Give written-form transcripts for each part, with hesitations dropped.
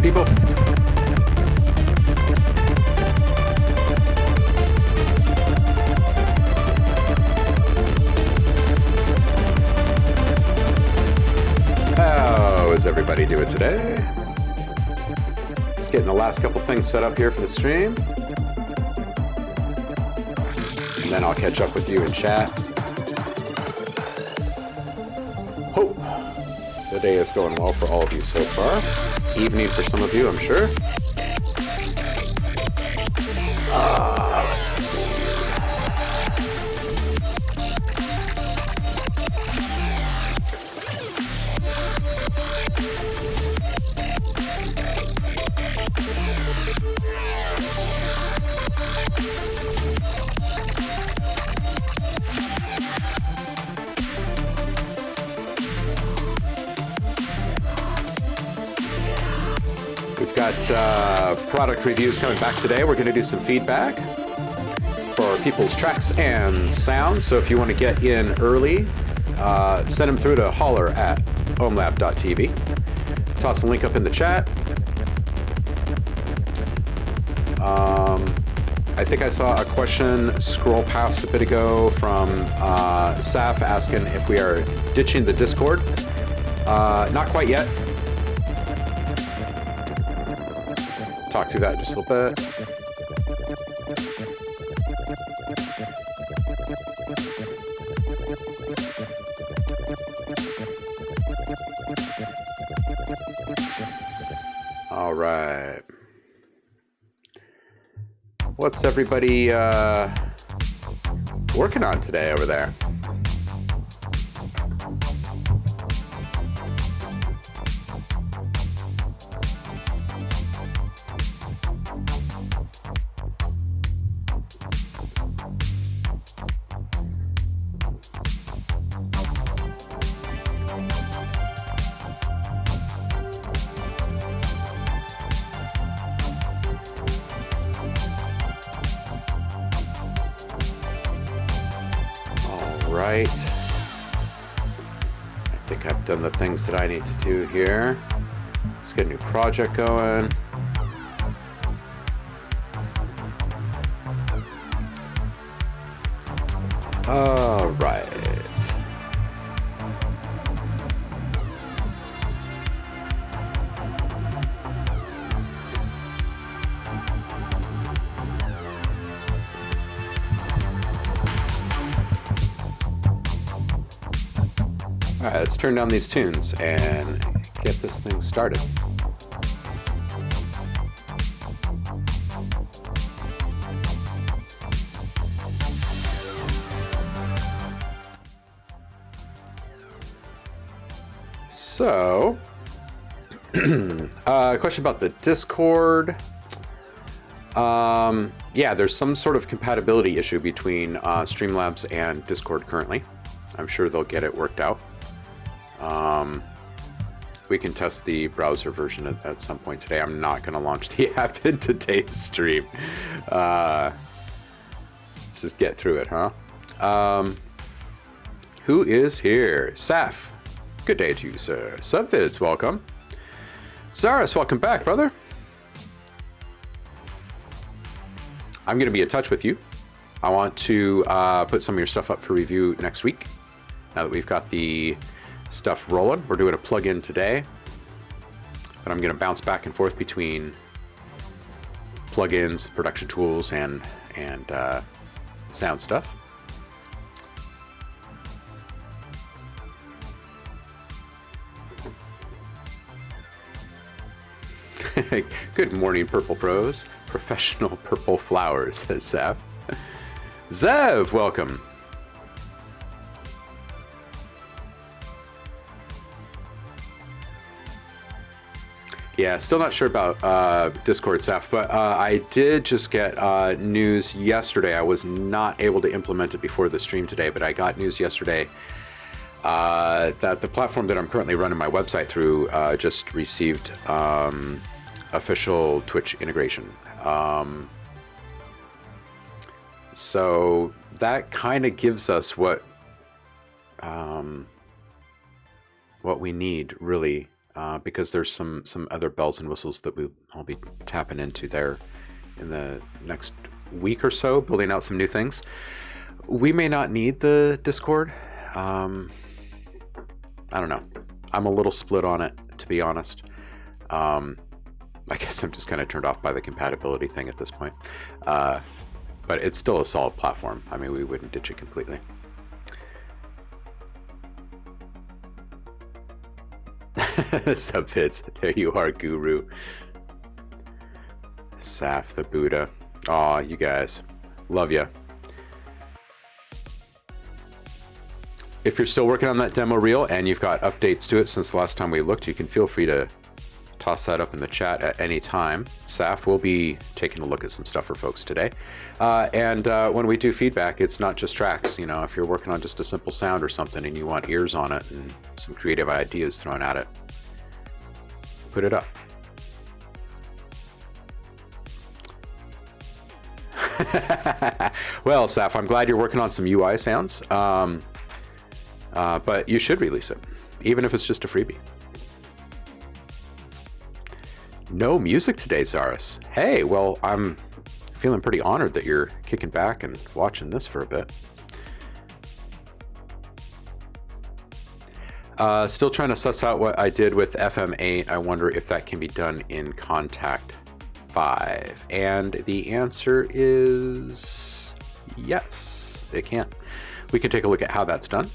people. How is everybody doing today? Just getting the last couple things set up here for the stream. And then I'll catch up with you in chat. Hope the day is going well for all of you so far. Evening for some of you, I'm sure. Let's see. Got product reviews coming back today. We're going to do some feedback for people's tracks and sounds. So if you want to get in early, send them through to holler@ohmlab.tv. Toss a link up in the chat. I think I saw a question scroll past a bit ago from Saf asking if we are ditching the Discord. Not quite yet. Talk through that just a little bit. All right. What's everybody working on today over there? Right. I think I've done the things that I need to do here. Let's get a new project going. All right. All right, let's turn down these tunes and get this thing started. So, question about the Discord. Yeah, there's some sort of compatibility issue between Streamlabs and Discord currently. I'm sure they'll get it worked out. We can test the browser version at some point today. I'm not going to launch the app in today's stream. Let's just get through it, huh? Who is here? Saf. Good day to you, sir. Subvids, welcome. Zaris, welcome back, brother. I'm going to be in touch with you. I want to put some of your stuff up for review next week. Now that we've got the stuff rolling, we're doing a plug-in today, but I'm going to bounce back and forth between plugins, production tools, and sound stuff. Good morning, Purple Pros. Professional Purple Flowers, says Saf. Zev, welcome. Yeah, still not sure about Discord, Saf, but I did just get news yesterday. I was not able to implement it before the stream today, but I got news yesterday that the platform that I'm currently running my website through just received official Twitch integration. So that kind of gives us what we need, really. because there's some other bells and whistles that I'll be tapping into there in the next week or so, building out some new things. We may not need the Discord. I don't know. I'm a little split on it, to be honest. I guess I'm just kind of turned off by the compatibility thing at this point. But it's still a solid platform. I mean, we wouldn't ditch it completely. Subvids. There you are, Guru. Saf the Buddha. Aw, you guys. Love ya. If you're still working on that demo reel and you've got updates to it since the last time we looked, you can feel free to toss that up in the chat at any time. Saf will be taking a look at some stuff for folks today. And when we do feedback, it's not just tracks. You know, if you're working on just a simple sound or something and you want ears on it and some creative ideas thrown at it, put it up. Well, Saf, I'm glad you're working on some UI sounds. But you should release it, even if it's just a freebie. No music today, Zaris. Hey, well, I'm feeling pretty honored that you're kicking back and watching this for a bit. Still trying to suss out what I did with FM8. I wonder if that can be done in Kontakt 5. And the answer is yes, it can. We can take a look at how that's done.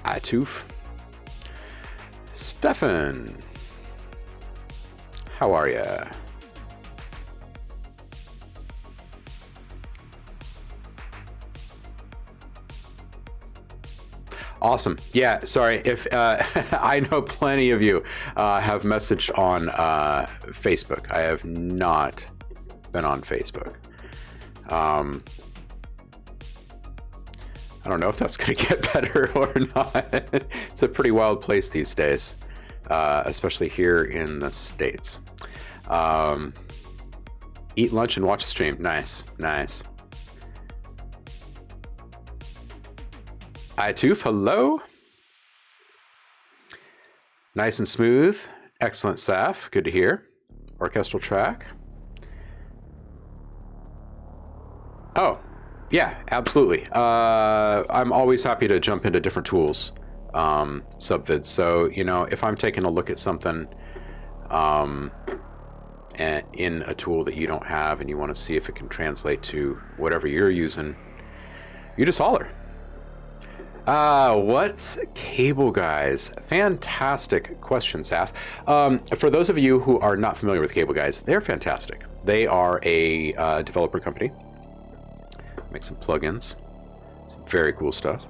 Atoof. Stefan, how are ya? Awesome. Yeah, sorry if I know plenty of you have messaged on Facebook. I have not been on Facebook. I don't know if that's going to get better or not. It's a pretty wild place these days, especially here in the States. Eat lunch and watch a stream. Nice, nice. Itoof, hello. Nice and smooth. Excellent, Saf. Good to hear. Orchestral track. Oh. Yeah, absolutely. I'm always happy to jump into different tools, subvids. So, you know, if I'm taking a look at something in a tool that you don't have and you want to see if it can translate to whatever you're using, you just holler. What's Cable Guys? Fantastic question, Saf. For those of you who are not familiar with Cable Guys, they're fantastic. They are a developer company. Make some plugins. Some very cool stuff.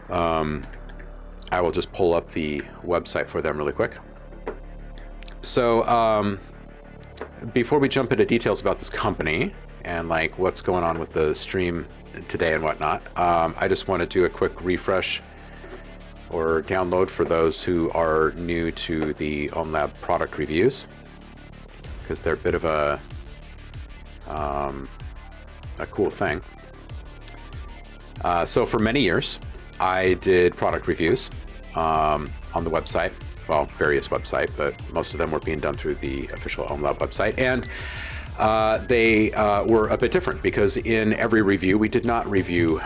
I will just pull up the website for them really quick. So before we jump into details about this company and like what's going on with the stream today and whatnot, I just want to do a quick refresh or download for those who are new to the OhmLab product reviews, because they're a bit of a cool thing. So for many years, I did product reviews on the website, well, various websites, but most of them were being done through the official OhmLab website. And they were a bit different because in every review, we did not review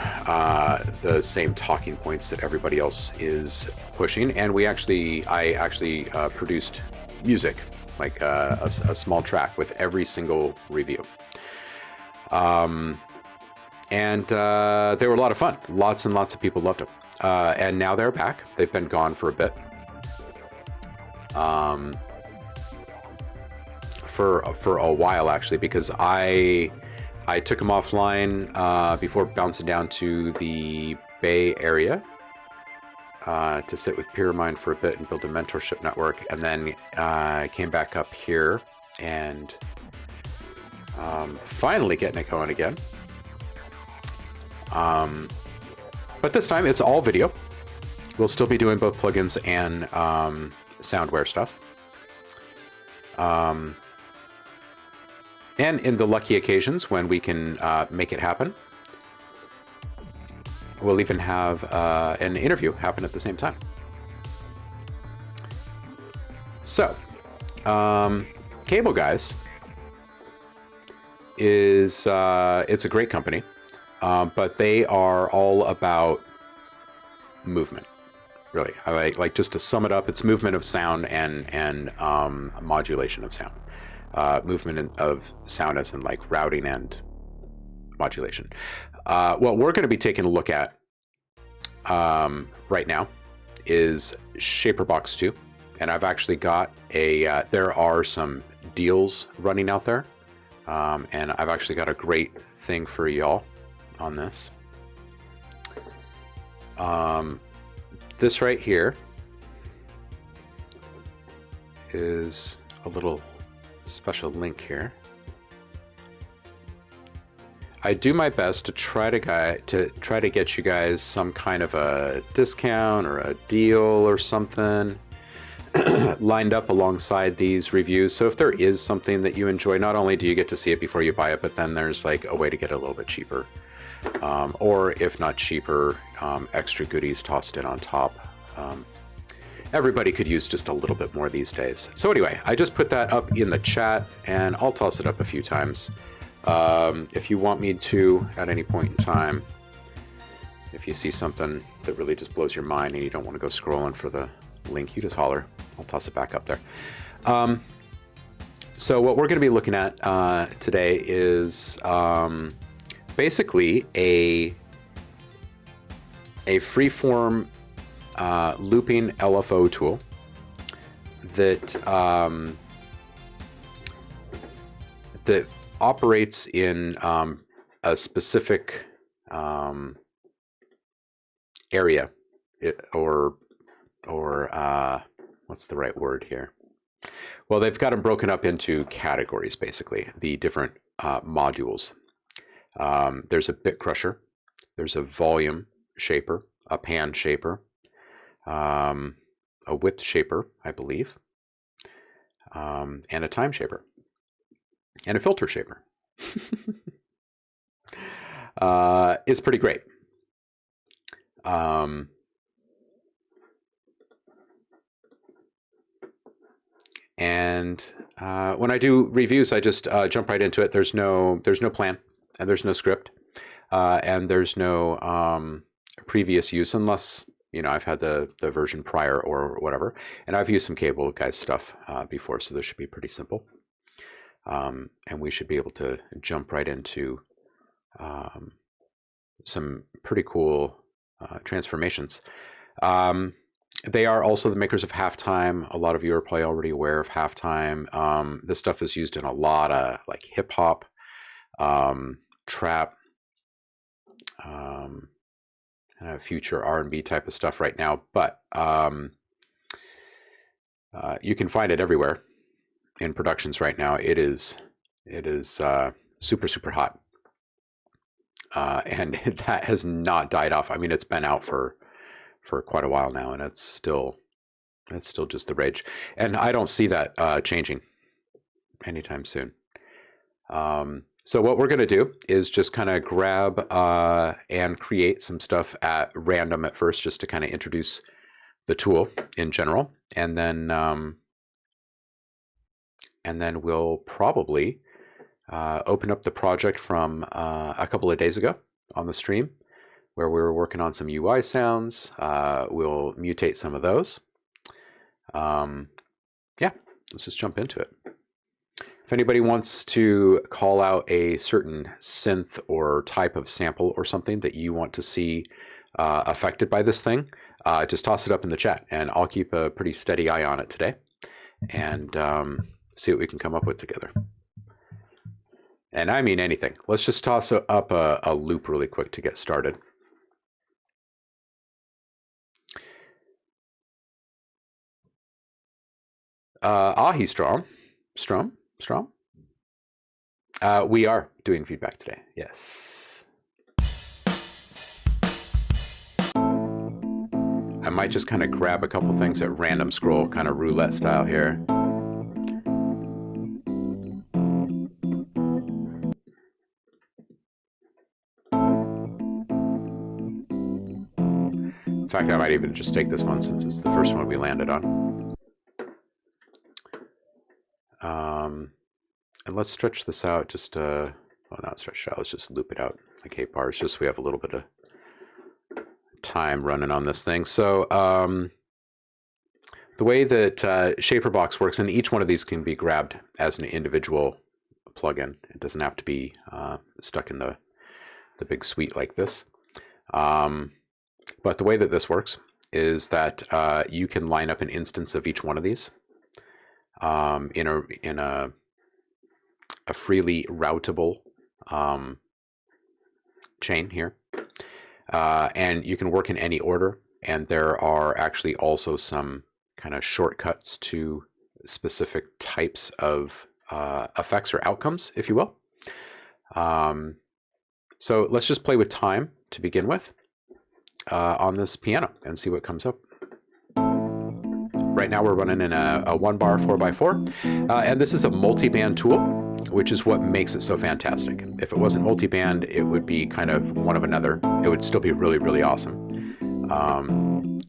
the same talking points that everybody else is pushing. And I actually produced music, like a small track with every single review. And they were a lot of fun. Lots and lots of people loved them. And now they're back. They've been gone for a bit. For a while, actually, because I took them offline before bouncing down to the Bay Area to sit with peer of mine for a bit and build a mentorship network. And then I came back up here and finally getting it going again. But this time it's all video. We'll still be doing both plugins and soundware stuff. And in the lucky occasions when we can make it happen, we'll even have an interview happen at the same time. So, Cable Guys is it's a great company, but they are all about movement. Really, I like just to sum it up, it's movement of sound and modulation of sound. Movement of sound as in like routing and modulation. What we're going to be taking a look at right now is Shaperbox 2. And I've actually got there are some deals running out there. And I've actually got a great thing for y'all on this. This right here is a little special link here. I do my best to try to get you guys some kind of a discount or a deal or something lined up alongside these reviews. So if there is something that you enjoy, not only do you get to see it before you buy it, but then there's like a way to get it a little bit cheaper. Or if not cheaper, extra goodies tossed in on top. Everybody could use just a little bit more these days. So anyway, I just put that up in the chat and I'll toss it up a few times. If you want me to, at any point in time, if you see something that really just blows your mind and you don't want to go scrolling for the link, you just holler. I'll toss it back up there. So what we're going to be looking at today is basically a freeform looping LFO tool that that operates in a specific area, or what's the right word here? Well, they've got them broken up into categories, basically, the different modules. There's a bit crusher, there's a volume shaper, a pan shaper, a width shaper, I believe, and a time shaper, and a filter shaper. It's pretty great. And when I do reviews, I just jump right into it. There's no plan, and there's no script, and there's no previous use, unless I've had the version prior or whatever. And I've used some Cable Guys stuff before, so this should be pretty simple. And we should be able to jump right into some pretty cool transformations. They are also the makers of Halftime. A lot of you are probably already aware of Halftime. This stuff is used in a lot of like hip hop, trap, future R&B type of stuff right now. But you can find it everywhere in productions right now. It is super, super hot. And that has not died off. I mean, it's been out for quite a while now, and it's still just the rage. And I don't see that changing anytime soon. So what we're going to do is just kind of grab and create some stuff at random at first, just to kind of introduce the tool in general, and then we'll probably open up the project from a couple of days ago on the stream, where we were working on some UI sounds. We'll mutate some of those. Yeah, let's just jump into it. If anybody wants to call out a certain synth or type of sample or something that you want to see affected by this thing, just toss it up in the chat, and I'll keep a pretty steady eye on it today and see what we can come up with together. And I mean anything. Let's just toss up a loop really quick to get started. Ahi Strom. We are doing feedback today. Yes. I might just kind of grab a couple things at random scroll, kind of roulette style here. In fact, I might even just take this one since it's the first one we landed on. And let's stretch this out just, well, not stretch it out, let's just loop it out like 8 bars, just so we have a little bit of time running on this thing. So the way that ShaperBox works, and each one of these can be grabbed as an individual plugin. It doesn't have to be stuck in the big suite like this. But the way that this works is that you can line up an instance of each one of these in a freely routable chain here. And you can work in any order, and there are actually also some kind of shortcuts to specific types of effects or outcomes, if you will. So let's just play with time to begin with on this piano and see what comes up. Right now we're running in a 1 bar 4x4, and this is a multi-band tool, which is what makes it so fantastic. If it wasn't multi-band, it would be kind of one of another. It would still be really, really awesome.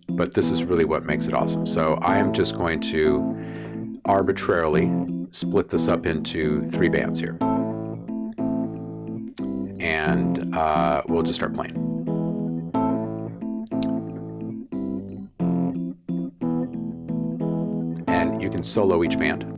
But this is really what makes it awesome. So I am just going to arbitrarily split this up into 3 bands here. And we'll just start playing. And you can solo each band.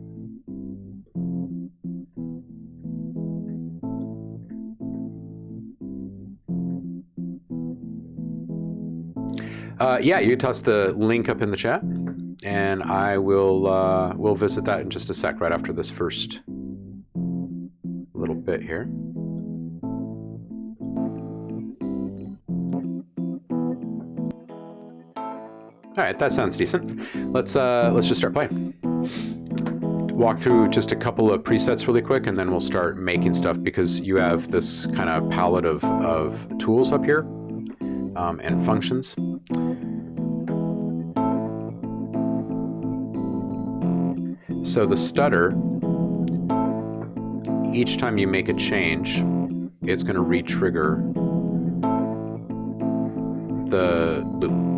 Yeah, you can toss the link up in the chat, and I will we'll visit that in just a sec, right after this first little bit here. All right, that sounds decent. Let's just start playing. Walk through just a couple of presets really quick, and then we'll start making stuff, because you have this kind of palette of tools up here and functions. So the stutter, each time you make a change, it's going to re-trigger the loop.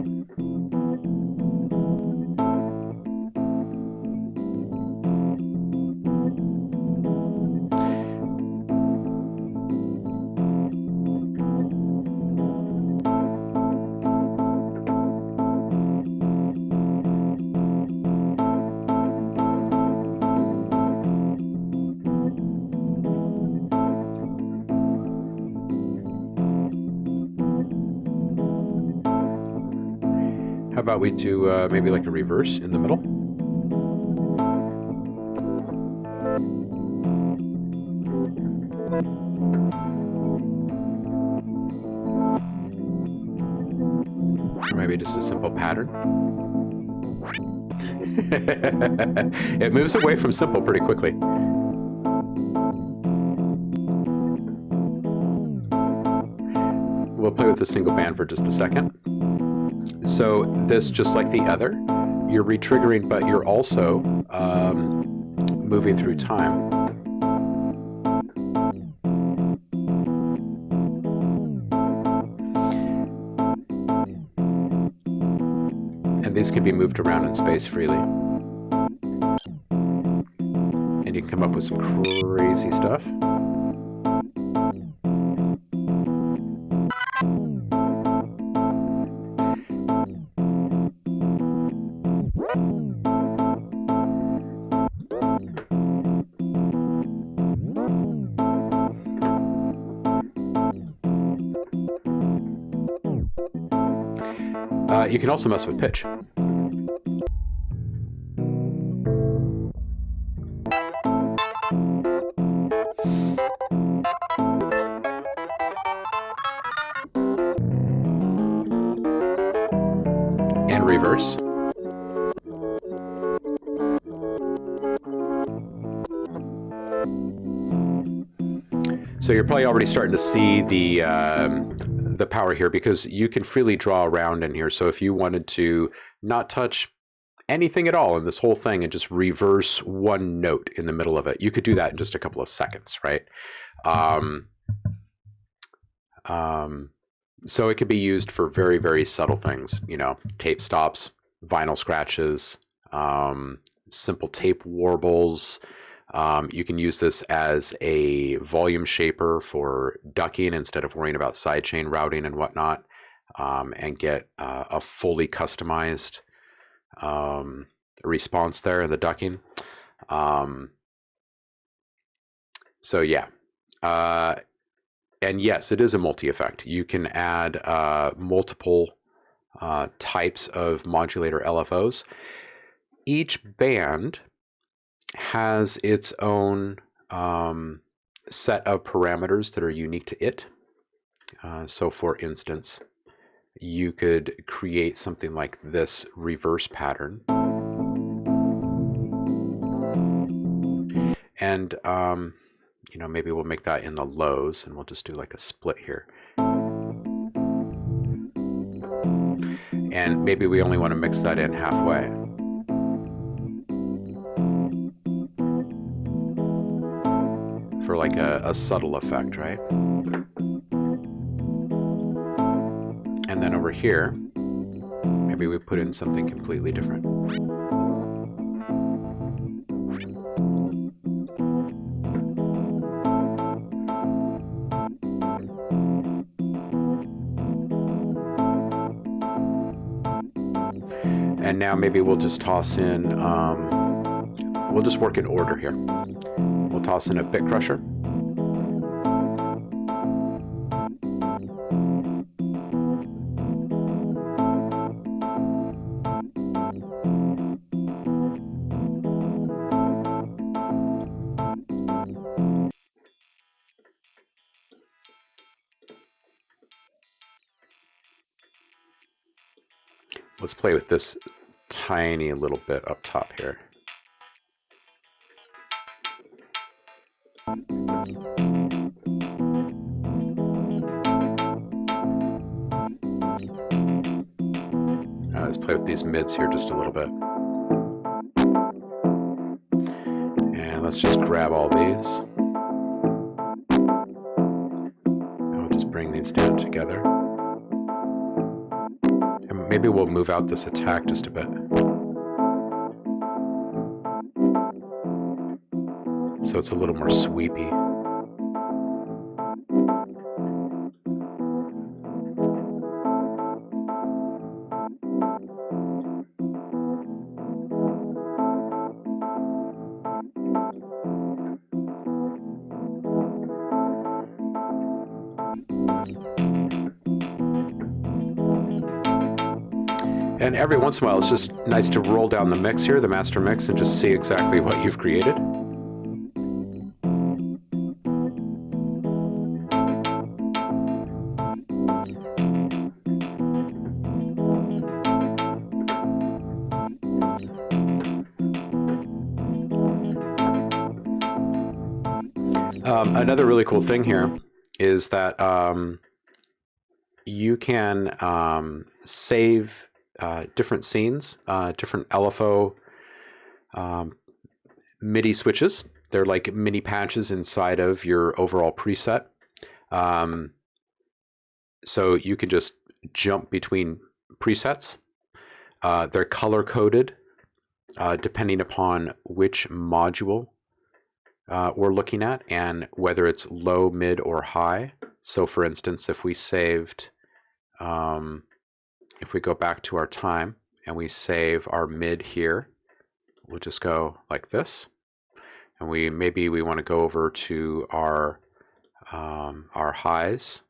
How about we do maybe like a reverse in the middle? Or maybe just a simple pattern. It moves away from simple pretty quickly. We'll play with the single band for just a second. So this, just like the other, you're re-triggering, but you're also moving through time. And these can be moved around in space freely. And you can come up with some crazy stuff. You can also mess with pitch. And reverse. So you're probably already starting to see the power here, because you can freely draw around in here. So if you wanted to not touch anything at all in this whole thing and just reverse one note in the middle of it, you could do that in just a couple of seconds, right? So it could be used for very, very subtle things, you know, tape stops, vinyl scratches, simple tape warbles. You can use this as a volume shaper for ducking instead of worrying about sidechain routing and whatnot, and get a fully customized response there in the ducking. So yeah. And yes, it is a multi-effect. You can add multiple types of modulator LFOs. Each band has its own set of parameters that are unique to it. So for instance, you could create something like this reverse pattern. And you know, maybe we'll make that in the lows, and we'll just do like a split here. And maybe we only want to mix that in halfway. For like a subtle effect, right? And then over here, maybe we put in something completely different. And now maybe we'll just toss in, we'll just work in order here. We'll toss in a bit crusher. Let's play with this tiny little bit up top here. Let's play with these mids here just a little bit. And let's just grab all these. And we'll just bring these down together. And maybe we'll move out this attack just a bit. So it's a little more sweepy. And every once in a while, it's just nice to roll down the mix here, the master mix, and just see exactly what you've created. Another really cool thing here is that you can save different scenes, different LFO MIDI switches. They're like mini patches inside of your overall preset. So you can just jump between presets. They're color coded depending upon which module we're looking at and whether it's low, mid, or high. So for instance, if we saved, if we go back to our time and we save our mid here, we'll just go like this. And maybe we want to go over to our highs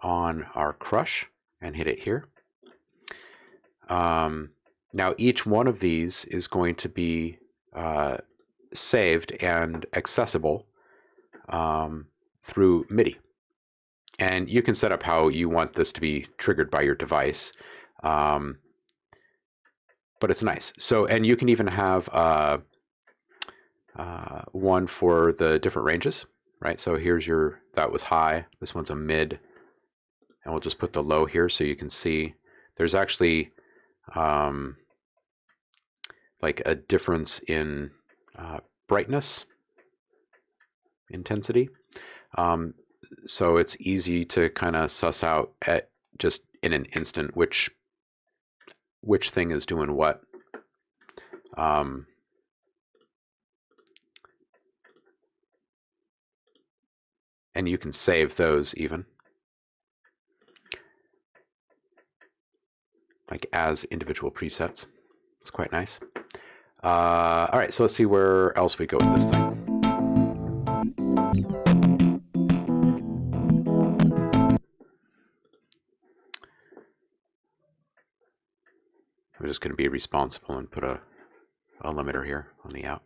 on our crush and hit it here. Now each one of these is going to be saved and accessible through MIDI. And you can set up how you want this to be triggered by your device. But it's nice. So, and you can even have one for the different ranges, right? So here's that was high. This one's a mid. And we'll just put the low here so you can see there's actually like a difference in brightness, intensity. so it's easy to kind of suss out at just in an instant which thing is doing what. And you can save those even, like as individual presets. It's quite nice. All right, so let's see where else we go with this thing. I'm just going to be responsible and put a limiter here on the out.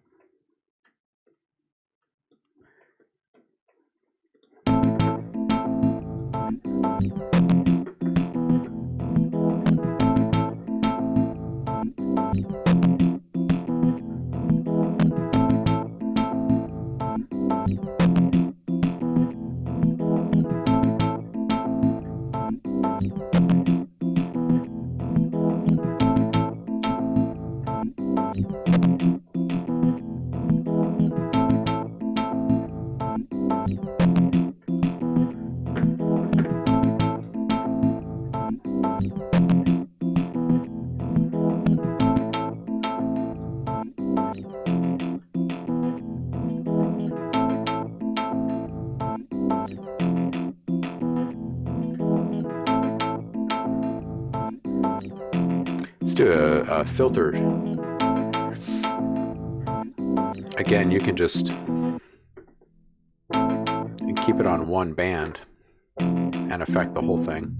Let's do a filter. Again, you can just keep it on one band and affect the whole thing.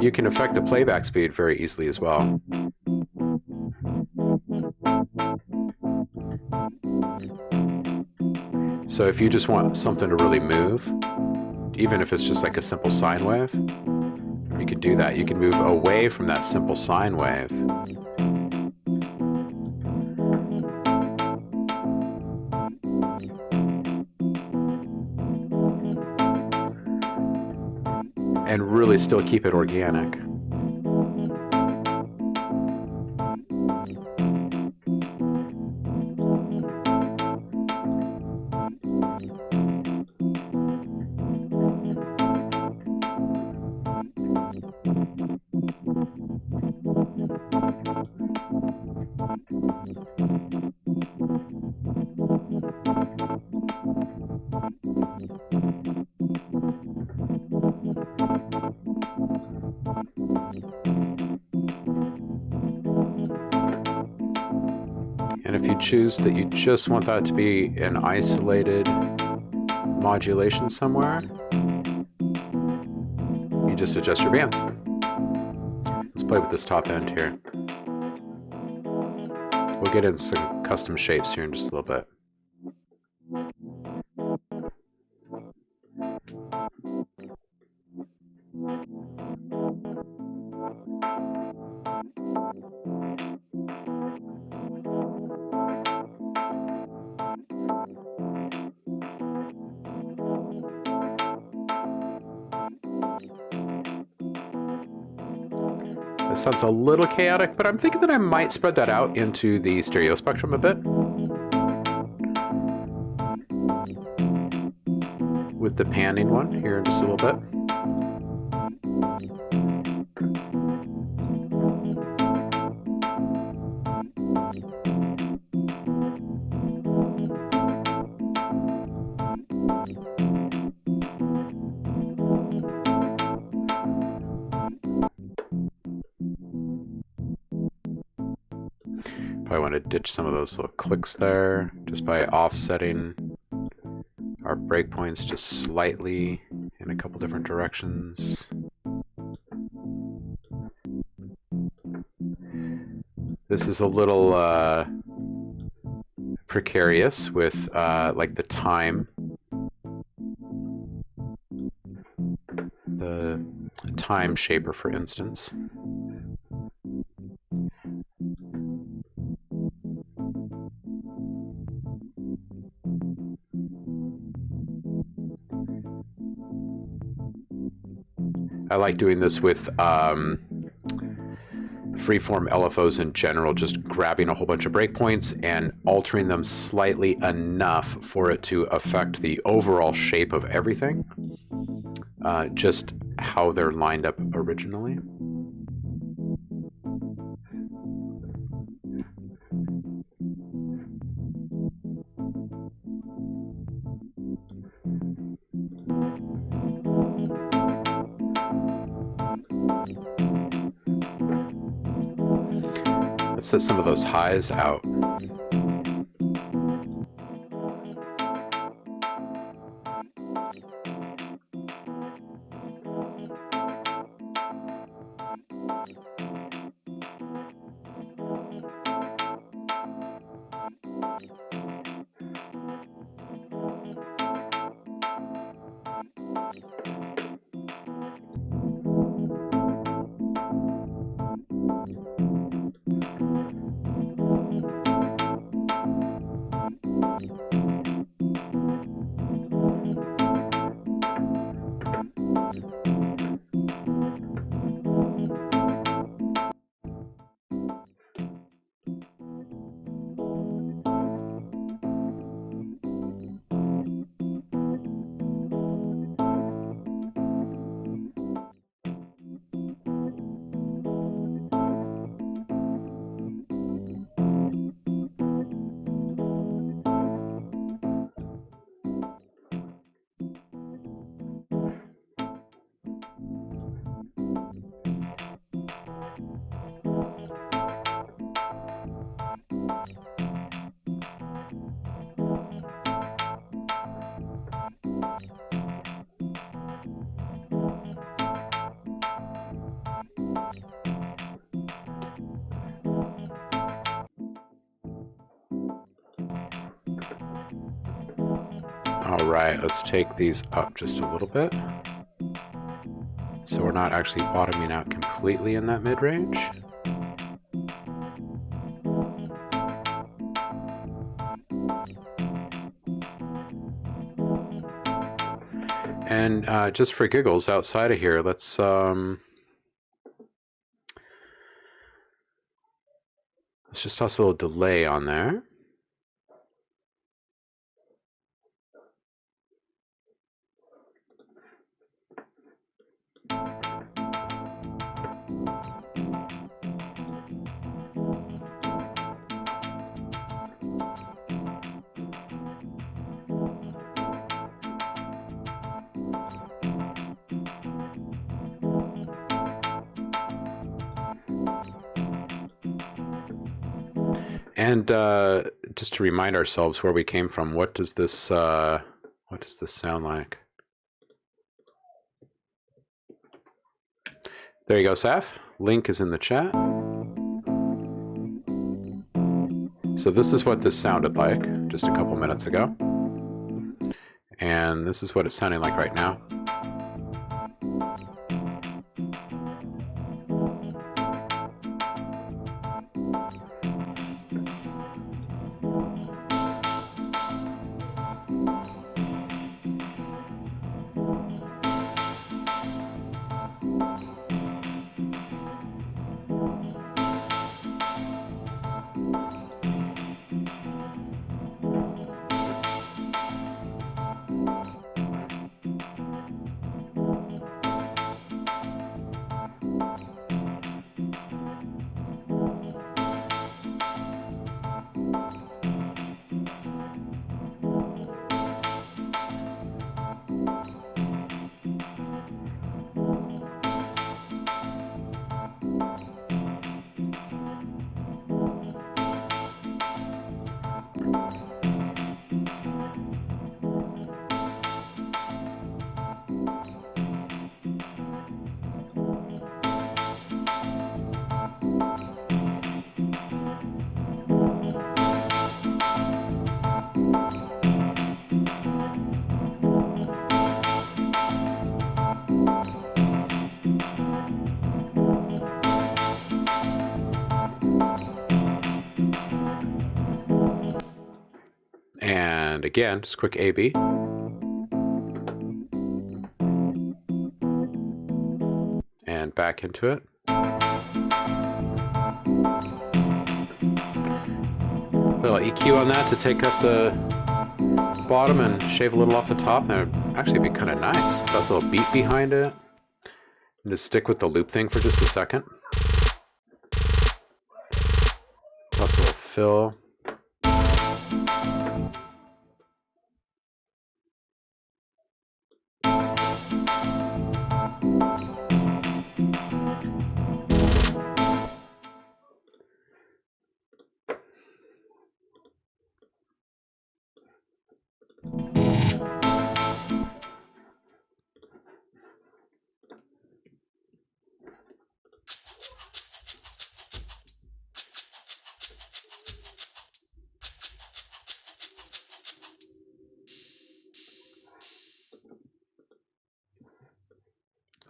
You can affect the playback speed very easily as well. So if you just want something to really move, even if it's just like a simple sine wave, you can do that. You can move away from that simple sine wave. And really still keep it organic. And if you choose that you just want that to be an isolated modulation somewhere, you just adjust your bands. Let's play with this top end here. We'll get into some custom shapes here in just a little bit. This sounds a little chaotic, but I'm thinking that I might spread that out into the stereo spectrum a bit. With the panning one here in just a little bit. Probably want to ditch some of those little clicks there just by offsetting our breakpoints just slightly in a couple different directions. This is a little precarious with like the time. The time shaper, for instance. I like doing this with freeform LFOs in general, just grabbing a whole bunch of breakpoints and altering them slightly enough for it to affect the overall shape of everything, just how they're lined up originally. Let's set some of those highs out. All right, let's take these up just a little bit, so we're not actually bottoming out completely in that mid-range. And just for giggles, outside of here, let's just toss a little delay on there. And just to remind ourselves where we came from, what does this sound like? There you go, Saf. Link is in the chat. So this is what this sounded like just a couple minutes ago. And this is what it's sounding like right now. And again, just quick A/B. And back into it. little EQ on that to take up the bottom and shave a little off the top. That would actually be kind of nice. That's a little beat behind it. And just stick with the loop thing for just a second. Plus a little fill.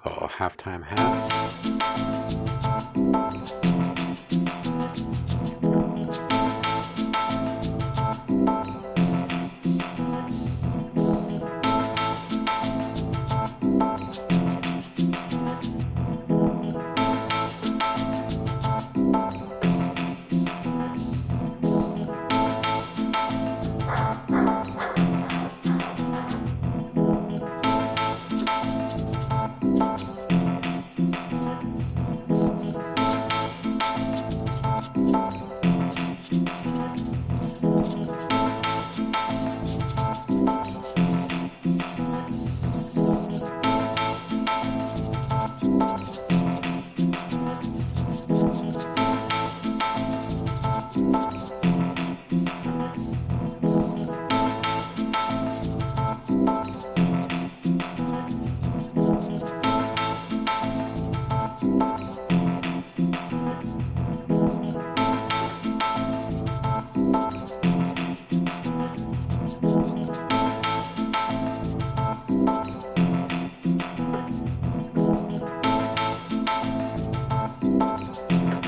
Oh, halftime hats.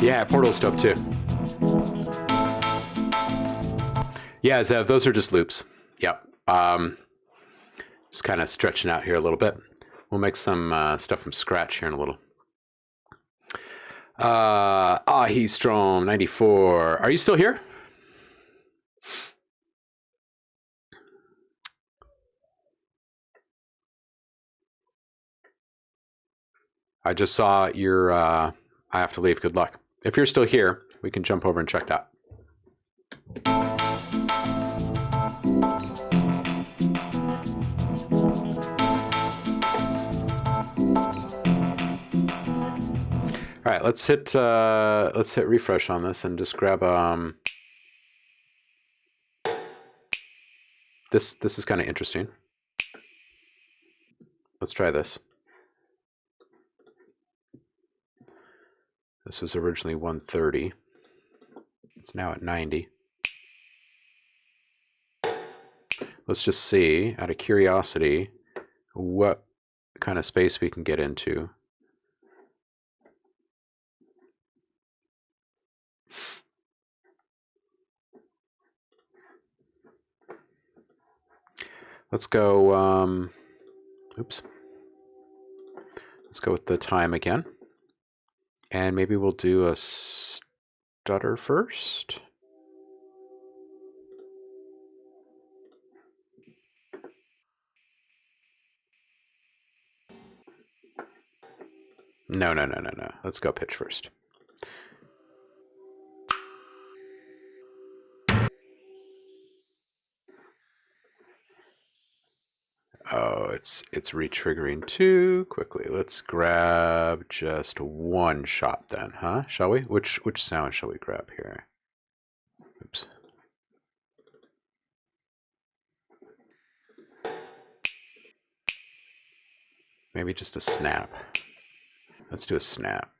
Yeah, portal's dope too. Yeah, Zev, those are just loops. Yep. Just kind of stretching out here a little bit. We'll make some stuff from scratch here in a little. Ahistrom 94. Are you still here? I just saw your, I have to leave. Good luck. If you're still here, we can jump over and check that. All right, let's hit refresh on this and just grab this is kind of interesting. Let's try this. This was originally 130. It's now at 90. Let's just see, out of curiosity, what kind of space we can get into. Let's go, oops. Let's go with the time again. And maybe we'll do a stutter first. No. Let's go pitch first. Oh, it's re-triggering too quickly. Let's grab just one shot then, huh? Shall we? Which sound shall we grab here? Oops. Maybe just a snap. Let's do a snap.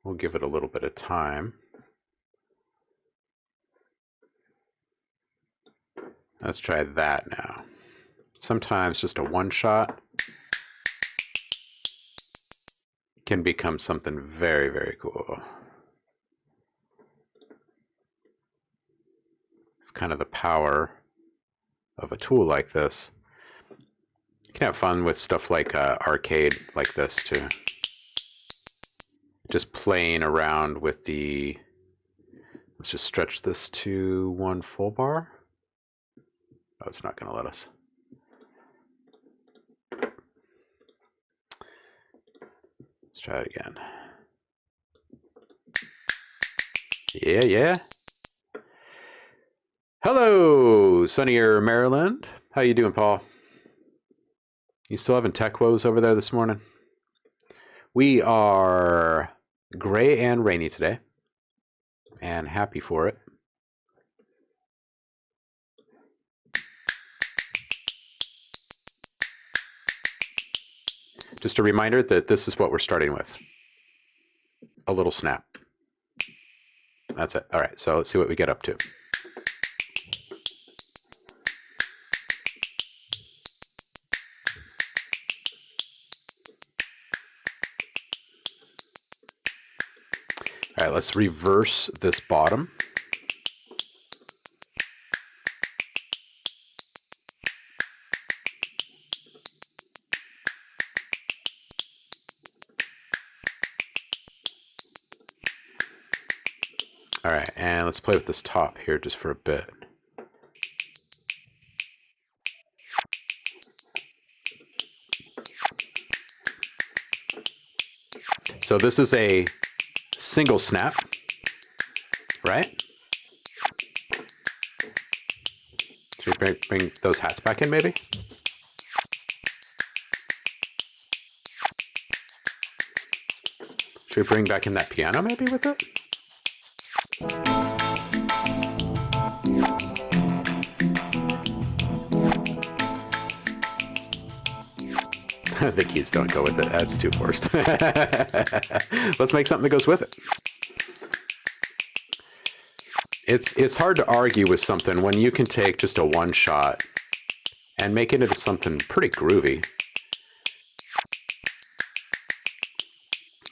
We'll give it a little bit of time. Let's try that now. Sometimes just a one shot can become something very, very cool. It's kind of the power of a tool like this. You can have fun with stuff like arcade like this too. Just playing around with the, let's just stretch this to 1 full bar. Oh, it's not going to let us. Let's try it again. Yeah, yeah. Hello, sunnier Maryland. How you doing, Paul? You still having tech woes over there this morning? We are gray and rainy today, and happy for it. Just a reminder that this is what we're starting with. A little snap. That's it. All right, so let's see what we get up to. All right, let's reverse this bottom. All right, and let's play with this top here just for a bit. So this is a single snap, right? Should we bring those hats back in maybe? Should we bring back in that piano maybe with it? The keys don't go with it. That's too forced. Let's make something that goes with it. It's hard to argue with something when you can take just a one shot and make it into something pretty groovy.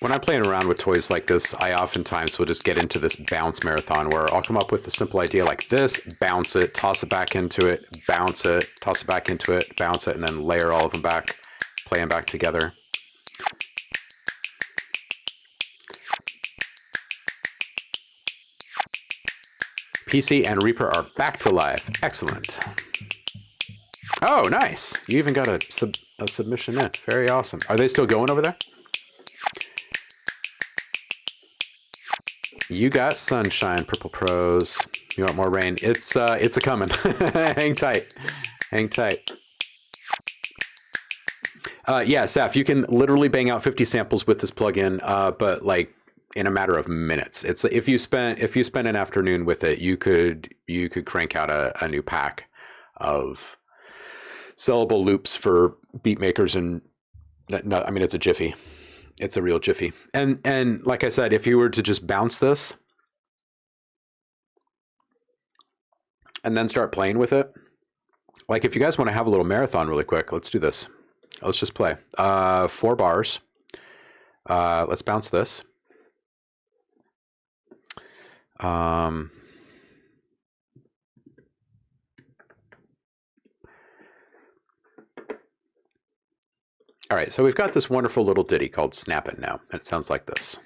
When I'm playing around with toys like this, I oftentimes will just get into this bounce marathon where I'll come up with a simple idea like this, bounce it, toss it back into it, bounce it, toss it back into it, bounce it, and then layer all of them back, play them back together. PC and Reaper are back to life. Excellent. Oh, nice. You even got a submission in. Very awesome. Are they still going over there? You got sunshine, Purple Pros. You want more rain? It's a coming. Hang tight. Hang tight. Yeah, Saf, you can literally bang out 50 samples with this plugin, but like in a matter of minutes. It's if you spent an afternoon with it, you could crank out a new pack of sellable loops for beat makers, and no, I mean it's a jiffy. It's a real jiffy. And like I said, if you were to just bounce this and then start playing with it, like if you guys want to have a little marathon really quick, let's do this. Let's just play 4 bars. Let's bounce this. All right, so we've got this wonderful little ditty called Snappin' now. It sounds like this.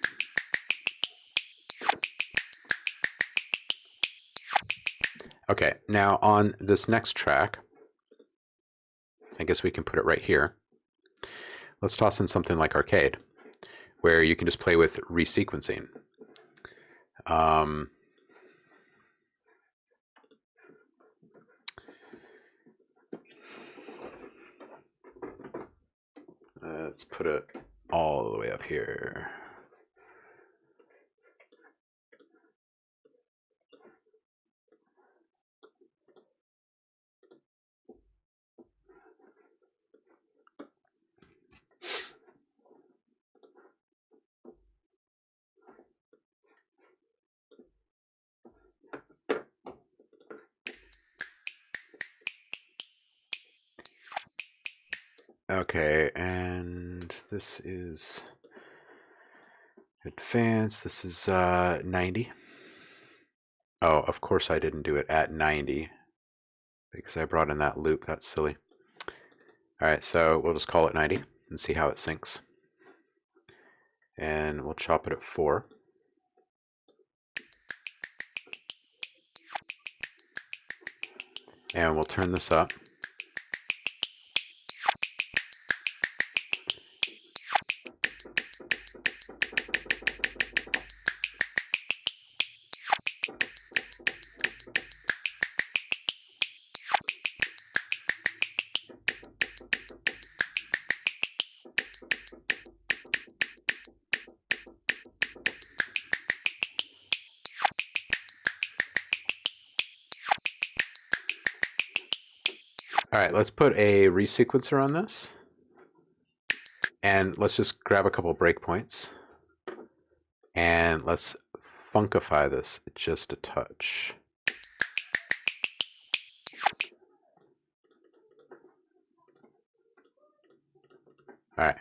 Okay, now on this next track, I guess we can put it right here. Let's toss in something like arcade, where you can just play with resequencing. Let's put it all the way up here. Okay, and this is Advanced, this is 90. Oh, of course I didn't do it at 90 because I brought in that loop. That's silly. All right, so we'll just call it 90 and see how it syncs. And we'll chop it at 4. And we'll turn this up. All right, let's put a resequencer on this. And let's just grab a couple breakpoints. And let's funkify this just a touch. All right.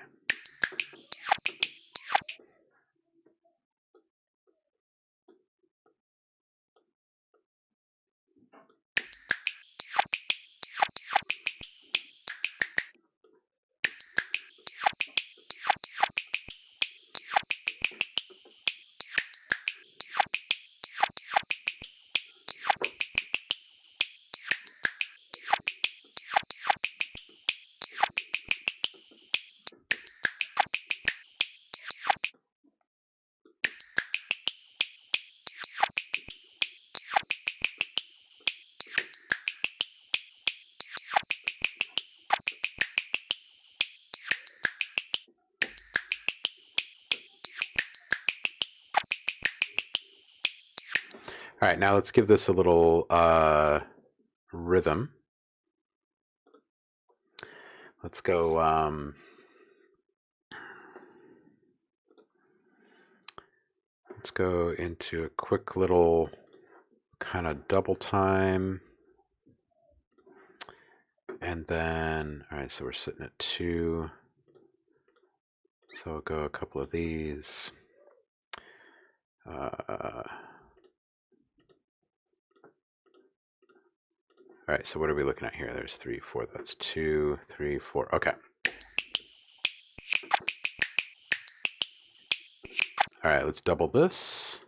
All right, now let's give this a little rhythm. Let's go. Let's go into a quick little kind of double time. And then, all right, so we're sitting at 2. So I'll go a couple of these. All right, so what are we looking at here? There's 3, 4, that's 2, 3, 4, okay. All right, let's double this.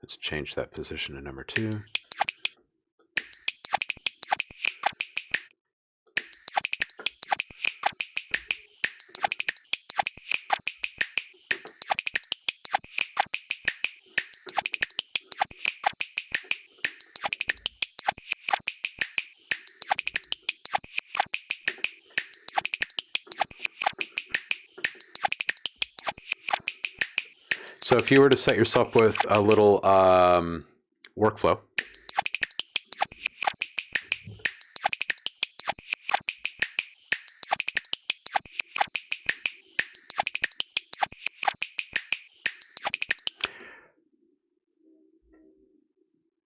Let's change that position to number 2. So if you were to set yourself with a little workflow,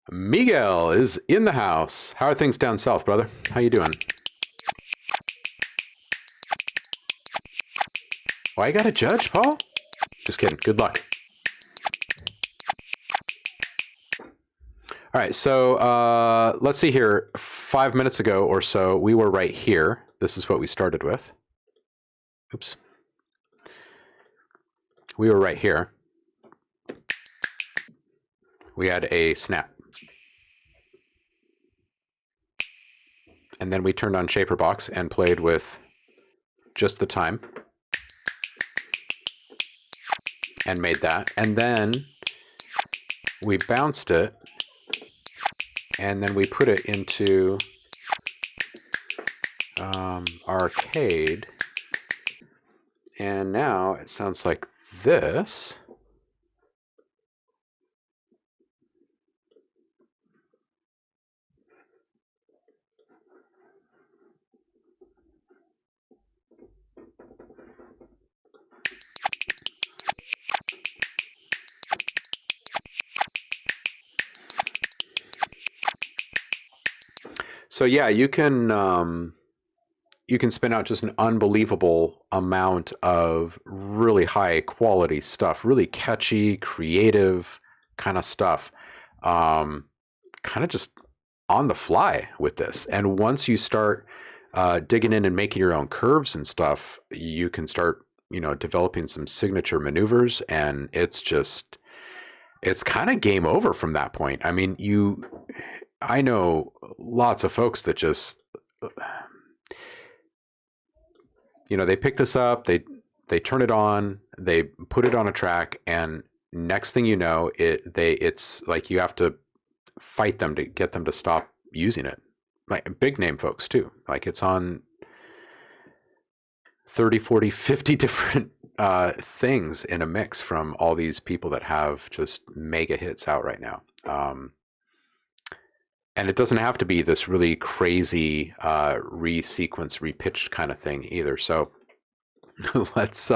Miguel is in the house. How are things down south, brother? How you doing? Why you got to judge, Paul? Just kidding. Good luck. All right, so let's see here. 5 minutes ago or so, we were right here. This is what we started with. Oops. We were right here. We had a snap. And then we turned on Shaperbox and played with just the time. And made that. And then we bounced it. And then we put it into arcade. And now it sounds like this. So yeah, you can you can spin out just an unbelievable amount of really high quality stuff, really catchy, creative kind of stuff, kind of just on the fly with this. And once you start digging in and making your own curves and stuff, you can start, developing some signature maneuvers, and it's kind of game over from that point. I mean, I know lots of folks that just, they pick this up, they turn it on, they put it on a track, and next thing you know, it's like you have to fight them to get them to stop using it. Like big name folks too. Like it's on 30, 40, 50 different things in a mix from all these people that have just mega hits out right now. And it doesn't have to be this really crazy resequence, repitched kind of thing either. So let's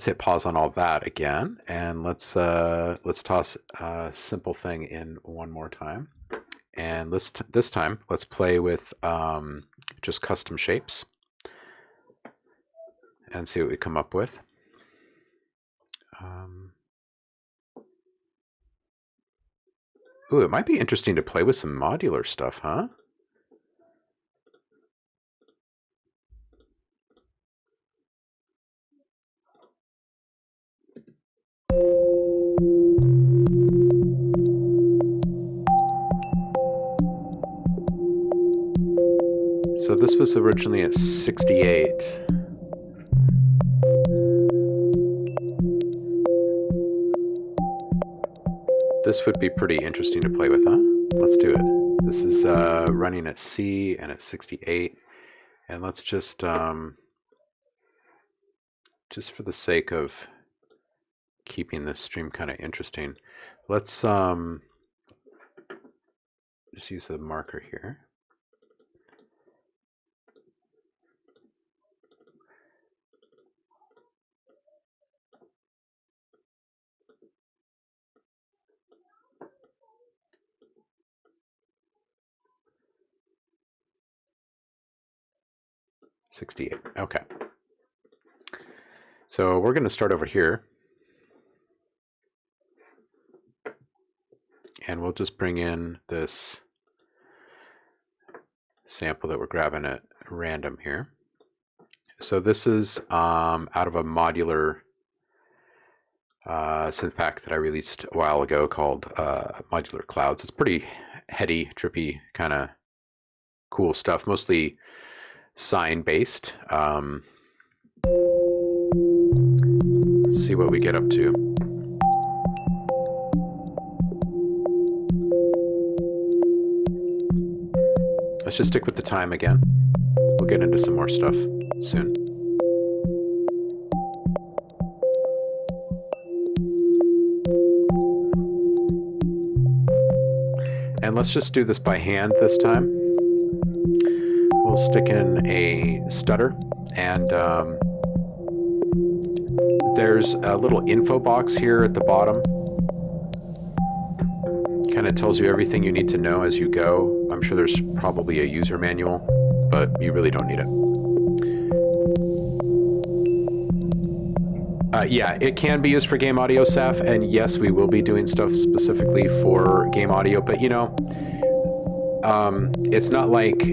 hit pause on all that again, and let's toss a simple thing in one more time. And this time, let's play with just custom shapes and see what we come up with. Ooh, it might be interesting to play with some modular stuff, huh? So this was originally at 68. This would be pretty interesting to play with, huh? Let's do it. This is running at C and at 68. And let's just for the sake of keeping this stream kind of interesting, let's just use the marker here. $68. Okay. So we're going to start over here. And we'll just bring in this sample that we're grabbing at random here. So this is out of a modular synth pack that I released a while ago called Modular Clouds. It's pretty heady, trippy, kind of cool stuff, mostly sine based. See what we get up to. Let's just stick with the time again. We'll get into some more stuff soon. And let's just do this by hand this time. We'll stick in a stutter, and there's a little info box here at the bottom. Kind of tells you everything you need to know as you go. I'm sure there's probably a user manual, but you really don't need it. Yeah, it can be used for game audio, Saf, and yes, we will be doing stuff specifically for game audio, but it's not like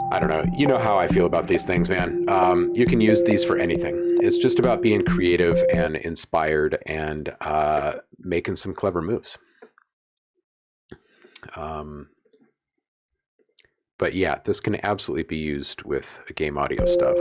I don't know. You know how I feel about these things, man. You can use these for anything. It's just about being creative and inspired and making some clever moves. But yeah, this can absolutely be used with game audio stuff.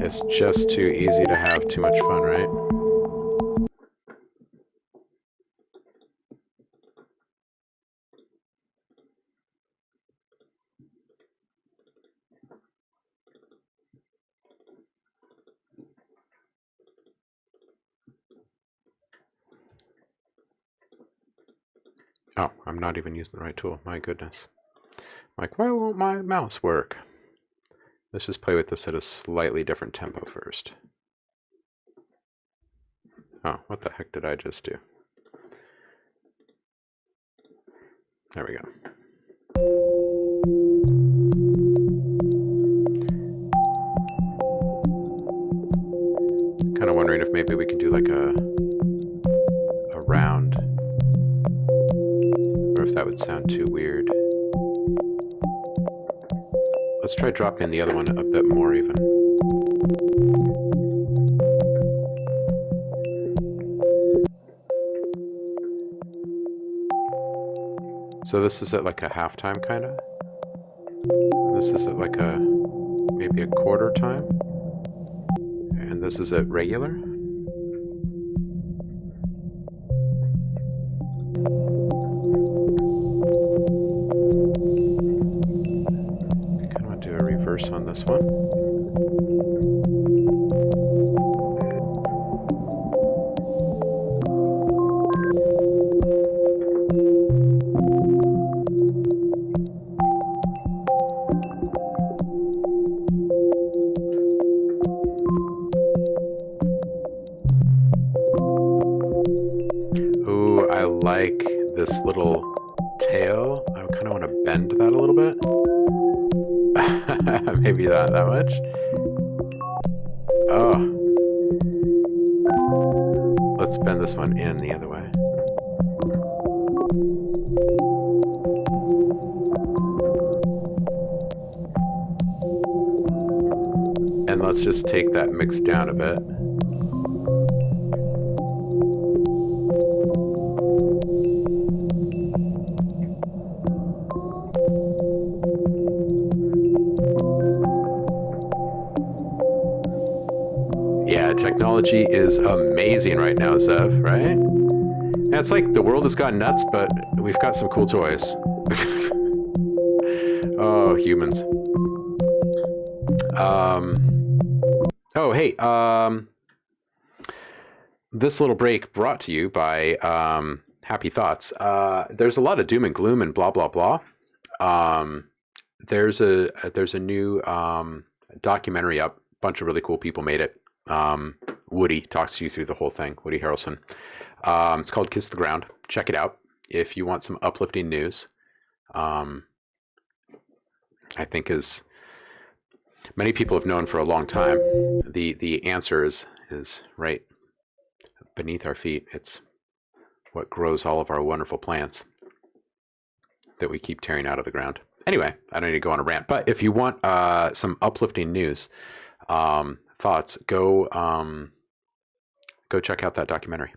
It's just too easy to have too much fun, right? Oh, I'm not even using the right tool. My goodness. I'm like, why won't my mouse work? Let's just play with this at a slightly different tempo first. Oh, what the heck did I just do? There we go. Kind of wondering if maybe we can do like a round, or if that would sound too weird. Let's try dropping the other one a bit more even. So this is at like a halftime kind of. This is at like a maybe a quarter time. And this is at regular. Kind of want to do a reverse on this one. Ooh, I like this little tail. I kind of want to bend that a little bit. Maybe not that much. Oh. Let's bend this one in the other way. And let's just take that mix down a bit. Yeah, technology is amazing right now, Zev, right? Yeah, it's like the world has gone nuts, but we've got some cool toys. Oh, humans. Oh, hey, this little break brought to you by Happy Thoughts. There's a lot of doom and gloom and blah, blah, blah. There's a new documentary up. A bunch of really cool people made it. Woody talks to you through the whole thing, Woody Harrelson. It's called Kiss the Ground. Check it out if you want some uplifting news. I think, as many people have known for a long time, the answer is right beneath our feet. It's what grows all of our wonderful plants that we keep tearing out of the ground. Anyway, I don't need to go on a rant, but if you want some uplifting news, thoughts, go check out that documentary.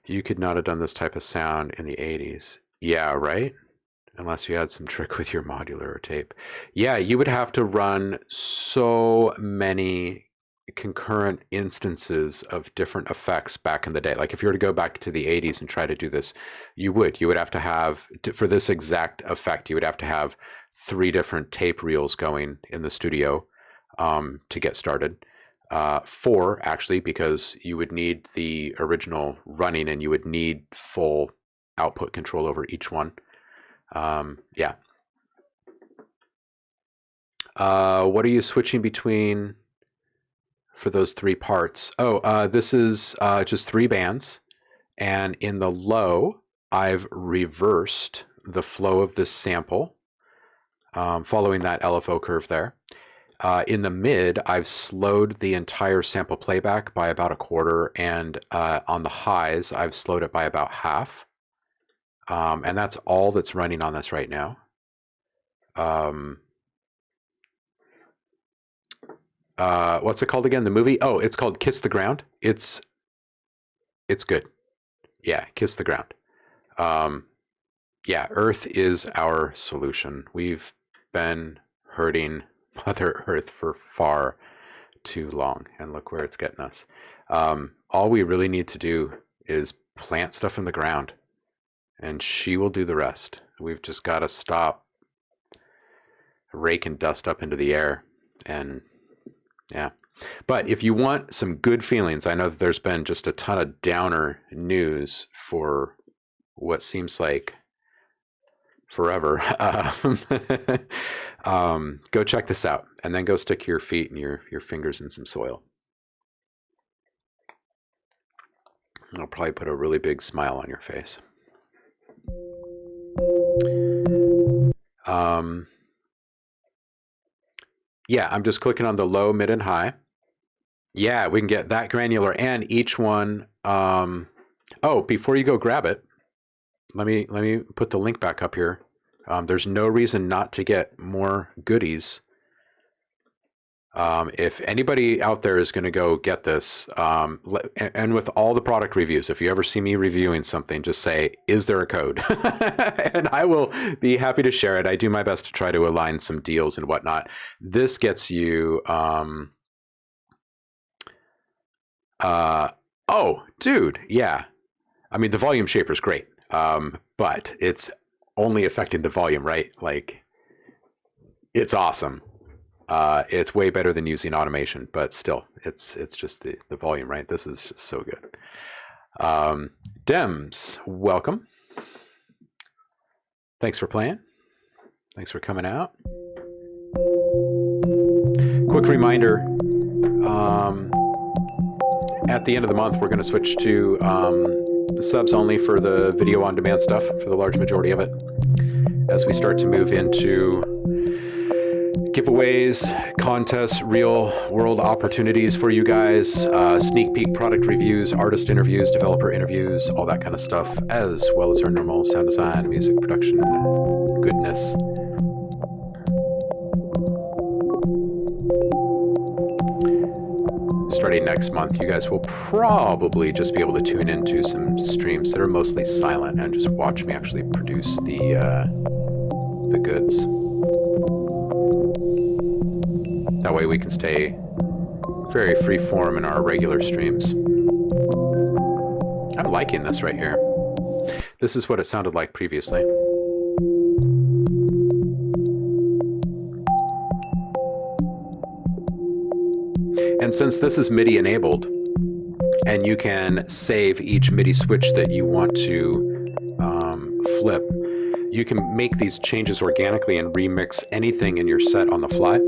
You could not have done this type of sound in the 80s. Yeah, right? Unless you had some trick with your modular or tape. Yeah, you would have to run so many concurrent instances of different effects back in the day. Like if you were to go back to the 80s and try to do this, you would have to have, for this exact effect, you would have to have 3 different tape reels going in the studio to get started. 4 actually, because you would need the original running and you would need full output control over each one. Yeah. What are you switching between for those 3 parts? Oh, this is just 3 bands, and in the low, I've reversed the flow of this sample, following that LFO curve there. In the mid, I've slowed the entire sample playback by about 1/4, and on the highs, I've slowed it by about half. And that's all that's running on this right now. What's it called again? The movie? Oh, it's called Kiss the Ground. It's good. Yeah, Kiss the Ground. Yeah, Earth is our solution. We've been hurting Mother Earth for far too long, and look where it's getting us. All we really need to do is plant stuff in the ground, and she will do the rest. We've just got to stop raking dust up into the air, and yeah. But if you want some good feelings, I know that there's been just a ton of downer news for what seems like forever. Go check this out, and then go stick your feet and your fingers in some soil. It'll probably put a really big smile on your face. Yeah, I'm just clicking on the low, mid, and high. Yeah, we can get that granular, and each one. Oh, before you go grab it, let me put the link back up here. There's no reason not to get more goodies. If anybody out there is going to go get this, and with all the product reviews, if you ever see me reviewing something, just say, is there a code? And I will be happy to share it. I do my best to try to align some deals and whatnot. This gets you, oh, dude, yeah. I mean, the volume shaper is great, but it's only affecting the volume, right? Like, it's awesome. It's way better than using automation, but still, it's just the volume, right? This is just so good. Dems, welcome. Thanks for playing. Thanks for coming out. Quick reminder, at the end of the month, we're going to switch to subs only for the video on demand stuff, for the large majority of it, as we start to move into giveaways, contests, real world opportunities for you guys, sneak peek product reviews, artist interviews, developer interviews, all that kind of stuff, as well as our normal sound design, music production goodness. Starting next month, you guys will probably just be able to tune into some streams that are mostly silent and just watch me actually produce the goods. That way we can stay very free form in our regular streams. I'm liking this right here. This is what it sounded like previously. And since this is MIDI enabled, and you can save each MIDI switch that you want to flip, you can make these changes organically and remix anything in your set on the fly.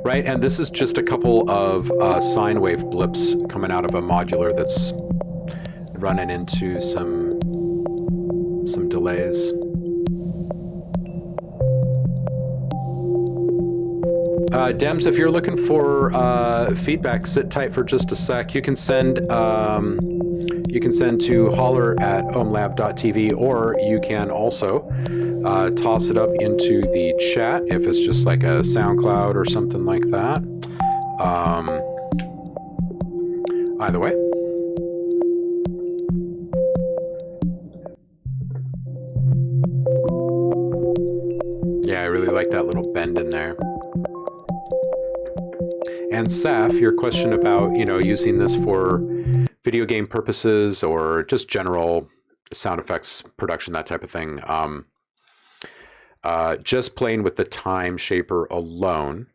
Right, and this is just a couple of sine wave blips coming out of a modular that's running into some delays. Dems, if you're looking for feedback, sit tight for just a sec. You can send to holler@ohmlab.tv, or you can also toss it up into the chat if it's just like a SoundCloud or something like that. Either way. Yeah, I really like that little bend in there. And Saf, your question about, using this for video game purposes or just general sound effects production, that type of thing. Just playing with the time shaper alone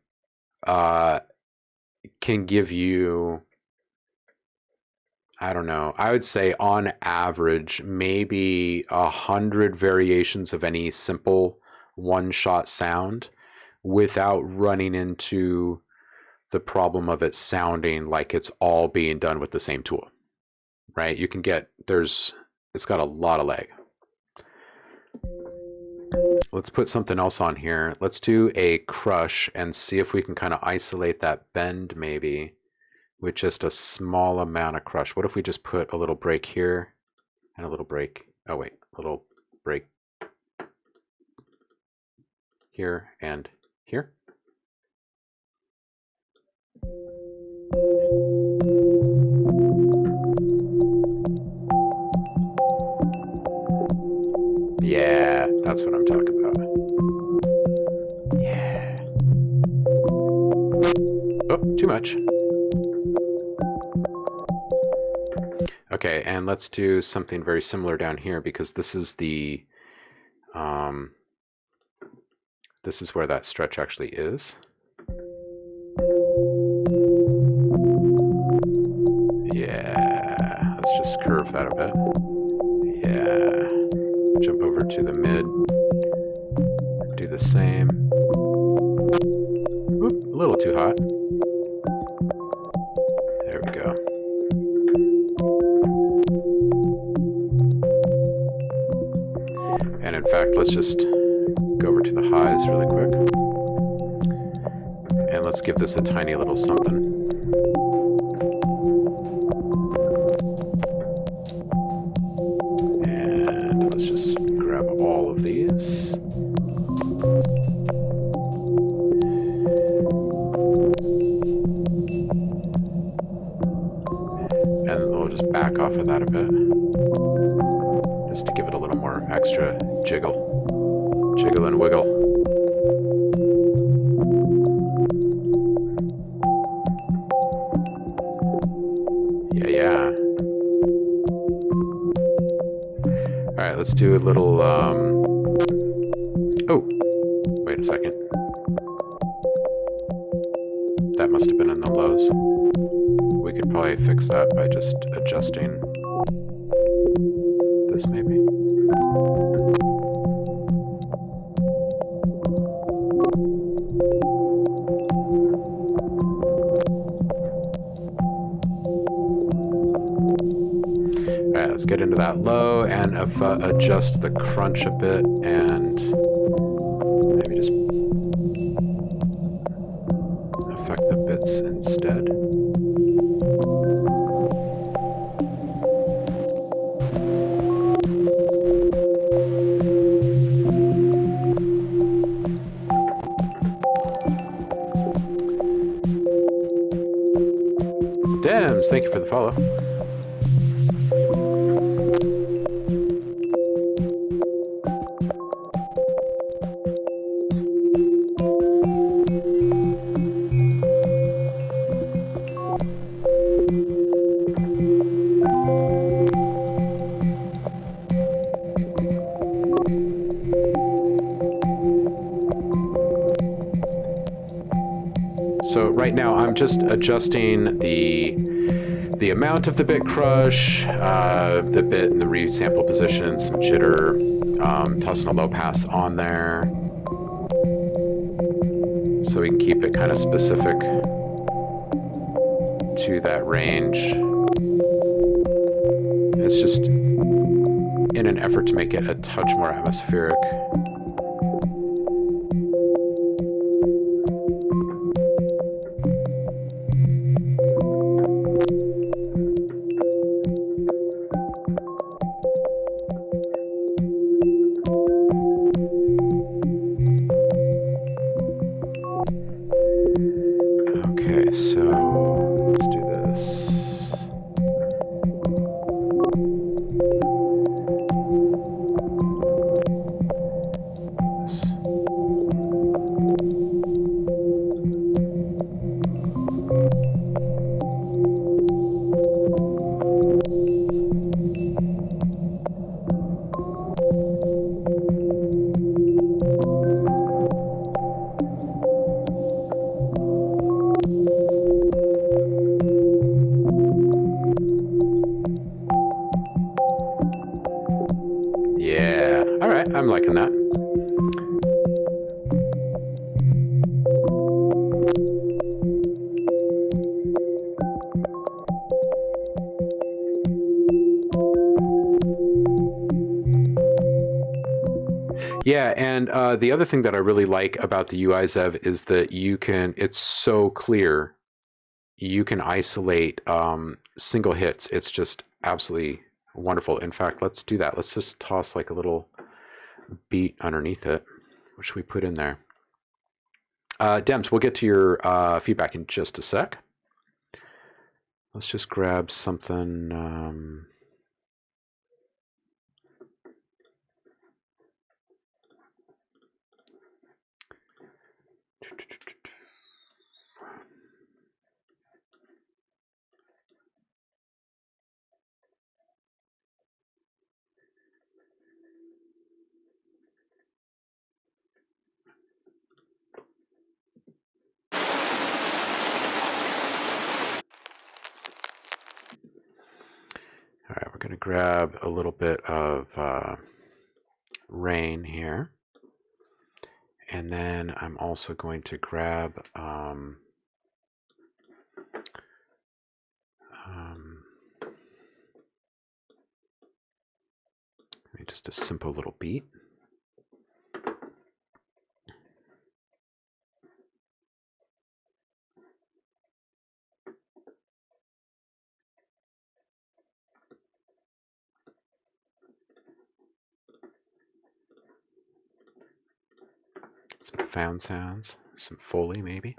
can give you, I don't know, I would say on average, maybe 100 variations of any simple one-shot sound without running into the problem of it sounding like it's all being done with the same tool, right? You can get, it's got a lot of lag. Let's put something else on here. Let's do a crush and see if we can kind of isolate that bend maybe with just a small amount of crush. What if we just put a little break here and a little break, oh wait, a little break here and here. That's what I'm talking about. Yeah. Oh, too much. Okay, and let's do something very similar down here, because this is the this is where that stretch actually is. Yeah, let's just curve that a bit. Yeah, jump over to the mid, do the same. Oop, a little too hot. There we go. And in fact, let's just go over to the highs really quick. And let's give this a tiny little something. And let's just grab all of these. And we'll just back off of that a bit, just to give it a little more extra jiggle. Jiggle and wiggle. Yeah. All right, let's do a little, oh, wait a second. That must have been in the lows. We could probably fix that by just adjusting this maybe. All right, let's get into that low and adjust the crunch a bit, and maybe just affect the bits instead. Dems, thank you for the follow. So right now I'm just adjusting the amount of the bit crush, the bit and the resample position, some jitter, tossing a low pass on there, so we can keep it kind of specific to that range. It's just in an effort to make it a touch more atmospheric. Okay, so let's do this. Yeah, all right, I'm liking that. Yeah, and the other thing that I really like about the UI Zev is that it's so clear. You can isolate single hits. It's just absolutely wonderful. In fact, let's do that. Let's just toss like a little beat underneath it. What should we put in there? Dems, we'll get to your feedback in just a sec. Let's just grab something. All right, we're going to grab a little bit of rain here. And then I'm also going to grab just a simple little beat. Some found sounds, some Foley maybe.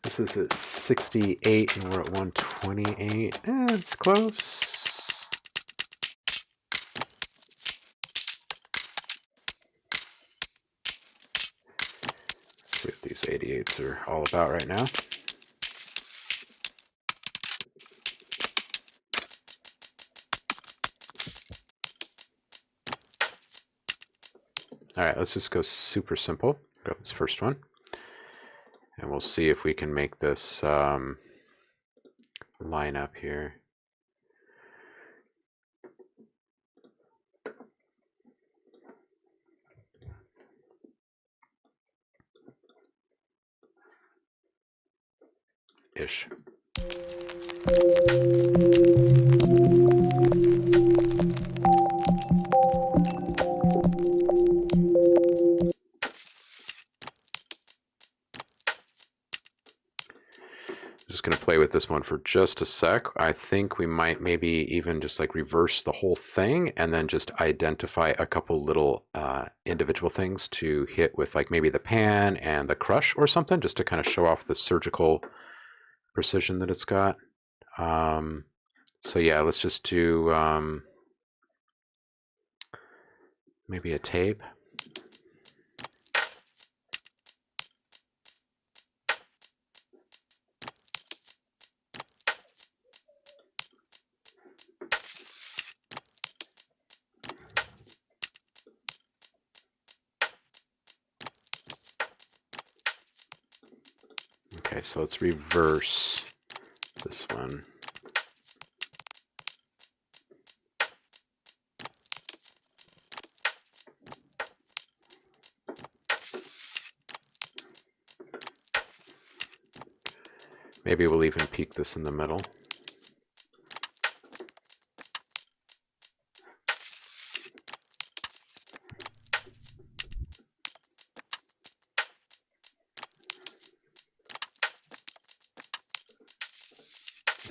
This is at 68 and we're at 128. It's close. Let's see what these 88s are all about right now. All right, let's just go super simple. Grab this first one. And we'll see if we can make this line up here. Ish. Just going to play with this one for just a sec. I think we might maybe even just like reverse the whole thing and then just identify a couple little individual things to hit with, like maybe the pan and the crush or something, just to kind of show off the surgical precision that it's got. So yeah, let's just do maybe a tape. Okay, so let's reverse this one. Maybe we'll even peak this in the middle.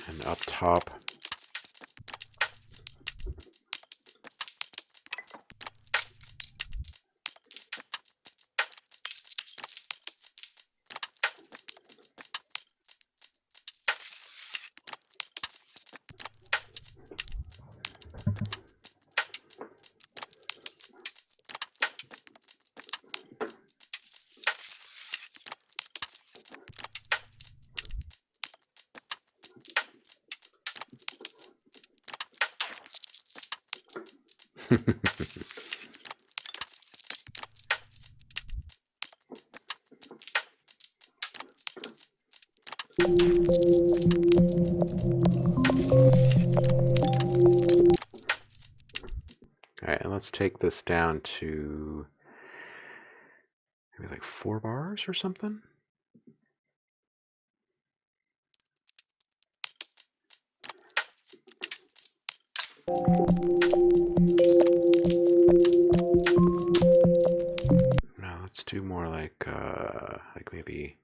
And up top. All right, and let's take this down to maybe like 4 bars or something. No, let's do more like maybe.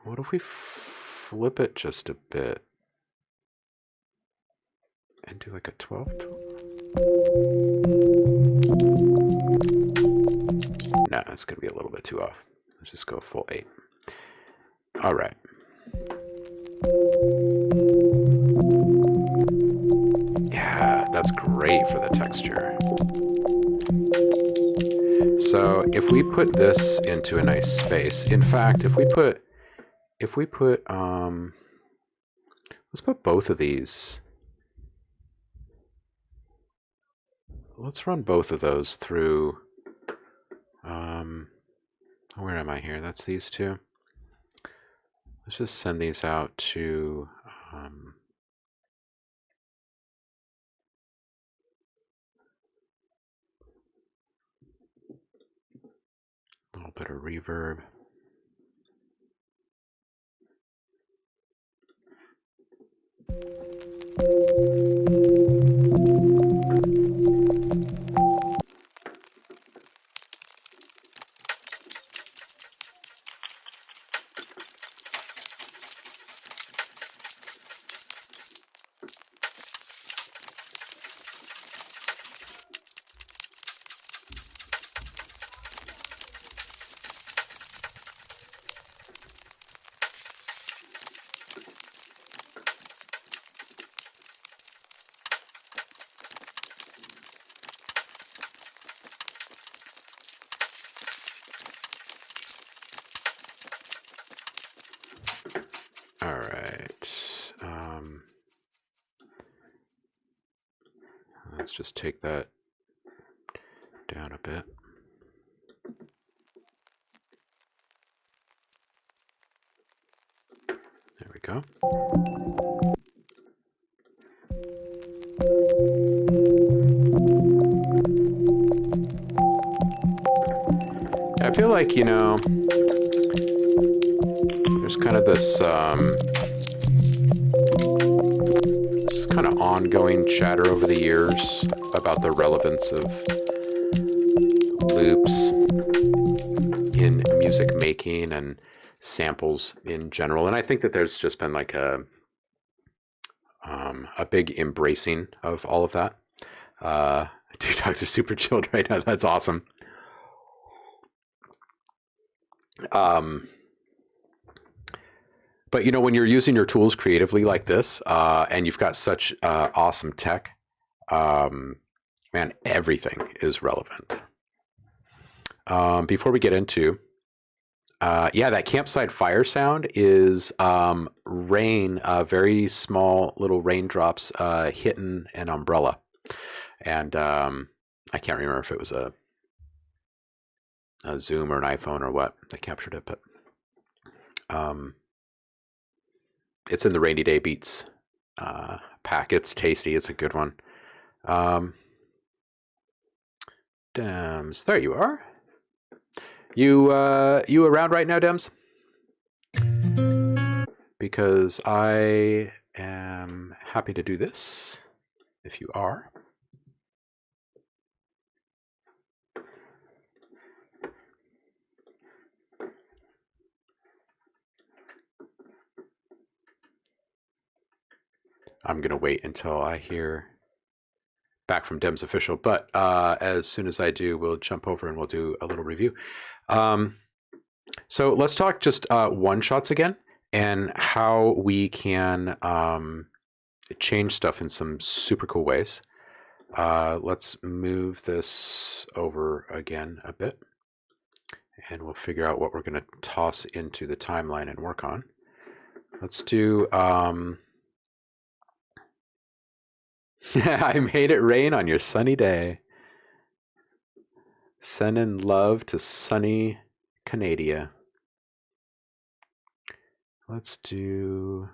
What if we flip it just a bit and do like a 12? No, it's gonna be a little bit too off. Let's just go full 8. All right. That's great for the texture. So if we put this into a nice space, in fact, if we put, let's put both of these. Let's run both of those through, where am I here? That's these two. Let's just send these out to, a little bit of reverb. All right. Let's just take that down a bit. There we go. I feel like, you know, there's kind of this kind of ongoing chatter over the years about the relevance of loops in music making and samples in general. And I think that there's just been like a big embracing of all of that. Two dogs are super chilled right now. That's awesome. But you know, when you're using your tools creatively like this, and you've got such awesome tech, man, everything is relevant. Before we get into, yeah, that campsite fire sound is rain, very small little raindrops hitting an umbrella. And I can't remember if it was a Zoom or an iPhone or what that captured it, but it's in the Rainy Day Beats pack. It's tasty. It's a good one. Dems, there you are. You around right now, Dems? Because I am happy to do this if you are. I'm going to wait until I hear back from Dems Official, but as soon as I do, we'll jump over and we'll do a little review. So let's talk just one-shots again and how we can change stuff in some super cool ways. Let's move this over again a bit, and we'll figure out what we're going to toss into the timeline and work on. Let's do... I made it rain on your sunny day. Sending love to sunny Canada. Let's do,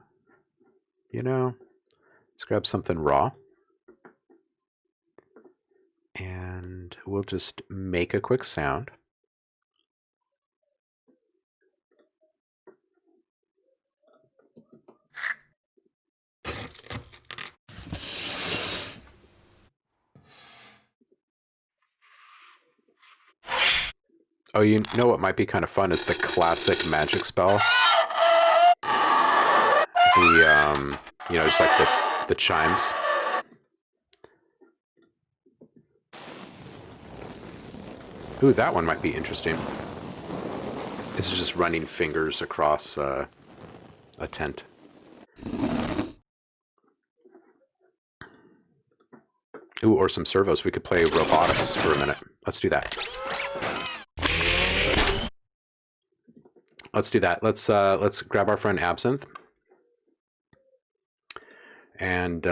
you know, let's grab something raw. And we'll just make a quick sound. Oh, you know what might be kind of fun is the classic magic spell. The, you know, just like the chimes. Ooh, that one might be interesting. This is just running fingers across a tent. Ooh, or some servos. We could play robotics for a minute. Let's do that. Let's do that. Let's grab our friend Absinthe. And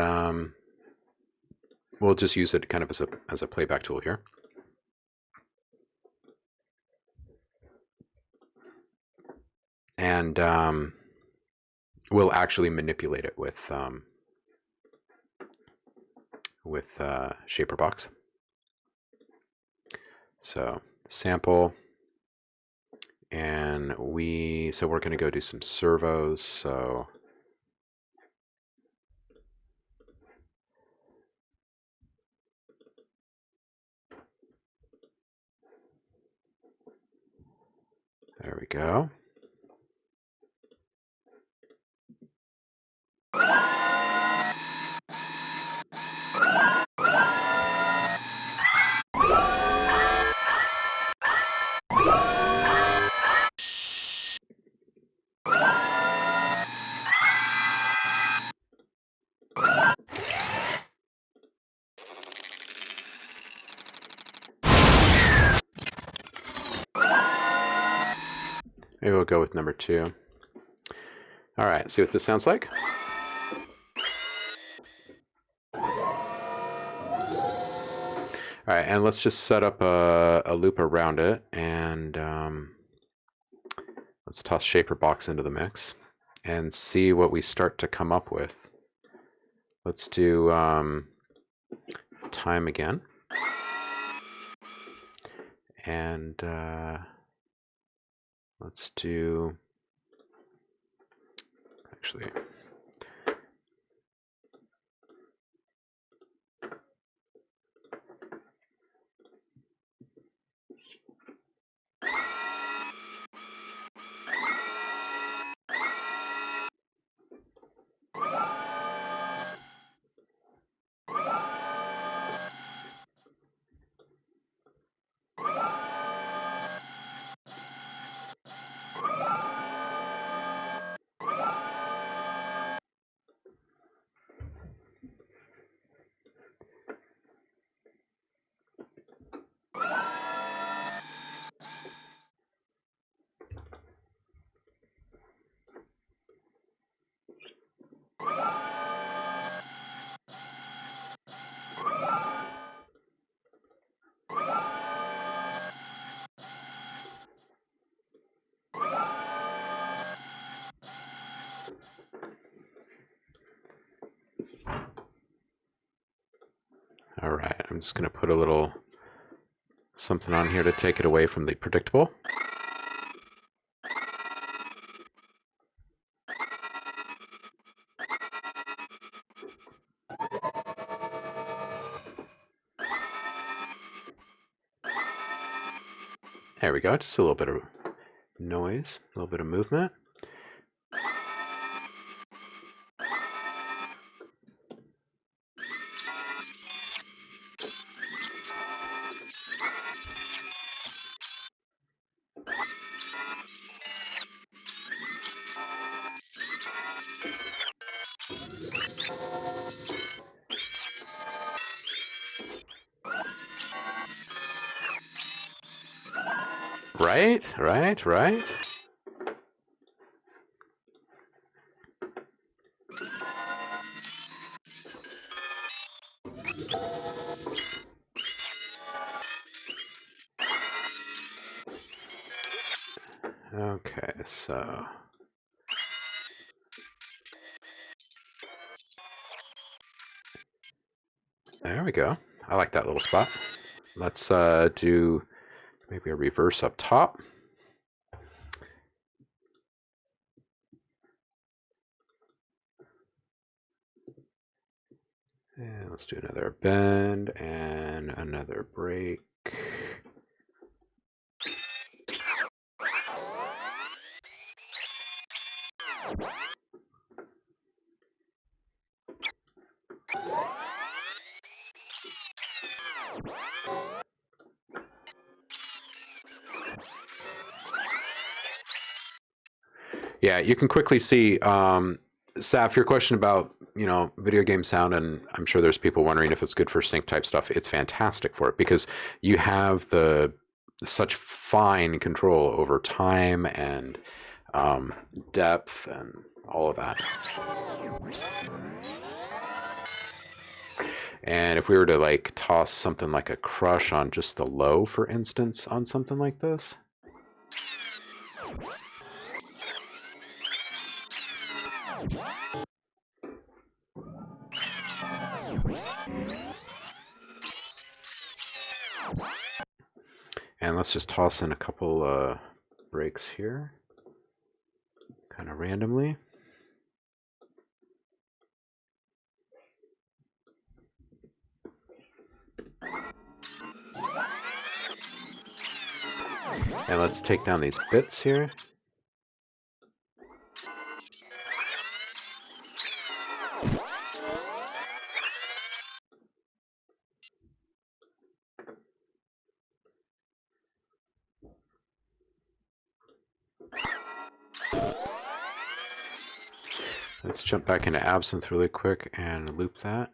we'll just use it kind of as a playback tool here. And we'll actually manipulate it with Shaperbox. So sample, and we're going to go do some servos. So there we go. Maybe we'll go with number 2. All right, see what this sounds like. All right, and let's just set up a loop around it, and let's toss Shaperbox into the mix and see what we start to come up with. Let's do time again. And let's do, actually, all right, I'm just going to put a little something on here to take it away from the predictable. There we go, just a little bit of noise, a little bit of movement. Right, right, right. Okay, so there we go. I like that little spot. Let's do maybe a reverse up top. And let's do another bend and another break. Yeah, you can quickly see, Saf, your question about you know, video game sound, and I'm sure there's people wondering if it's good for sync type stuff. It's fantastic for it because you have such fine control over time and depth and all of that. And if we were to like toss something like a crush on just the low, for instance, on something like this. And let's just toss in a couple breaks here, kind of randomly. And let's take down these bits here. Let's jump back into Absinthe really quick and loop that.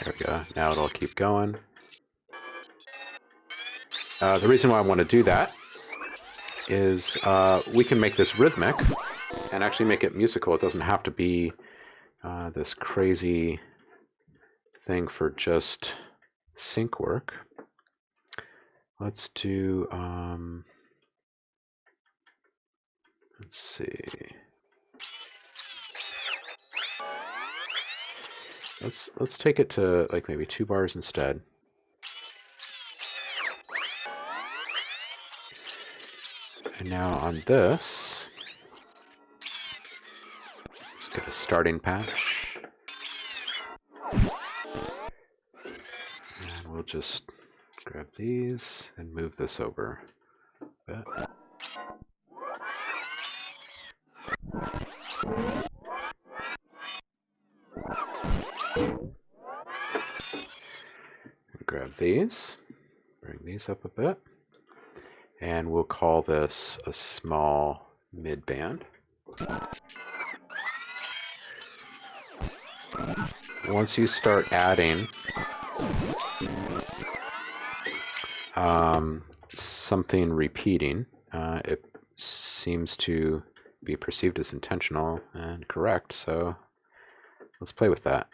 There we go. Now it'll keep going. The reason why I want to do that is we can make this rhythmic and actually make it musical. It doesn't have to be this crazy thing for just sync work. Let's do, let's see. Let's take it to like maybe 2 bars instead. And now on this, let's get a starting patch. And we'll just grab these and move this over a bit. Grab these, bring these up a bit, and we'll call this a small mid-band. Once you start adding something repeating, it seems to be perceived as intentional and correct, so let's play with that.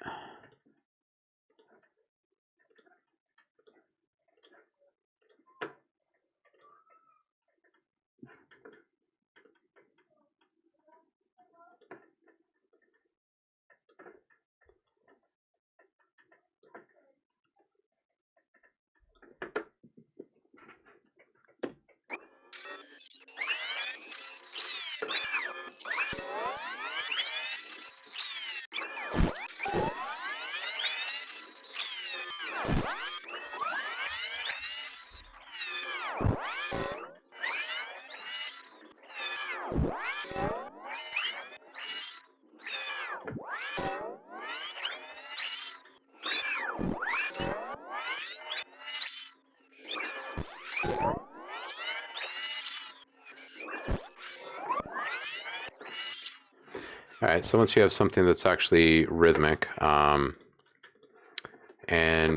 All right, so once you have something that's actually rhythmic, and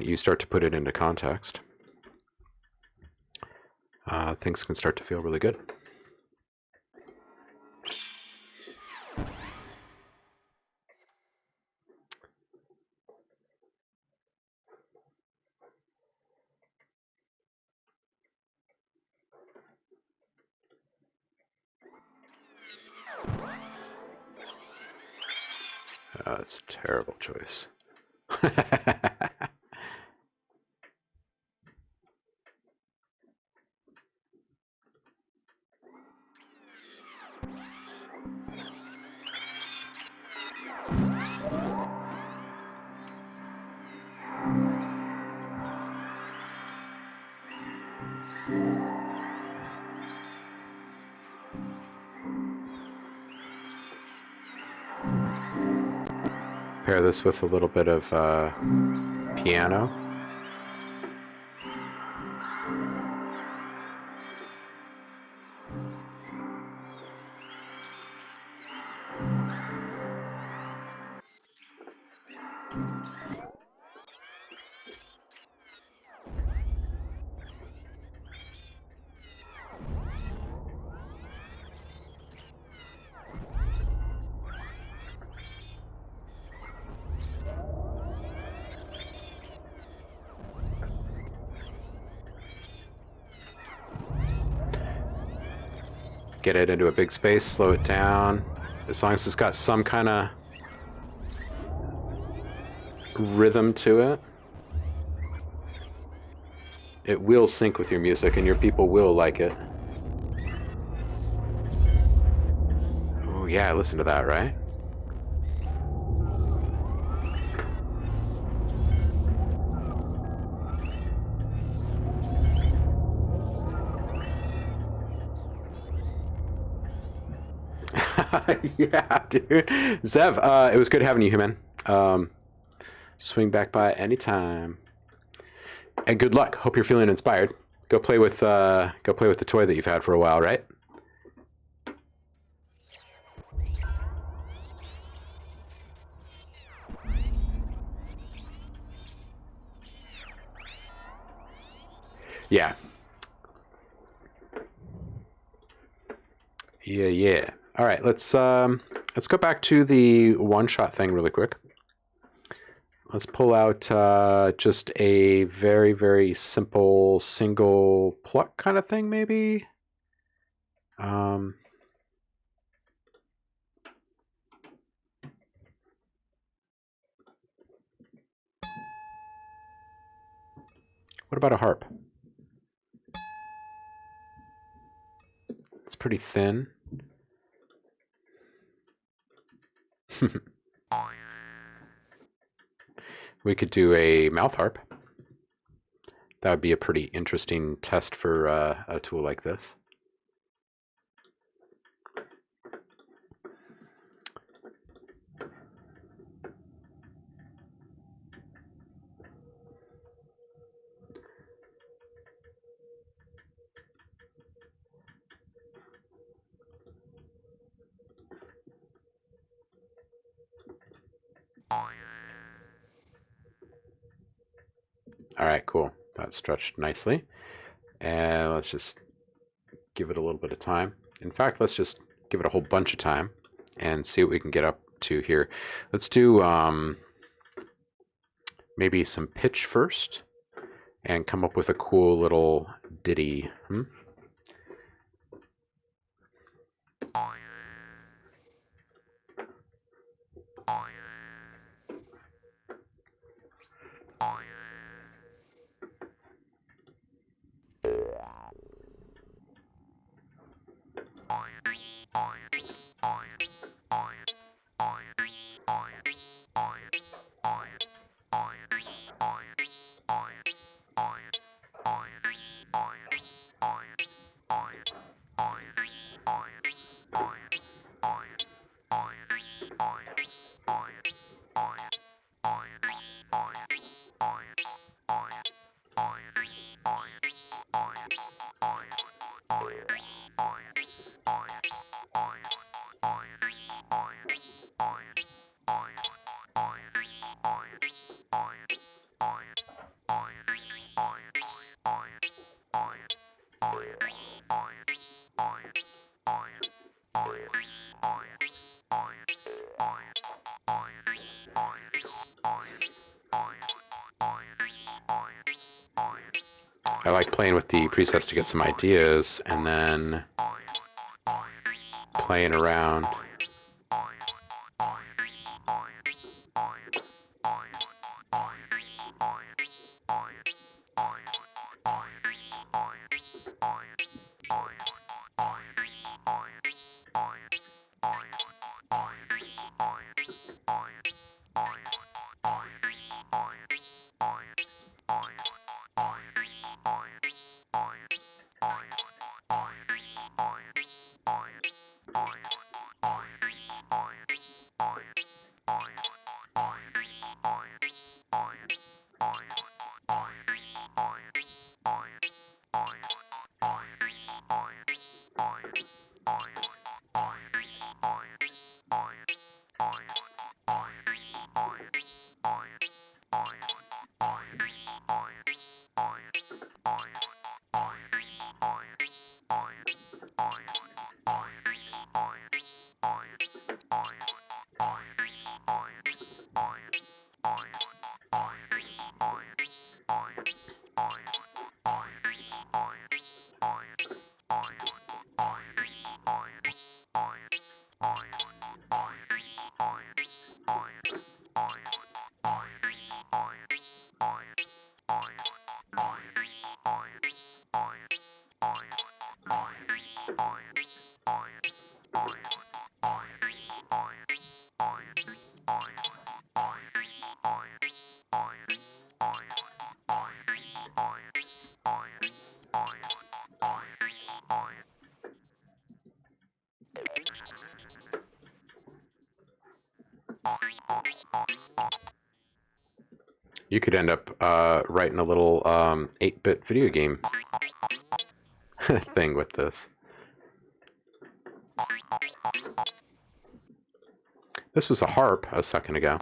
you start to put it into context, things can start to feel really good. That's a terrible choice. pair this with a little bit of piano. Get it into a big space, slow it down. As long as it's got some kind of rhythm to it, it will sync with your music and your people will like it. Oh yeah, listen to that, right? Yeah, dude. Zev, it was good having you here, man. Swing back by anytime. And good luck. Hope you're feeling inspired. Go play with the toy that you've had for a while, right? Yeah. Yeah. All right, let's go back to the one-shot thing really quick. Let's pull out just a very, very simple single pluck kind of thing, maybe. What about a harp? It's pretty thin. We could do a mouth harp. That would be a pretty interesting test for a tool like this. All right, cool. That stretched nicely. And let's just give it a little bit of time. In fact, let's just give it a whole bunch of time and see what we can get up to here. Let's do maybe some pitch first and come up with a cool little ditty. I like playing with the presets to get some ideas and then playing around. You could end up writing a little 8-bit video game thing with this. This was a harp a second ago.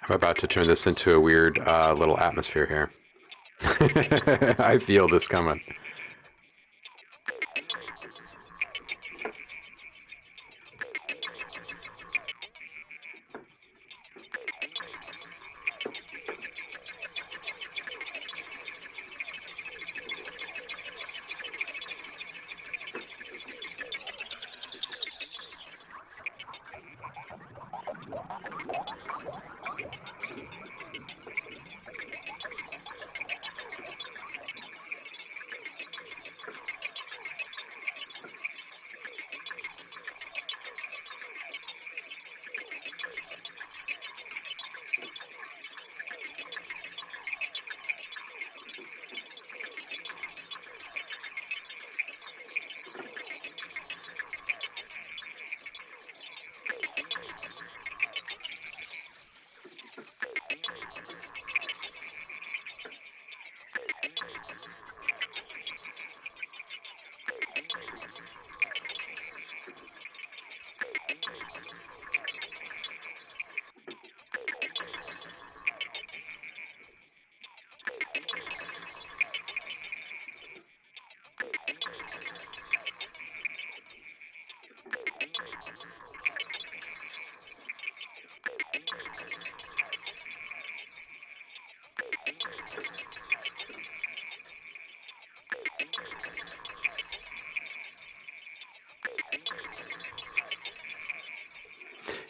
I'm about to turn this into a weird little atmosphere here. I feel this coming.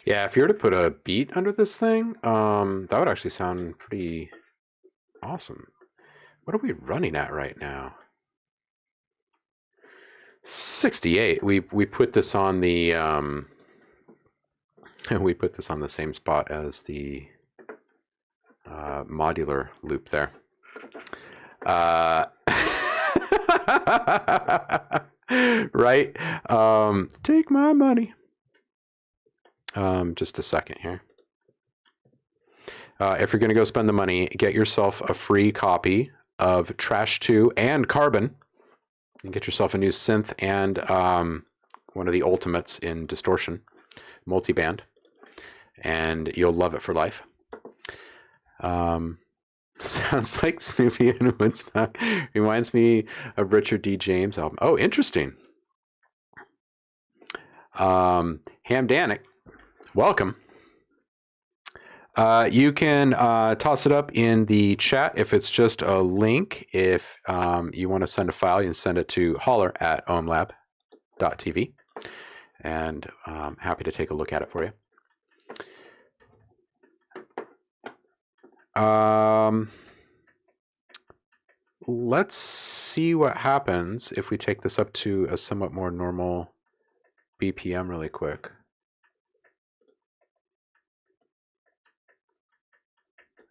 Yeah, if you were to put a beat under this thing, that would actually sound pretty awesome. What are we running at right now? 68. We put this on the we put this on the same spot as the modular loop there. Right? Take my money. Just a second here. If you're going to go spend the money, get yourself a free copy of Trash 2 and Carbon. And get yourself a new synth and one of the ultimates in distortion, multiband, and you'll love it for life. Sounds like Snoopy and Woodstock. Reminds me of Richard D. James' album. Oh, interesting. Hamdanic, welcome. You can toss it up in the chat if it's just a link. If you want to send a file, you can send it to holler@ohmlab.tv, and I'm happy to take a look at it for you. Let's see what happens if we take this up to a somewhat more normal BPM really quick.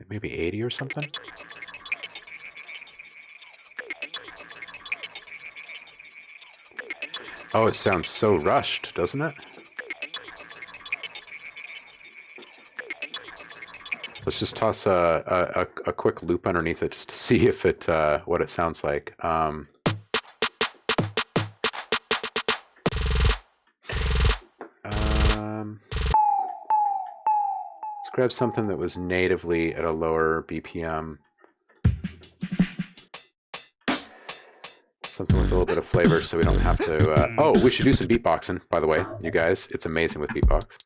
Maybe 80 or something. Oh, it sounds so rushed, doesn't it? Let's just toss a quick loop underneath it just to see if it what it sounds like. Let's grab something that was natively at a lower BPM. Something with a little bit of flavor so we don't have to... oh, we should do some beatboxing, by the way, you guys. It's amazing with beatbox.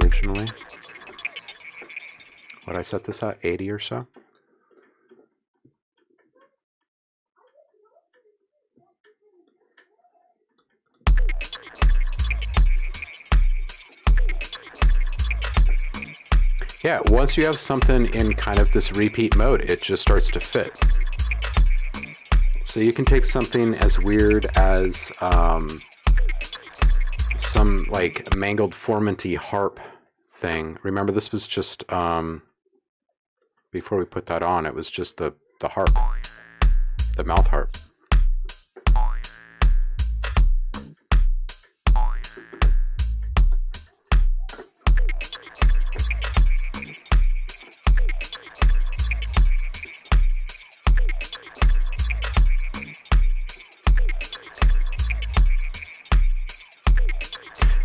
Originally. What did I set this at? 80 or so? Yeah, once you have something in kind of this repeat mode, it just starts to fit. So you can take something as weird as some like mangled formanty harp thing. Remember, this was just before we put that on, it was just the harp, the mouth harp.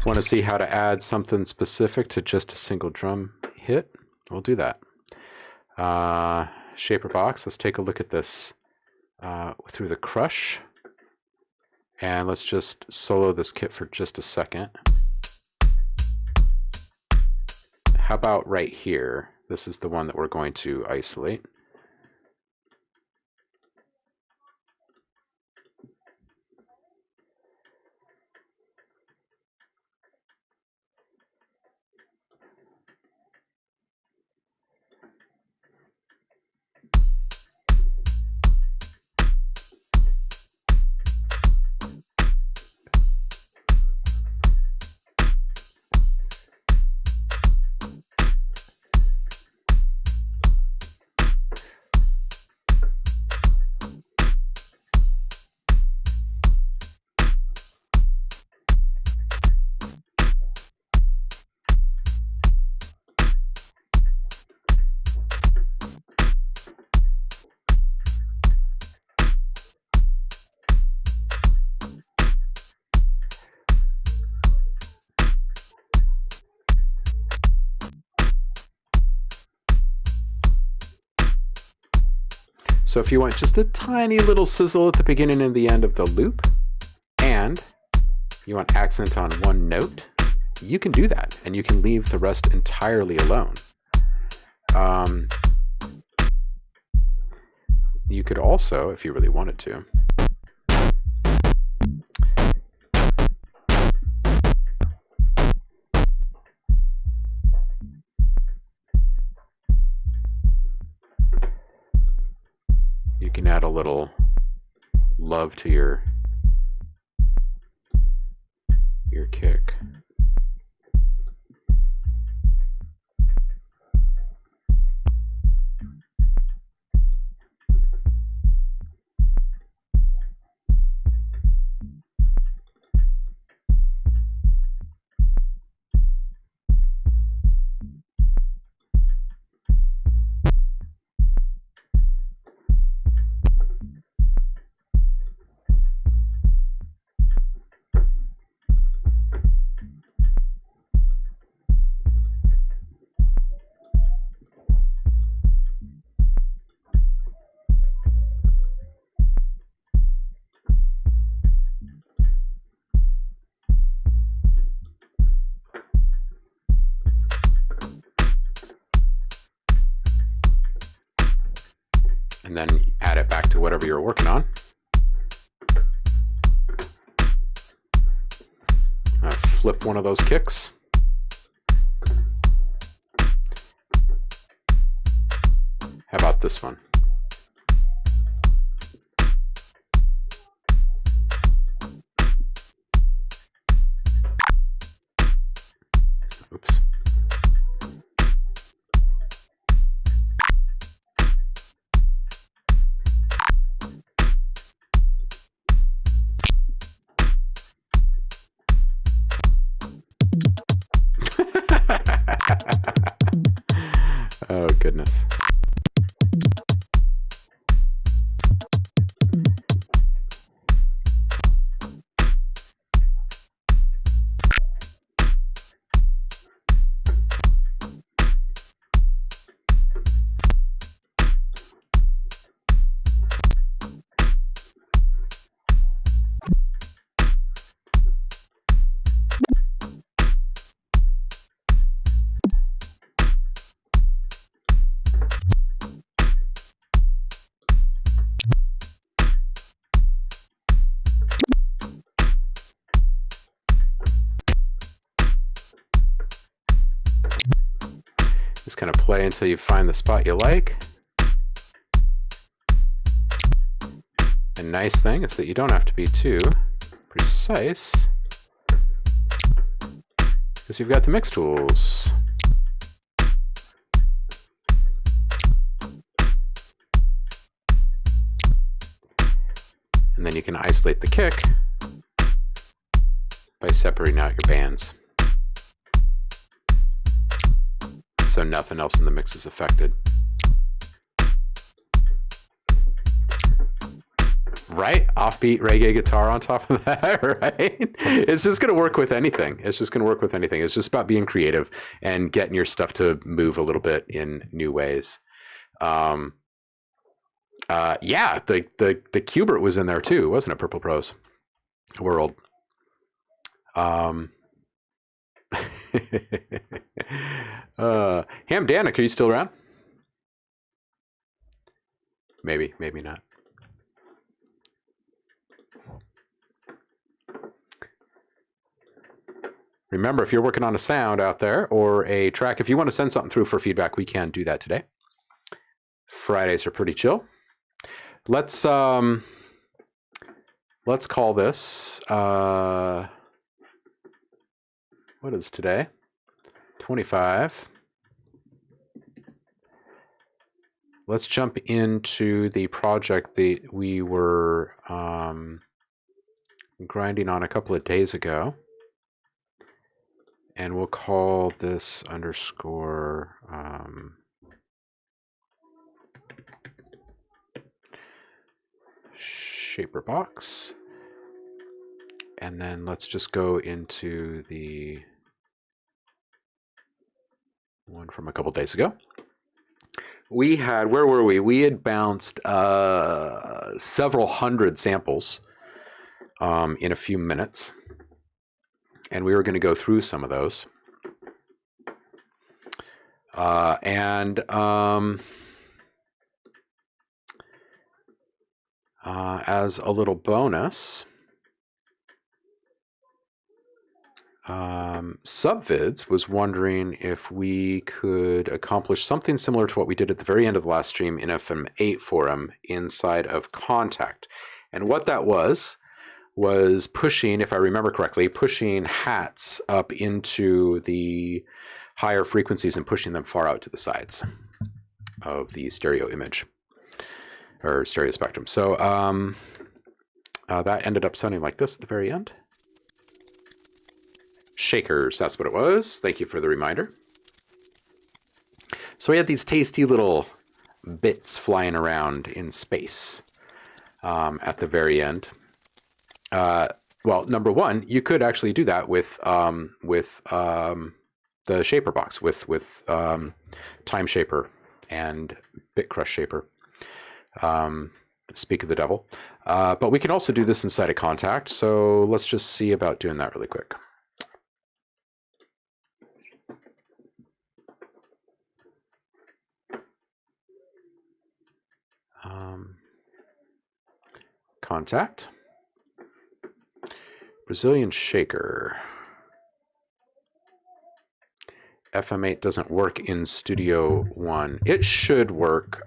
Want to see how to add something specific to just a single drum hit? We'll do that. Shaper box, let's take a look at this through the crush. And let's just solo this kit for just a second. How about right here? This is the one that we're going to isolate. So if you want just a tiny little sizzle at the beginning and the end of the loop, and you want accent on one note, you can do that, and you can leave the rest entirely alone. You could also, if you really wanted to, you can add a little love to your kick. and then add it back to whatever you're working on. Flip one of those kicks. How about this one? Oops. Oh, goodness. Just kind of play until you find the spot you like. A nice thing is that you don't have to be too precise because you've got the mix tools. And then you can isolate the kick by separating out your bands, so nothing else in the mix is affected. Right? Offbeat reggae guitar on top of that, right? It's just going to work with anything. It's just going to work with anything. It's just about being creative and getting your stuff to move a little bit in new ways. Yeah, the Qbert was in there too, wasn't it? Purple Prose World. Ham Danik, are you still around? Maybe, maybe not. Remember, if you're working on a sound out there or a track, if you want to send something through for feedback, we can do that today. Fridays are pretty chill. Let's call this, what is today? 25. Let's jump into the project that we were grinding on a couple of days ago. And we'll call this underscore shaper box. And then let's just go into the one from a couple days ago. We had, where were we? We had bounced several hundred samples in a few minutes. And we were going to go through some of those. As a little bonus, Subvids was wondering if we could accomplish something similar to what we did at the very end of the last stream in FM8 forum inside of Kontakt. And what that was pushing, if I remember correctly, pushing hats up into the higher frequencies and pushing them far out to the sides of the stereo image or stereo spectrum. So that ended up sounding like this at the very end. Shakers, that's what it was. Thank you for the reminder. So we had these tasty little bits flying around in space at the very end. Well, number one, you could actually do that with the shaper box, with time shaper and bit crush shaper. Speak of the devil. But we can also do this inside of Kontakt. So let's just see about doing that really quick. Kontakt. Brazilian shaker. FM8 doesn't work in Studio One. It should work.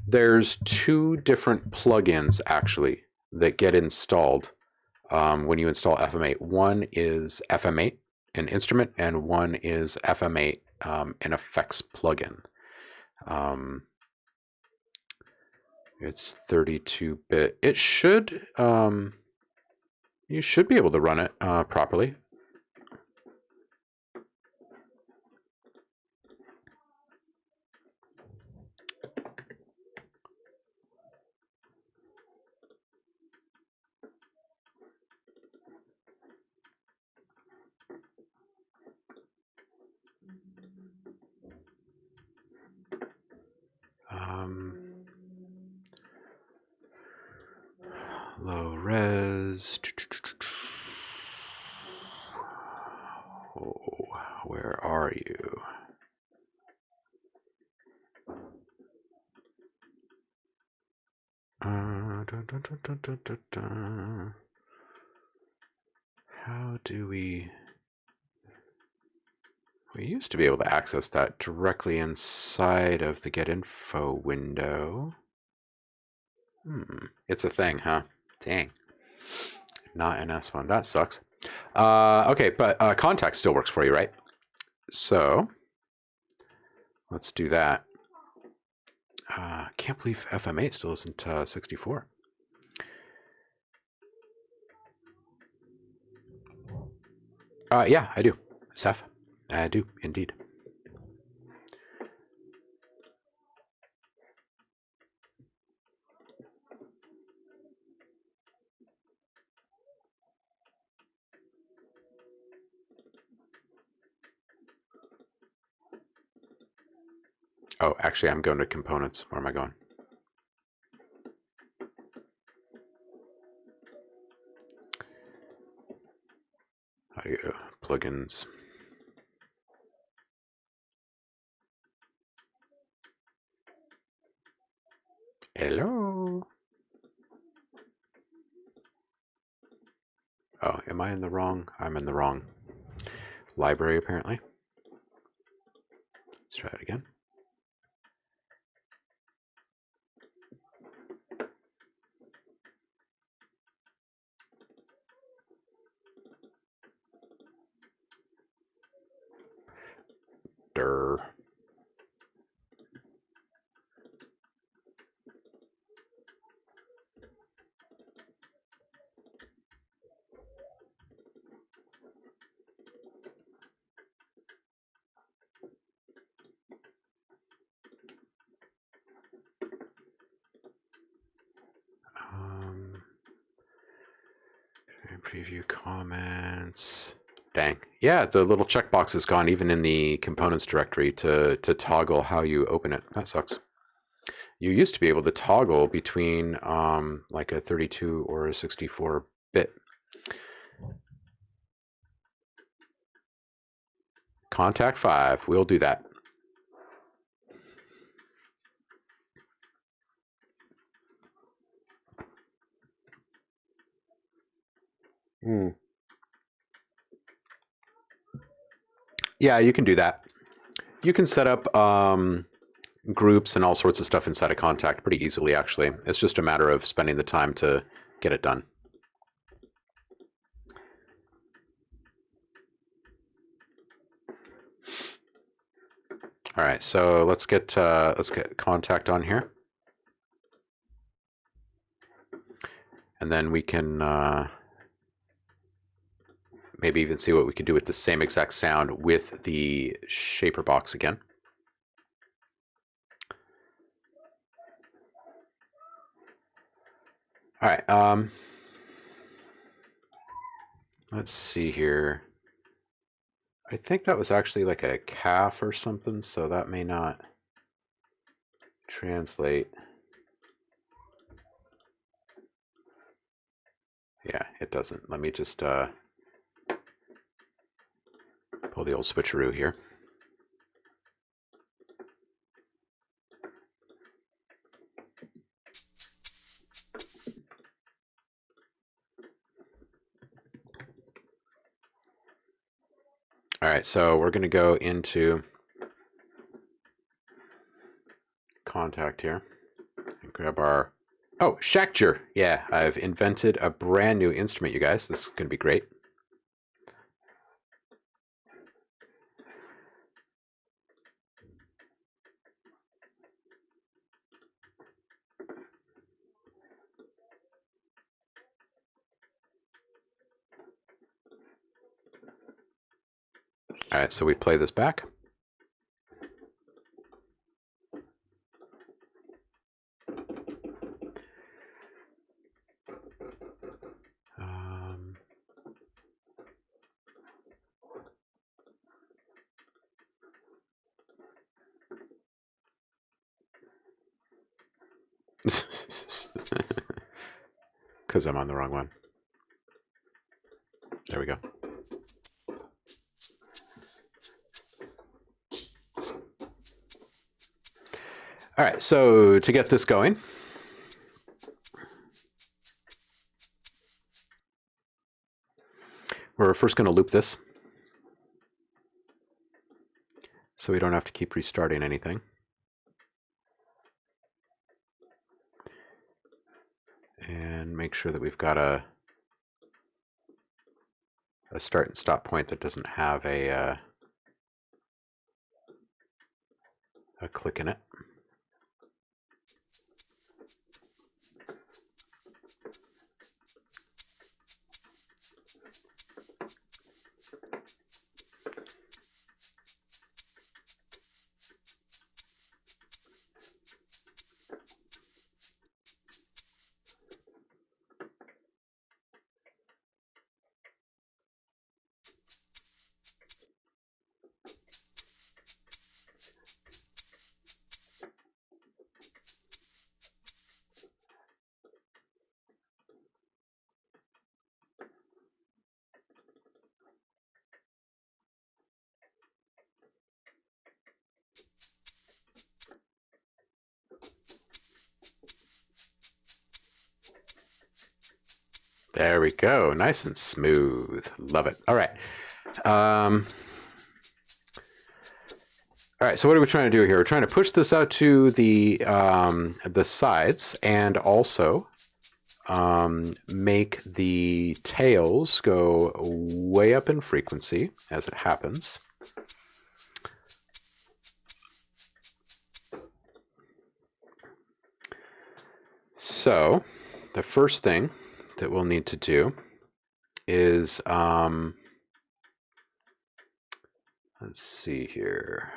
There's two different plugins actually that get installed when you install FM8. One is FM8, an instrument, and one is FM8, an effects plugin. It's 32-bit. It should, you should be able to run it properly. Low res. Oh, where are you? How do we used to be able to access that directly inside of the Get Info window. It's a thing, huh? Dang. Not an S1. That sucks. Okay, but kontakt still works for you, right? So let's do that. Can't believe FM8 still isn't 64. Yeah, I do. Seth, I do indeed. Oh, actually, I'm going to components. Where am I going? Audio plugins. Hello. Oh, am I in the wrong? I'm in the wrong library, apparently. Let's try it again. Durr. Preview comments. Dang. Yeah, the little checkbox is gone even in the components directory to toggle how you open it. That sucks. You used to be able to toggle between like a 32 or a 64 bit. Kontakt 5, we'll do that. Yeah, you can do that. You can set up groups and all sorts of stuff inside of Kontakt pretty easily, actually. It's just a matter of spending the time to get it done. All right, so let's get Kontakt on here, and then we can maybe even see what we can do with the same exact sound with the shaper box again. All right, let's see here. I think that was actually like a calf or something, so that may not translate. Yeah, it doesn't. Let me just pull the old switcheroo here. right, so we're going to go into Kontakt here and grab our, oh, Schacter. Yeah, I've invented a brand new instrument, you guys. This is going to be great. All right, so we play this back. Because I'm on the wrong one. There we go. All right, so to get this going, we're first going to loop this so we don't have to keep restarting anything. And make sure that we've got a start and stop point that doesn't have a click in it. There we go. Nice and smooth. Love it. All right. All right. So what are we trying to do here? We're trying to push this out to the sides and also make the tails go way up in frequency as it happens. So the first thing that we'll need to do is, let's see here.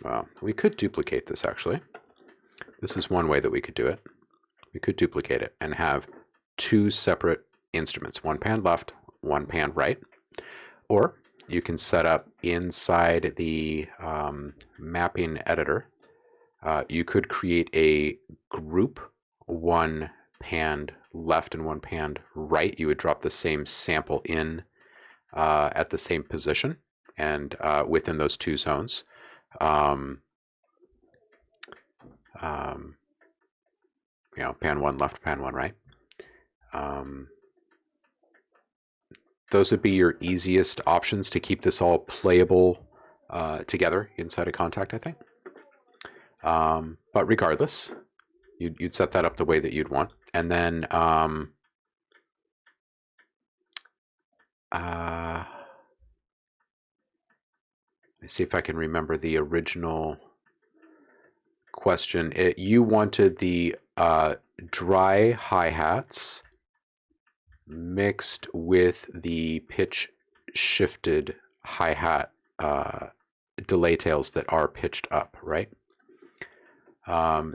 Well, we could duplicate this actually. This is one way that we could do it. We could duplicate it and have two separate instruments, one pan left, one pan right. Or you can set up inside the mapping editor. You could create a group, one panned left and one panned right. You would drop the same sample in at the same position and within those two zones. You know, pan one left, pan one right. Those would be your easiest options to keep this all playable together inside a Kontakt, I think. But regardless, you'd set that up the way that you'd want. And then let me see if I can remember the original question. You wanted the dry hi-hats mixed with the pitch shifted hi-hat delay tails that are pitched up, right?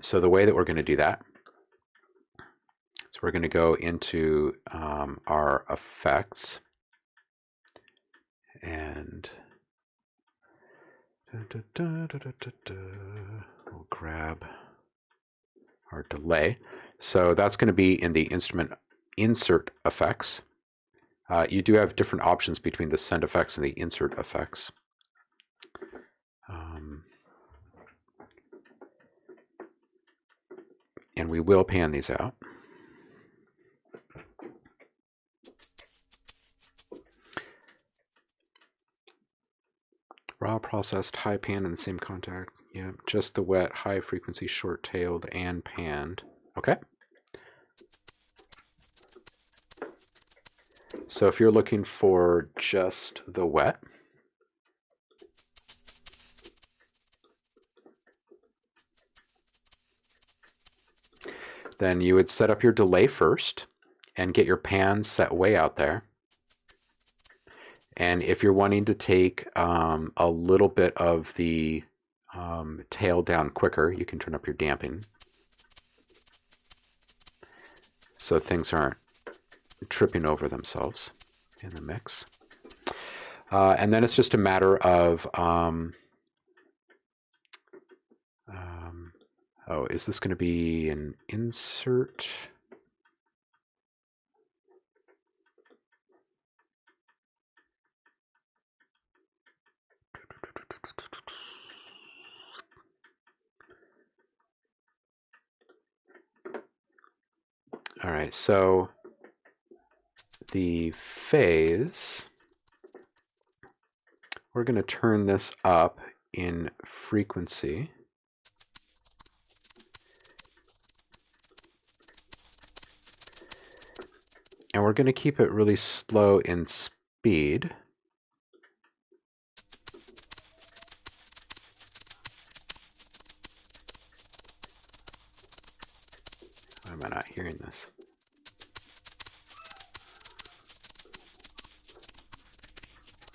So the way that we're going to do that, so we're going to go into our effects and we'll grab our delay. So that's going to be in the instrument insert effects. You do have different options between the send effects and the insert effects. And we will pan these out. Raw processed, high pan in the same contact. Yeah, just the wet, high frequency, short tailed, and panned. Okay. So if you're looking for just the wet, then you would set up your delay first and get your pan set way out there. And if you're wanting to take a little bit of the tail down quicker, you can turn up your damping so things aren't tripping over themselves in the mix. And then it's just a matter of, oh, is this going to be an insert? All right, so the phase, we're going to turn this up in frequency. And we're going to keep it really slow in speed. Why am I not hearing this?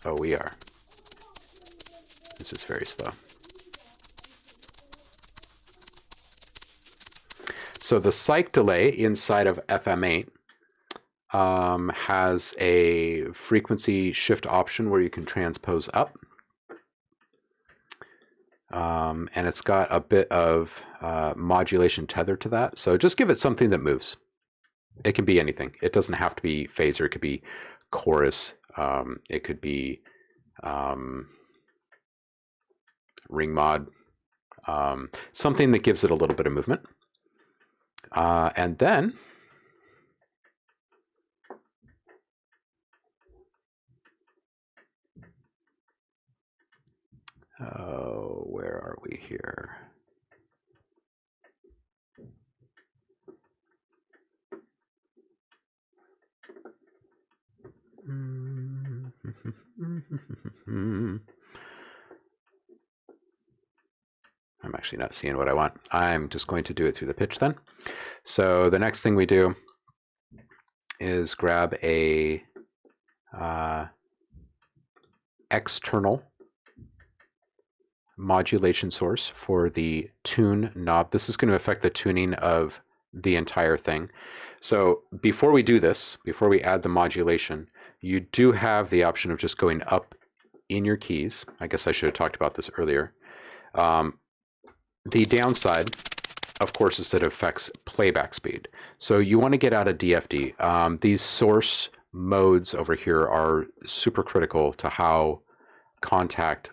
Oh, we are. This is very slow. So the cyc delay inside of FM8 has a frequency shift option where you can transpose up. And it's got a bit of modulation tethered to that. So just give it something that moves. It can be anything. It doesn't have to be phaser. It could be chorus. It could be ring mod. Something that gives it a little bit of movement. And then where are we here? I'm actually not seeing what I want. I'm just going to do it through the pitch then. So the next thing we do is grab a external modulation source for the tune knob. This is going to affect the tuning of the entire thing. So before we do this, before we add the modulation, you do have the option of just going up in your keys. I guess I should have talked about this earlier. The downside, of course, is that it affects playback speed. So you want to get out of DFD. These source modes over here are super critical to how Kontakt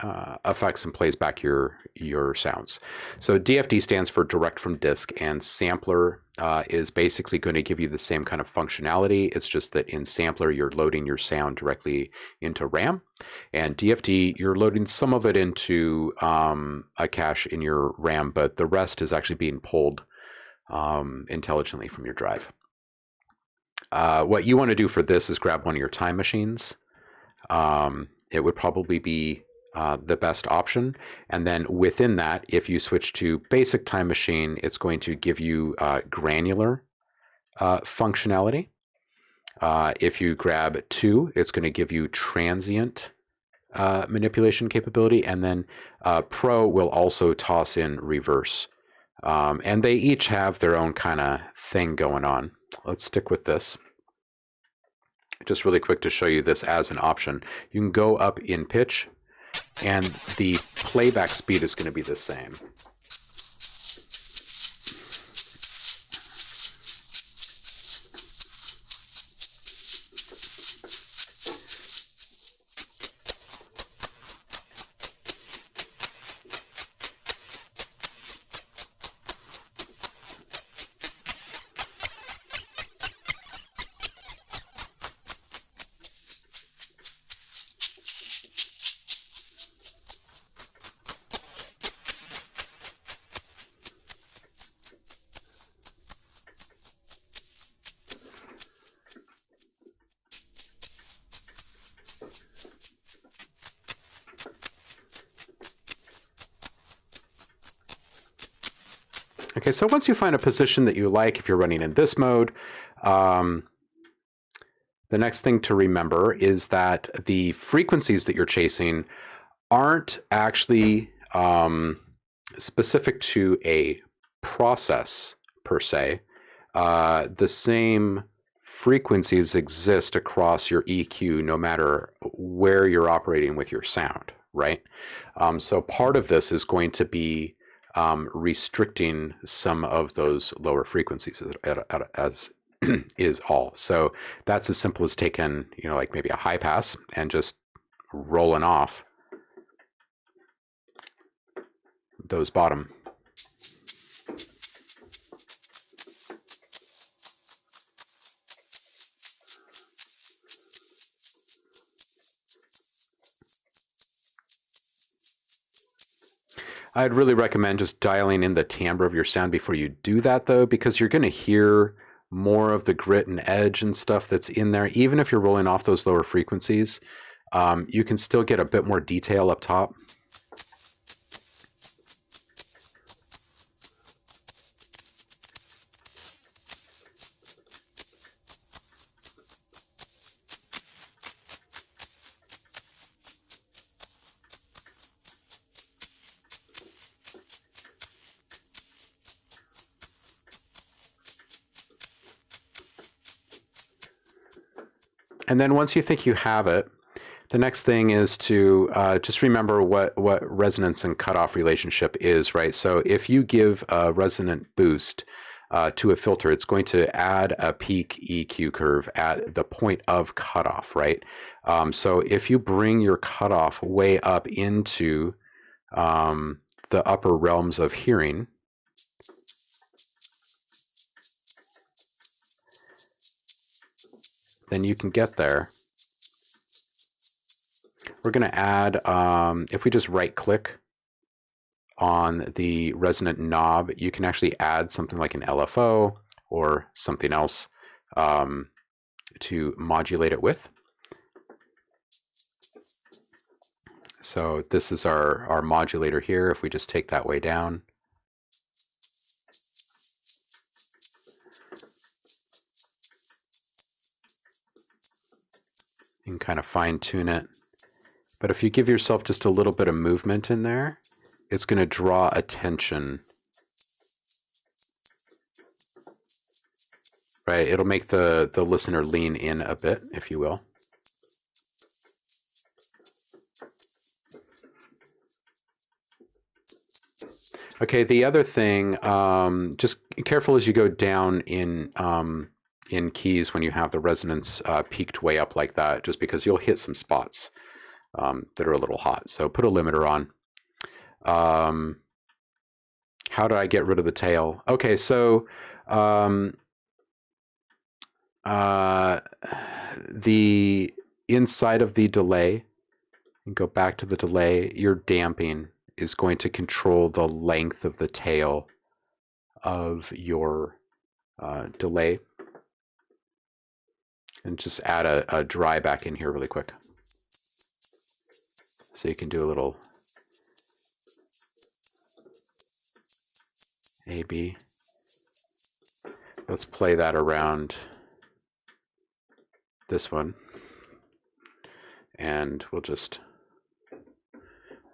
affects and plays back your sounds. So DFD stands for direct from disk, and sampler is basically going to give you the same kind of functionality. It's just that in sampler you're loading your sound directly into RAM, and DFD you're loading some of it into a cache in your RAM, but the rest is actually being pulled intelligently from your drive. What you want to do for this is grab one of your time machines. It would probably be the best option, and then within that, if you switch to basic time machine, it's going to give you granular functionality. If you grab 2, it's going to give you transient manipulation capability, and then Pro will also toss in reverse. And they each have their own kind of thing going on. Let's stick with this. Just really quick to show you this as an option. You can go up in pitch, and the playback speed is going to be the same. Okay, so once you find a position that you like, if you're running in this mode, the next thing to remember is that the frequencies that you're chasing aren't actually specific to a process per se. The same frequencies exist across your EQ no matter where you're operating with your sound, right? So part of this is going to be restricting some of those lower frequencies as is all. So that's as simple as taking, you know, like maybe a high pass and just rolling off those bottom. I'd really recommend just dialing in the timbre of your sound before you do that, though, because you're going to hear more of the grit and edge and stuff that's in there. Even if you're rolling off those lower frequencies, you can still get a bit more detail up top. And then once you think you have it, the next thing is to just remember what resonance and cutoff relationship is, right? So if you give a resonant boost to a filter, it's going to add a peak EQ curve at the point of cutoff, right? So if you bring your cutoff way up into the upper realms of hearing, then you can get there. We're going to add, if we just right click on the resonant knob, you can actually add something like an LFO or something else to modulate it with. So this is our modulator here. If we just take that way down, you can kind of fine tune it. But if you give yourself just a little bit of movement in there, it's going to draw attention. Right, it'll make the listener lean in a bit, if you will. Okay, the other thing, just careful as you go down in keys when you have the resonance peaked way up like that, just because you'll hit some spots that are a little hot. So put a limiter on. How do I get rid of the tail? Okay, so the inside of the delay, and go back to the delay, your damping is going to control the length of the tail of your delay. And just add a dry back in here really quick. So you can do a little A-B. Let's play that around this one. And we'll just,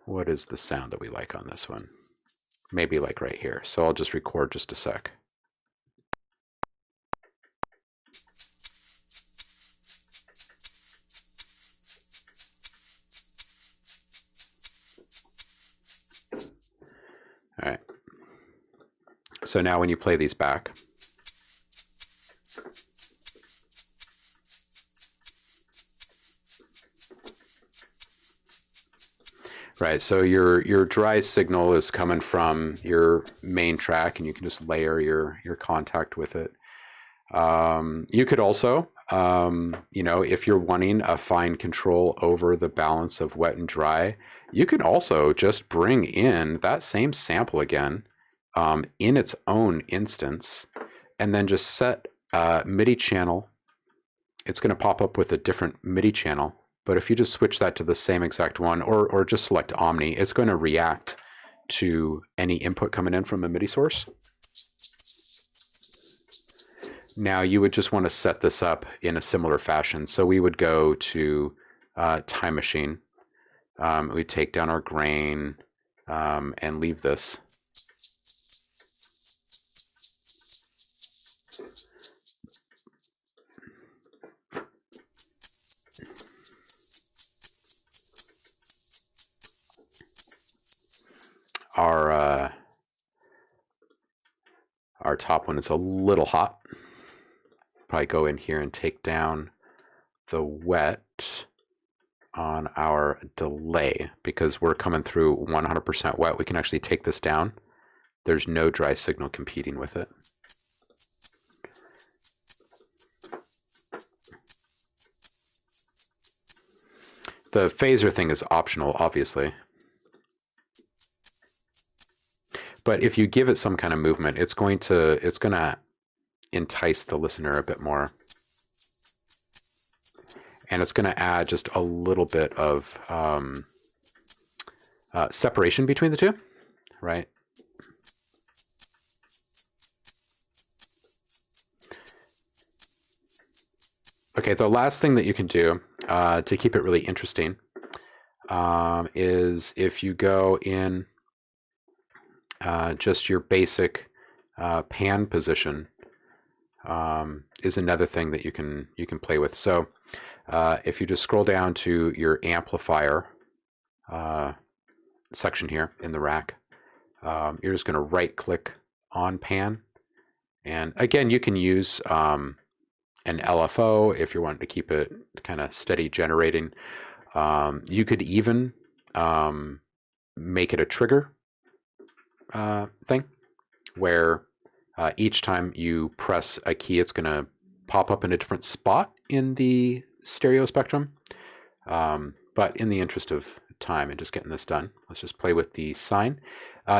what is the sound that we like on this one? Maybe like right here. So I'll just record just a sec. All right. So now when you play these back, right, so your dry signal is coming from your main track, and you can just layer your kontakt with it. You could also, you know, if you're wanting a fine control over the balance of wet and dry, you can also just bring in that same sample again in its own instance, and then just set MIDI channel. It's going to pop up with a different MIDI channel. But if you just switch that to the same exact one, or just select Omni, it's going to react to any input coming in from a MIDI source. Now you would just want to set this up in a similar fashion. So we would go to Time Machine. We'd take down our grain and leave this. Our top one is a little hot. Probably go in here and take down the wet on our delay because we're coming through 100% wet. We can actually take this down. There's no dry signal competing with it. The phaser thing is optional, obviously. But if you give it some kind of movement, it's going to entice the listener a bit more. And it's going to add just a little bit of separation between the two, right? Okay, the last thing that you can do to keep it really interesting is if you go in just your basic pan position is another thing that you can play with. So if you just scroll down to your amplifier section here in the rack, you're just going to right click on pan, and again you can use an LFO if you're wanting to keep it kind of steady generating. You could even make it a trigger thing where each time you press a key, it's going to pop up in a different spot in the stereo spectrum. But in the interest of time and just getting this done, let's just play with the sine.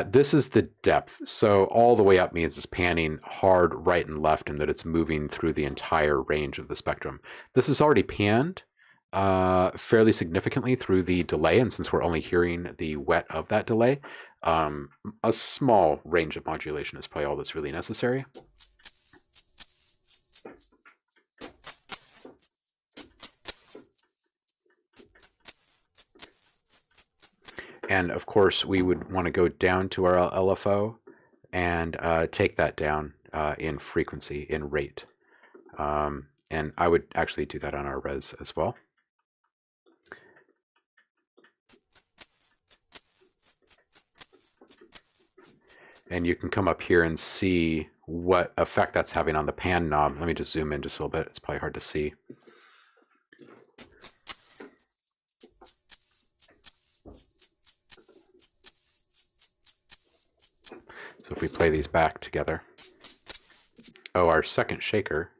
This is the depth. So all the way up means it's panning hard right and left and that it's moving through the entire range of the spectrum. This is already panned fairly significantly through the delay, and since we're only hearing the wet of that delay, a small range of modulation is probably all that's really necessary. And of course, we would want to go down to our LFO and take that down in frequency, in rate. And I would actually do that on our res as well. And you can come up here and see what effect that's having on the pan knob. Let me just zoom in just a little bit. It's probably hard to see. So if we play these back together, oh, our second shaker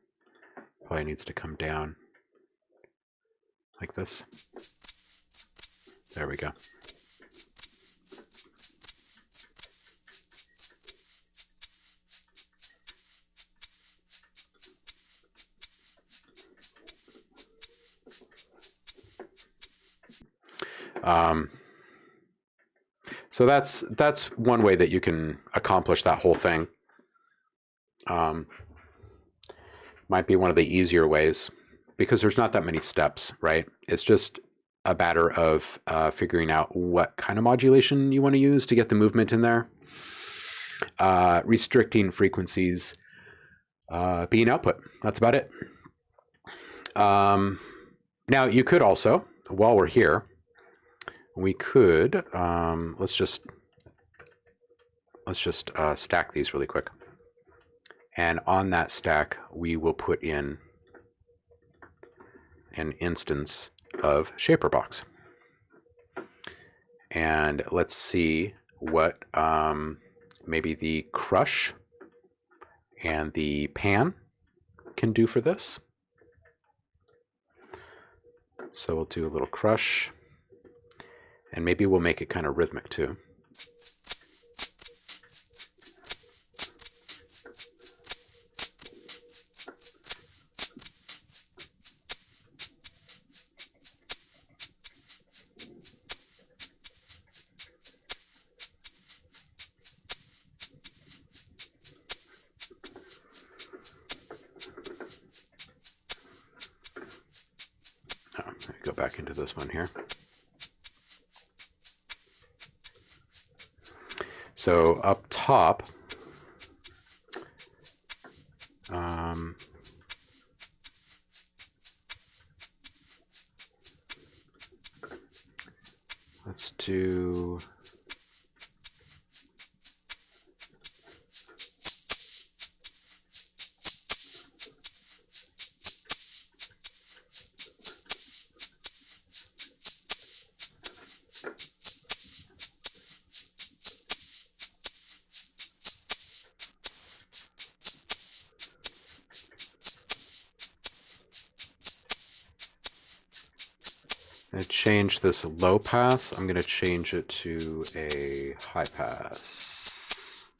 probably needs to come down like this. There we go. So that's one way that you can accomplish that whole thing. Might be one of the easier ways because there's not that many steps, right? It's just a matter of figuring out what kind of modulation you want to use to get the movement in there. Restricting frequencies being output. That's about it. Now you could also, while we're here, we could let's just stack these really quick, and on that stack we will put in an instance of ShaperBox, and let's see what maybe the crush and the pan can do for this. So we'll do a little crush. And maybe we'll make it kind of rhythmic too. Let me go back into this one here. So up top, let's do I change this low pass. I'm going to change it to a high pass.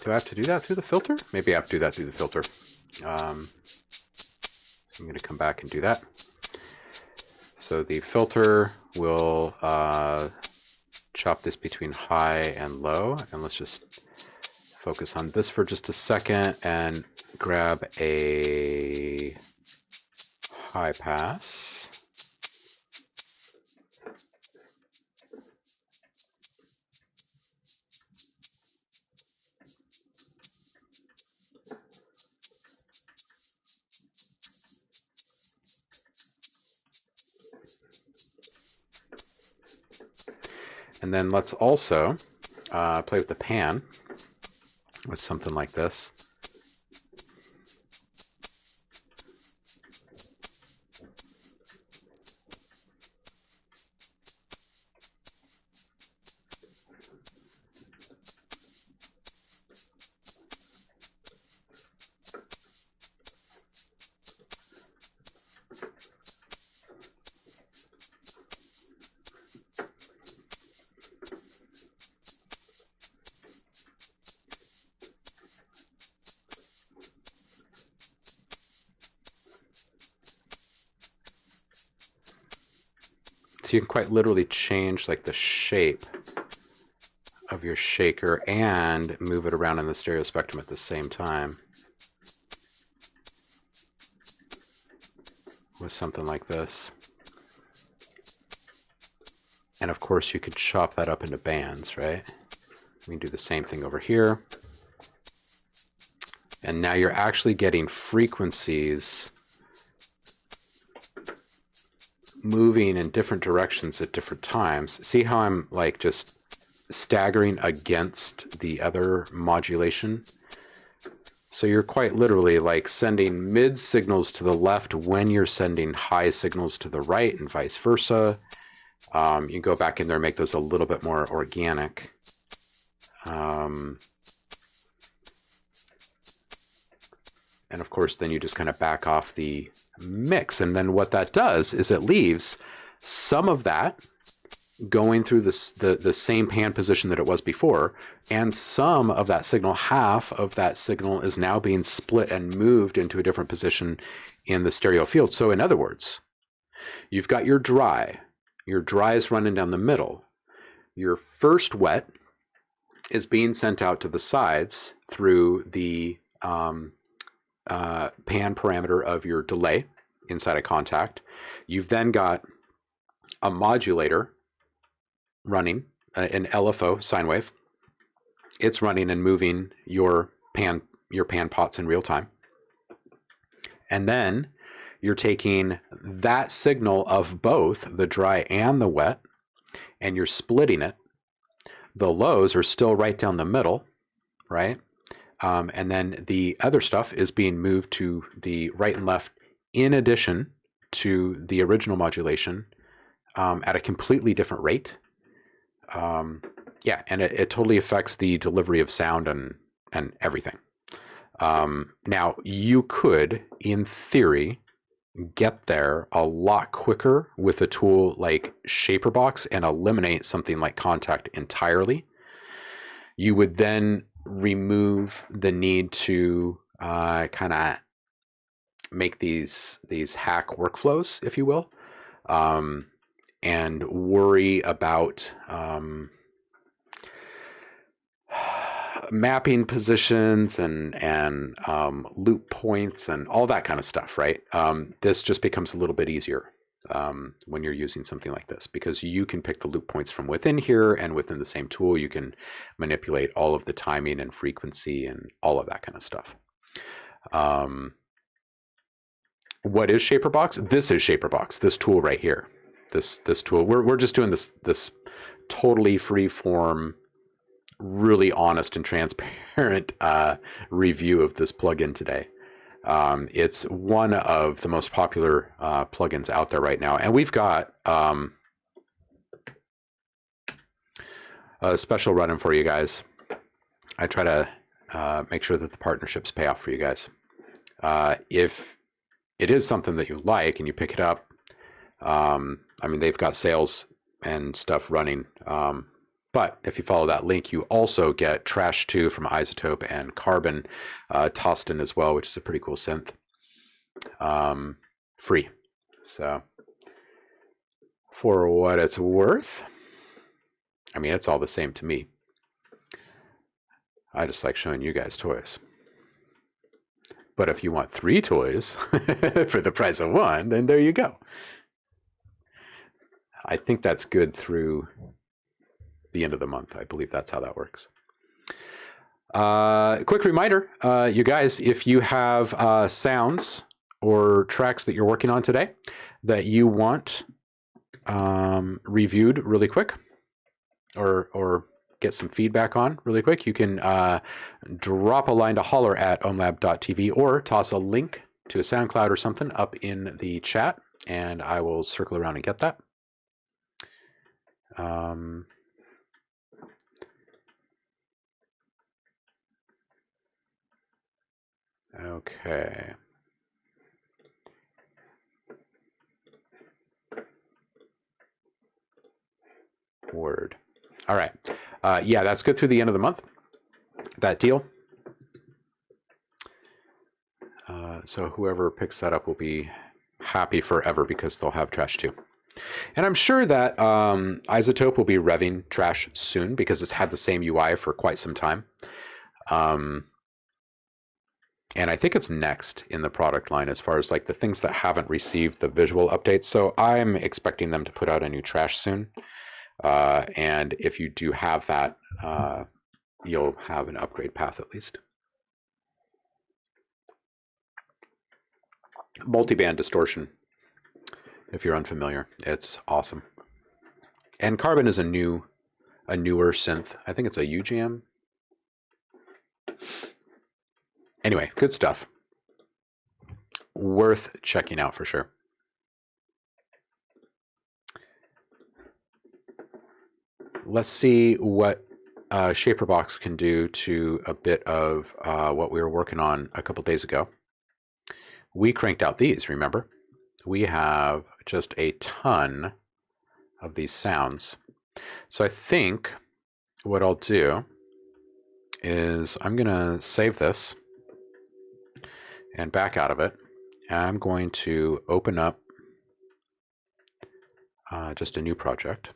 Do I have to do that through the filter? Maybe I have to do that through the filter. So I'm going to come back and do that. So the filter will chop this between high and low, and let's just focus on this for just a second and grab a high pass. And then let's also play with the pan with something like this. So you can quite literally change like the shape of your shaker and move it around in the stereo spectrum at the same time with something like this. And of course you could chop that up into bands, right? We can do the same thing over here. And now you're actually getting frequencies moving in different directions at different times. See how I'm like just staggering against the other modulation? So you're quite literally like sending mid signals to the left when you're sending high signals to the right and vice versa. You can go back in there and make those a little bit more organic. And of course, then you just kind of back off the mix. And then what that does is it leaves some of that going through the same pan position that it was before. And some of that signal, half of that signal is now being split and moved into a different position in the stereo field. So in other words, you've got your dry. Your dry is running down the middle. Your first wet is being sent out to the sides through the pan parameter of your delay inside a kontakt. You've then got a modulator running, an LFO sine wave. It's running and moving your pan pots in real time. And then you're taking that signal of both the dry and the wet, and you're splitting it. The lows are still right down the middle, right? And then the other stuff is being moved to the right and left in addition to the original modulation at a completely different rate. Yeah, and it totally affects the delivery of sound and everything. Now, you could, in theory, get there a lot quicker with a tool like Shaperbox and eliminate something like kontakt entirely. You would then remove the need to kind of make these hack workflows, if you will, and worry about mapping positions and loop points and all that kind of stuff, right? This just becomes a little bit easier when you're using something like this, because you can pick the loop points from within here, and within the same tool you can manipulate all of the timing and frequency and all of that kind of stuff. What is ShaperBox? This is ShaperBox, this tool right here. This tool, we're just doing this totally free form, really honest and transparent review of this plugin today. It's one of the most popular plugins out there right now, and we've got a special run-in for you guys. I try to make sure that the partnerships pay off for you guys. If it is something that you like and you pick it up, I mean, they've got sales and stuff running. But if you follow that link, you also get Trash 2 from Isotope and Carbon tossed in as well, which is a pretty cool synth. Free. So for what it's worth, I mean, it's all the same to me. I just like showing you guys toys. But if you want 3 toys for the price of 1, then there you go. I think that's good through the end of the month. I believe that's how that works. Quick reminder, you guys, if you have sounds or tracks that you're working on today that you want reviewed really quick, or get some feedback on really quick, you can drop a line to holler@ohmlab.tv or toss a link to a SoundCloud or something up in the chat, and I will circle around and get that. Okay. Word. All right. Yeah, that's good through the end of the month, that deal. So whoever picks that up will be happy forever, because they'll have Trash 2. And I'm sure that Isotope will be revving Trash soon, because it's had the same UI for quite some time. And I think it's next in the product line as far as like the things that haven't received the visual updates. So I'm expecting them to put out a new Trash soon. And if you do have that, you'll have an upgrade path at least. Multiband distortion, if you're unfamiliar, it's awesome. And Carbon is a newer synth. I think it's a UJM. Anyway, good stuff. Worth checking out for sure. Let's see what ShaperBox can do to a bit of what we were working on a couple days ago. We cranked out these, remember? We have just a ton of these sounds. So I think what I'll do is I'm going to save this and back out of it. I'm going to open up just a new project.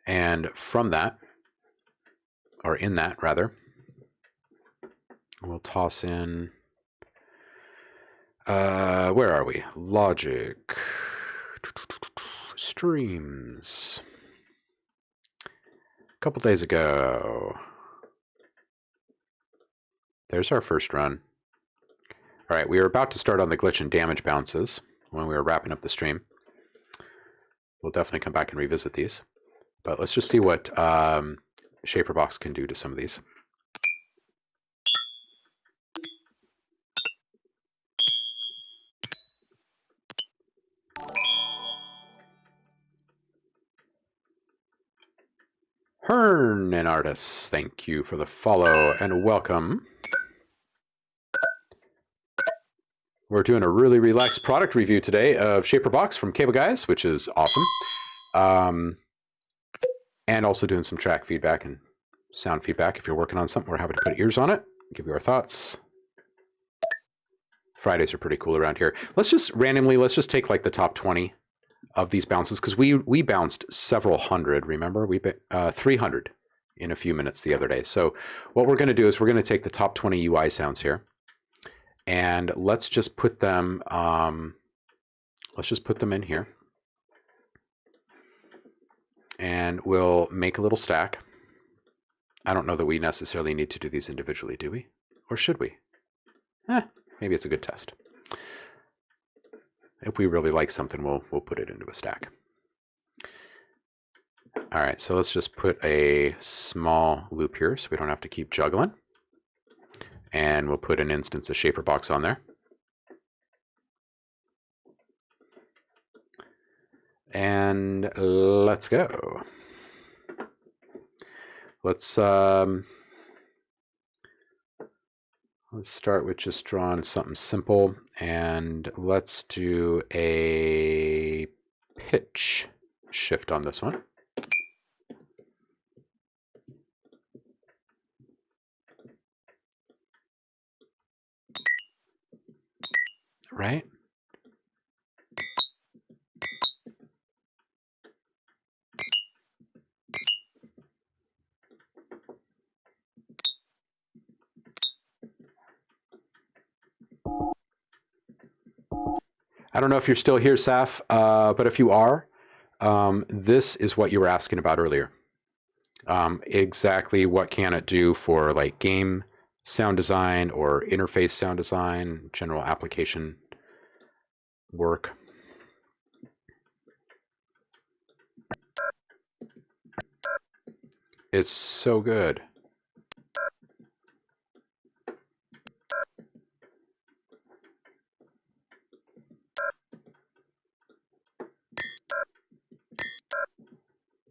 And from that, or in that rather, we'll toss in, where are we? Logic, streams. A couple days ago. There's our first run. All right, we were about to start on the glitch and damage bounces when we were wrapping up the stream. We'll definitely come back and revisit these. But let's just see what ShaperBox can do to some of these. Hearn and Artis, thank you for the follow and welcome. We're doing a really relaxed product review today of ShaperBox from Cable Guys, which is awesome. And also doing some track feedback and sound feedback. If you're working on something, we're happy to put ears on it, give you our thoughts. Fridays are pretty cool around here. Let's just randomly, let's just take like the top 20 of these bounces, because we bounced several hundred. Remember, 300 in a few minutes the other day. So what we're going to do is we're going to take the top 20 UI sounds here, and let's just put them in here, and we'll make a little stack. I don't know that we necessarily need to do these individually, do we? Or should we? Maybe it's a good test. If we really like something, we'll put it into a stack. All right, so let's just put a small loop here so we don't have to keep juggling. And we'll put an instance of shaper box on there. And let's go. Let's start with just drawing something simple, and let's do a pitch shift on this one. Right? I don't know if you're still here, Saf, but if you are, this is what you were asking about earlier. Exactly what can it do for like game sound design or interface sound design, general application work. It's so good.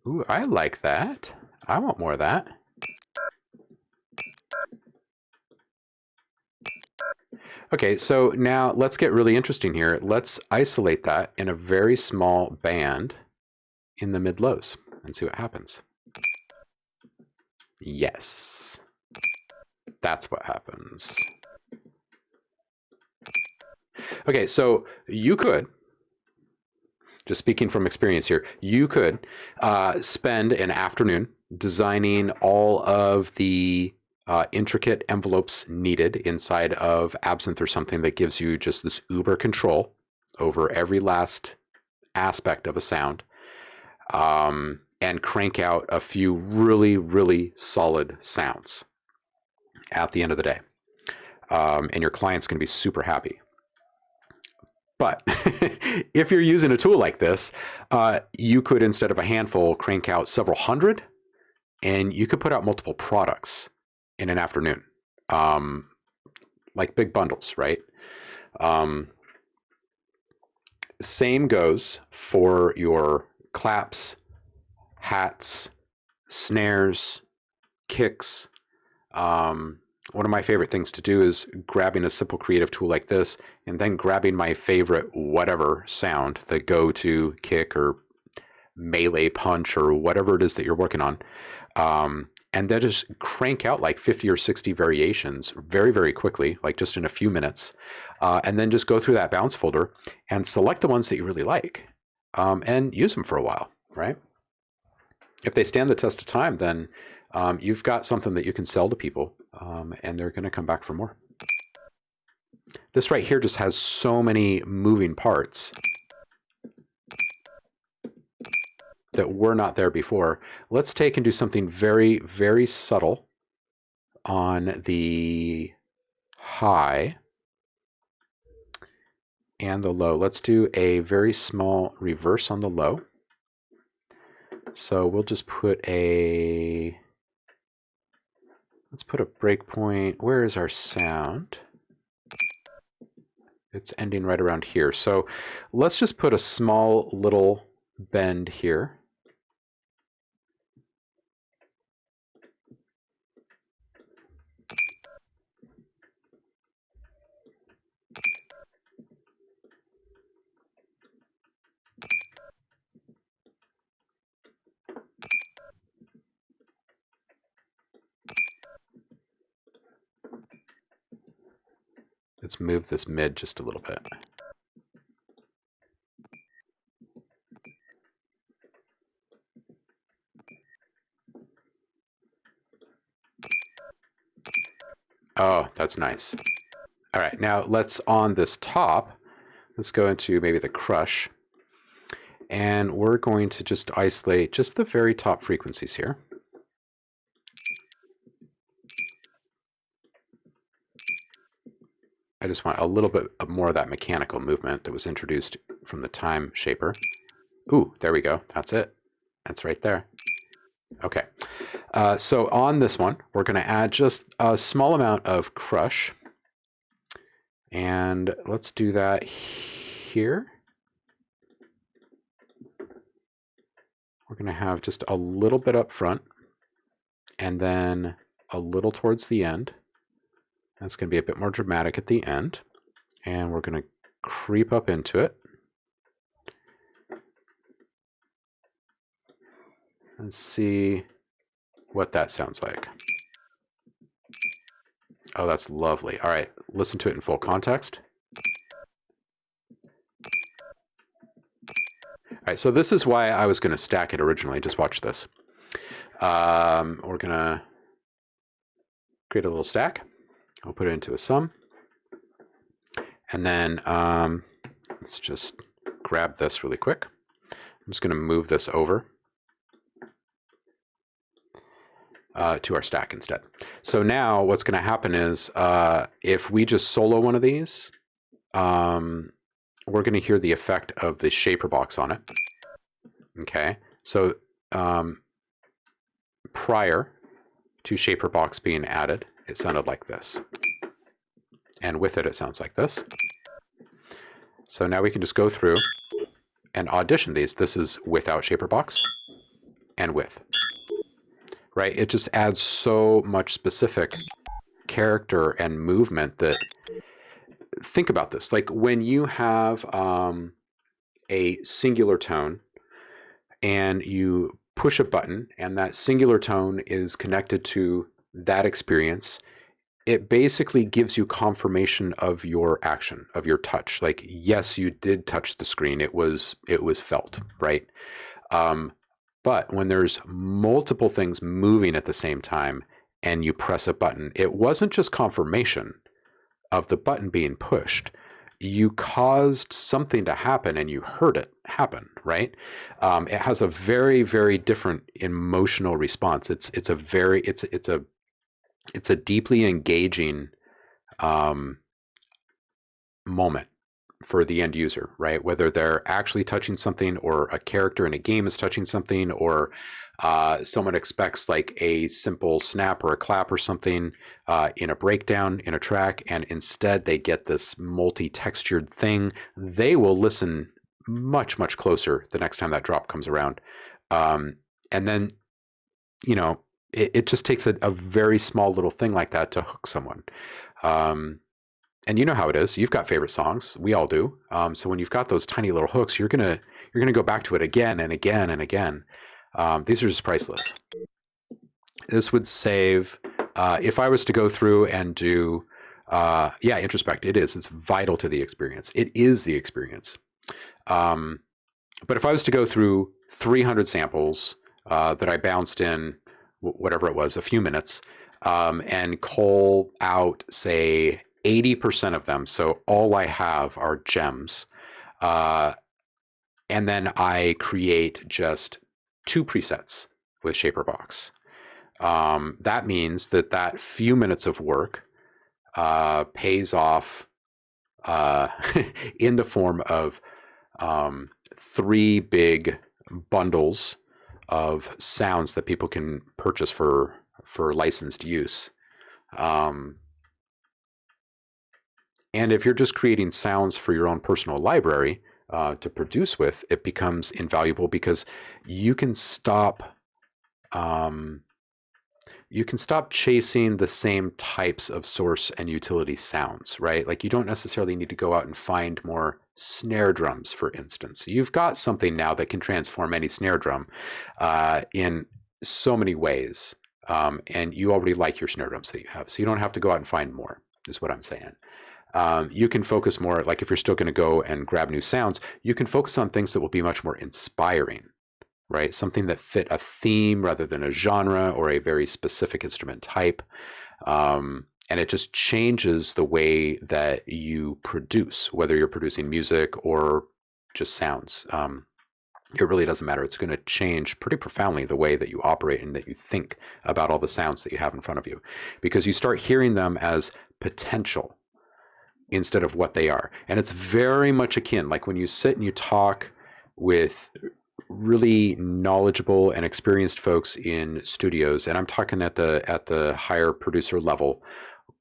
Ooh, I like that. I want more of that. Okay, so now let's get really interesting here. Let's isolate that in a very small band in the mid-lows and see what happens. Yes, that's what happens. Okay, so you could, just speaking from experience here, you could spend an afternoon designing all of the intricate envelopes needed inside of Absinthe or something that gives you just this uber control over every last aspect of a sound, and crank out a few really, really solid sounds at the end of the day. And your client's going to be super happy. But if you're using a tool like this, you could, instead of a handful, crank out several hundred, and you could put out multiple products in an afternoon, like big bundles, right? Same goes for your claps, hats, snares, kicks. One of my favorite things to do is grabbing a simple creative tool like this and then grabbing my favorite whatever sound, the go-to kick or melee punch or whatever it is that you're working on, and then just crank out like 50 or 60 variations very, very quickly, like just in a few minutes, and then just go through that bounce folder and select the ones that you really like, and use them for a while, right? If they stand the test of time, then you've got something that you can sell to people, and they're going to come back for more. This right here just has so many moving parts that were not there before. Let's take and do something very, very subtle on the high and the low. Let's do a very small reverse on the low. So we'll just put a, let's put a breakpoint. Where is our sound? It's ending right around here. So let's just put a small little bend here. Let's move this mid just a little bit. Oh, that's nice. All right, now let's, on this top, let's go into maybe the crush. And we're going to just isolate just the very top frequencies here. I just want a little bit more of that mechanical movement that was introduced from the time shaper. Ooh, there we go. That's it. That's right there. Okay. So on this one, we're going to add just a small amount of crush. And let's do that here. We're going to have just a little bit up front and then a little towards the end. That's going to be a bit more dramatic at the end. And we're going to creep up into it. And see what that sounds like. Oh, that's lovely. All right, listen to it in full context. All right, so this is why I was going to stack it originally. Just watch this. We're going to create a little stack. I'll put it into a sum. And then let's just grab this really quick. I'm just going to move this over to our stack instead. So now what's going to happen is if we just solo one of these, we're going to hear the effect of the shaper box on it. Okay, so prior to shaper box being added, it sounded like this. And with it, it sounds like this. So now we can just go through and audition these. This is without shaper box and with. Right? It just adds so much specific character and movement that, think about this. Like when you have a singular tone and you push a button and that singular tone is connected to that experience, it basically gives you confirmation of your action, of your touch. Like, yes, you did touch the screen. It was felt, right? But when there's multiple things moving at the same time and you press a button, it wasn't just confirmation of the button being pushed. You caused something to happen and you heard it happen, right? It has a very, very different emotional response. It's a deeply engaging moment for the end user, right? Whether they're actually touching something or a character in a game is touching something, or someone expects like a simple snap or a clap or something in a breakdown in a track, and instead they get this multi-textured thing, they will listen much, much closer the next time that drop comes around. And then, you know, it just takes a very small little thing like that to hook someone. And you know how it is. You've got favorite songs. We all do. So when you've got those tiny little hooks, you're gonna go back to it again and again and again. These are just priceless. This would save, if I was to go through and do, yeah, introspect. It is. It's vital to the experience. It is the experience. But if I was to go through 300 samples that I bounced in, whatever it was, a few minutes, and cull out, say, 80% of them, so all I have are gems, and then I create just 2 presets with Shaperbox. That means that few minutes of work pays off in the form of 3 big bundles of sounds that people can purchase for licensed use. And if you're just creating sounds for your own personal library to produce with, it becomes invaluable because you can stop chasing the same types of source and utility sounds, right? Like you don't necessarily need to go out and find more snare drums, for instance. You've got something now that can transform any snare drum in so many ways, and you already like your snare drums that you have, so you don't have to go out and find more, is what I'm saying. You can focus more, like if you're still going to go and grab new sounds, you can focus on things that will be much more inspiring, right? Something that fit a theme rather than a genre or a very specific instrument type. and it just changes the way that you produce, whether you're producing music or just sounds. It really doesn't matter. It's going to change pretty profoundly the way that you operate and that you think about all the sounds that you have in front of you, because you start hearing them as potential instead of what they are. And it's very much akin, like when you sit and you talk with really knowledgeable and experienced folks in studios, and I'm talking at the higher producer level.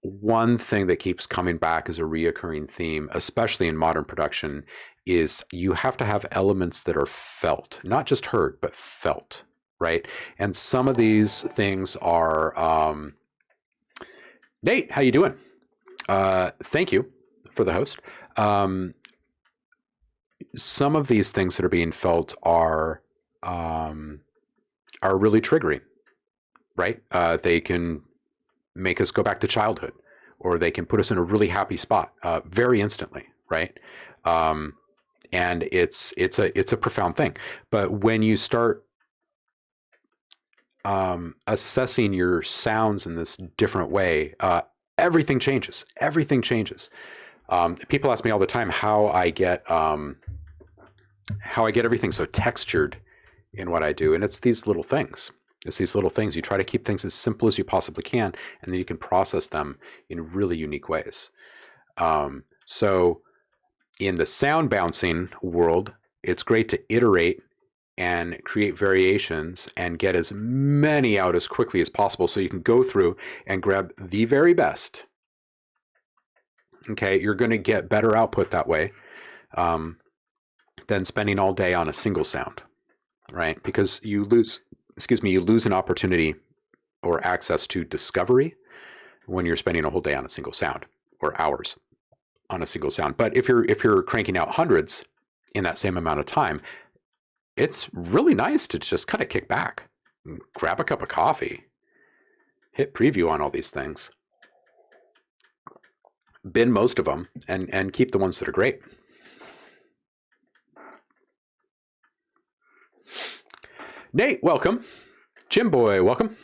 One thing that keeps coming back as a reoccurring theme, especially in modern production, is you have to have elements that are felt, not just heard, but felt, right? And some of these things are, Nate, how you doing? Thank you for the host. Some of these things that are being felt are really triggering, right? They can make us go back to childhood, or they can put us in a really happy spot very instantly, right? And it's a profound thing. But when you start assessing your sounds in this different way, everything changes. Everything changes. People ask me all the time how I get everything so textured in what I do, and it's these little things. It's these little things. You try to keep things as simple as you possibly can, and then you can process them in really unique ways. So in the sound bouncing world, it's great to iterate and create variations and get as many out as quickly as possible so you can go through and grab the very best. Okay, you're going to get better output that way than spending all day on a single sound, right? Because you lose an opportunity or access to discovery when you're spending a whole day on a single sound, or hours on a single sound. But if you're cranking out hundreds in that same amount of time, it's really nice to just kind of kick back, grab a cup of coffee, hit preview on all these things, bin most of them, and keep the ones that are great. Nate, welcome. Jim Boy, welcome.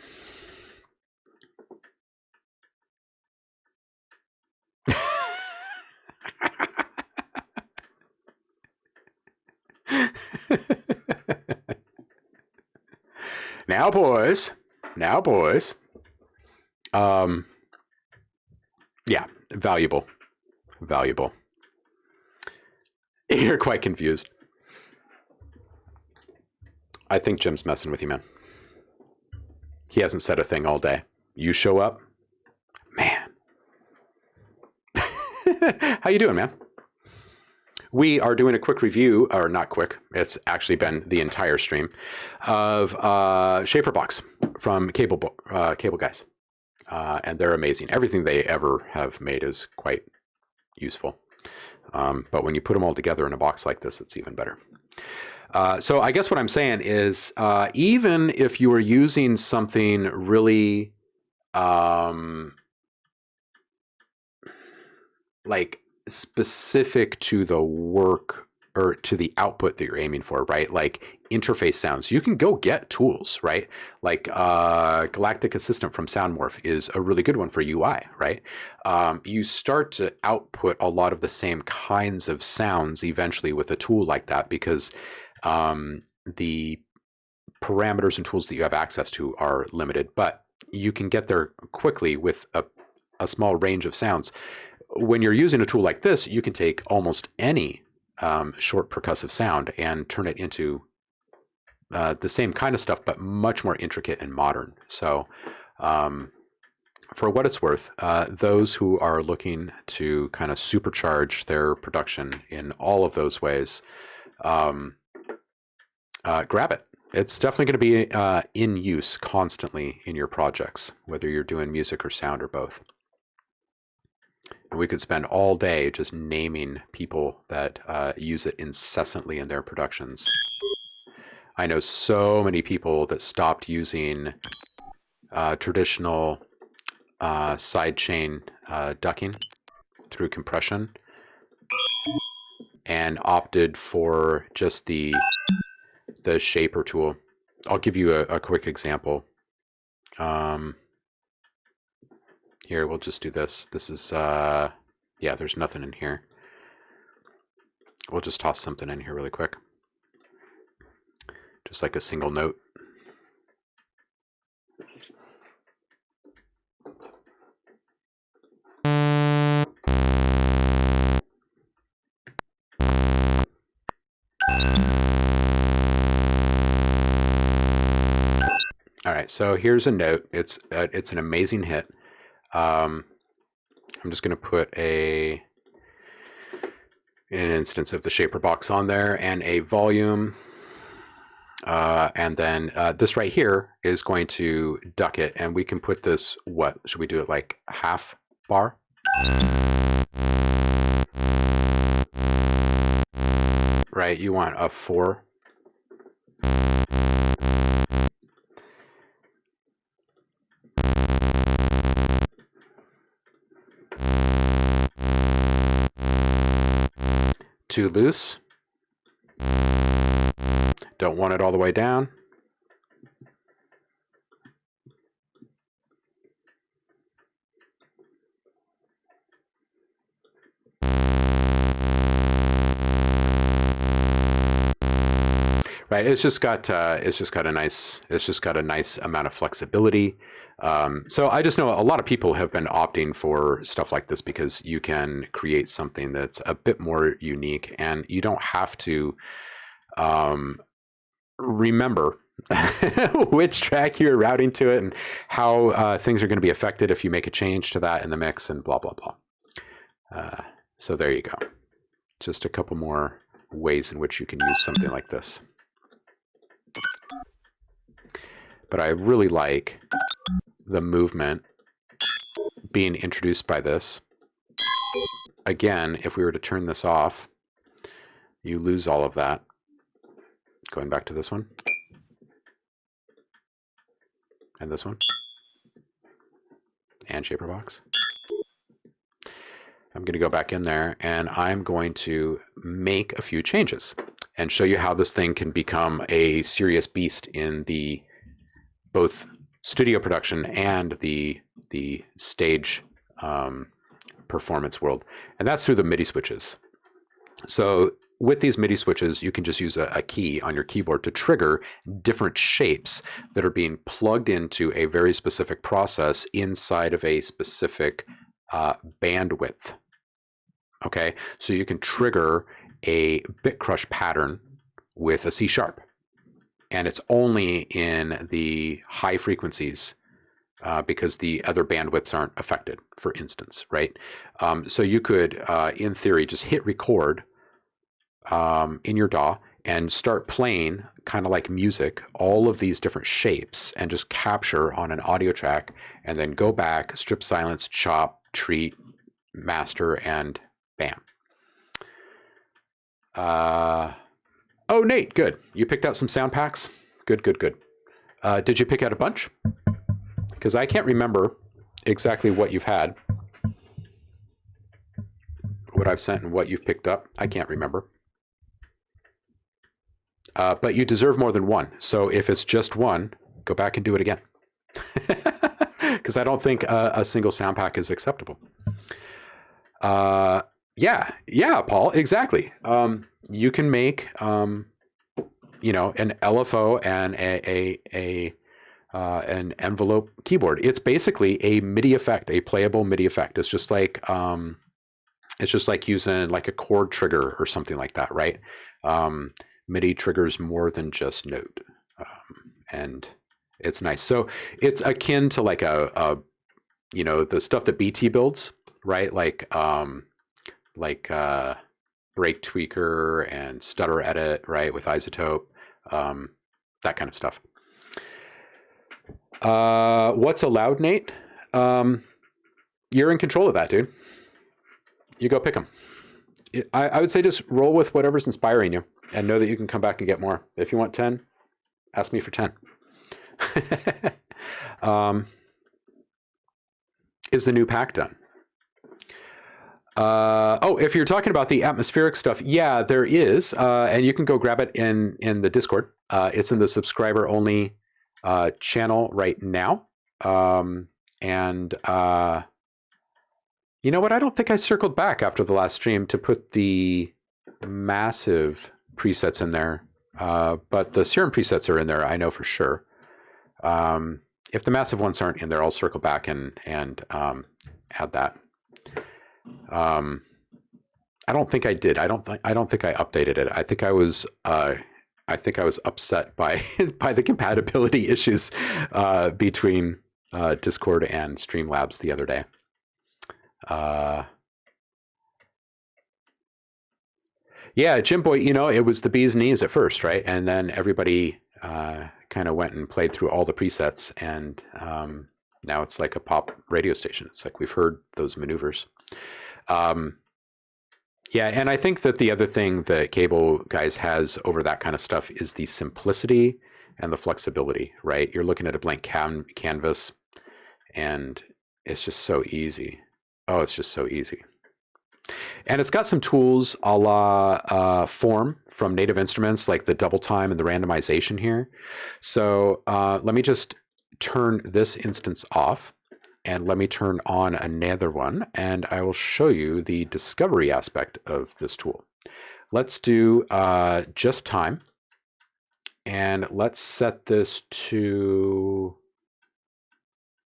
Now, boys. Yeah, valuable. You're quite confused. I think Jim's messing with you, man. He hasn't said a thing all day. You show up, man. How you doing, man? We are doing a quick review, or not quick, it's actually been the entire stream, of Shaper Box from Cable Guys. And they're amazing. Everything they ever have made is quite useful. But when you put them all together in a box like this, it's even better. So I guess what I'm saying is, even if you are using something really like specific to the work or to the output that you're aiming for, right? Like interface sounds, you can go get tools, right? Like Galactic Assistant from Soundmorph is a really good one for UI, right? You start to output a lot of the same kinds of sounds eventually with a tool like that, because the parameters and tools that you have access to are limited, but you can get there quickly with a small range of sounds. When you're using a tool like this, you can take almost any short percussive sound and turn it into the same kind of stuff, but much more intricate and modern. So for what it's worth, those who are looking to kind of supercharge their production in all of those ways, grab it. It's definitely going to be in use constantly in your projects, whether you're doing music or sound or both. And we could spend all day just naming people that use it incessantly in their productions. I know so many people that stopped using traditional sidechain ducking through compression and opted for just the shaper tool. I'll give you a quick example. Here, we'll just do this. This is, yeah, there's nothing in here. We'll just toss something in here really quick. Just like a single note. All right, so here's a note. It's an amazing hit. I'm just going to put an instance of the shaper box on there and a volume. And then this right here is going to duck it, and we can put this, what, should we do it like half bar? Right, you want a 4. Too loose. Don't want it all the way down. Right, it's just got a nice amount of flexibility. So I just know a lot of people have been opting for stuff like this because you can create something that's a bit more unique, and you don't have to remember which track you're routing to it and how things are going to be affected if you make a change to that in the mix, and blah blah blah. So there you go. Just a couple more ways in which you can use something like this. But I really like the movement being introduced by this. Again, if we were to turn this off, you lose all of that. Going back to this one. And this one. And shaper box. I'm going to go back in there, and I'm going to make a few changes and show you how this thing can become a serious beast in the both studio production and the stage performance world. And that's through the MIDI switches. So with these MIDI switches, you can just use a key on your keyboard to trigger different shapes that are being plugged into a very specific process inside of a specific bandwidth. Okay, so you can trigger a bit crush pattern with a C sharp. And it's only in the high frequencies because the other bandwidths aren't affected, for instance, right? So you could, in theory, just hit record in your DAW and start playing, kind of like music, all of these different shapes and just capture on an audio track, and then go back, strip silence, chop, treat, master, and bam. Oh, Nate, good. You picked out some sound packs? Good, good, good. Did you pick out a bunch? Because I can't remember exactly what you've had. What I've sent and what you've picked up. I can't remember. But you deserve more than one. So if it's just one, go back and do it again. Because I don't think a single sound pack is acceptable. Yeah, Paul, exactly. You can make, you know, an LFO and an envelope keyboard. It's basically a MIDI effect, a playable MIDI effect. It's just like using like a chord trigger or something like that, right? MIDI triggers more than just note, and it's nice. So it's akin to like a you know, the stuff that BT builds, right? Like Break Tweaker and Stutter Edit, right, with Isotope, that kind of stuff. What's allowed, Nate? You're in control of that, dude. You go pick them. I would say just roll with whatever's inspiring you, and know that you can come back and get more. If you want 10, ask me for 10. Is the new pack done? Oh, if you're talking about the atmospheric stuff, yeah, there is, and you can go grab it in the Discord. It's in the subscriber only channel right now, and You know what? I don't think I circled back after the last stream to put the massive presets in there, but the serum presets are in there, I know for sure. If the massive ones aren't in there, I'll circle back and add that. I don't think I did. I don't think I updated it. I think I was upset by by the compatibility issues between Discord and Streamlabs the other day. Yeah, Jim Boy, you know, it was the bee's knees at first, right? And then everybody kind of went and played through all the presets, and now it's like a pop radio station. It's like we've heard those maneuvers. Yeah, and I think that the other thing that Cable Guys has over that kind of stuff is the simplicity and the flexibility, right? You're looking at a blank canvas, and it's just so easy. Oh, it's just so easy. And it's got some tools a la Form from Native Instruments, like the double time and the randomization here. So let me just turn this instance off, and let me turn on another one, and I will show you the discovery aspect of this tool. Let's do just time, and let's set this to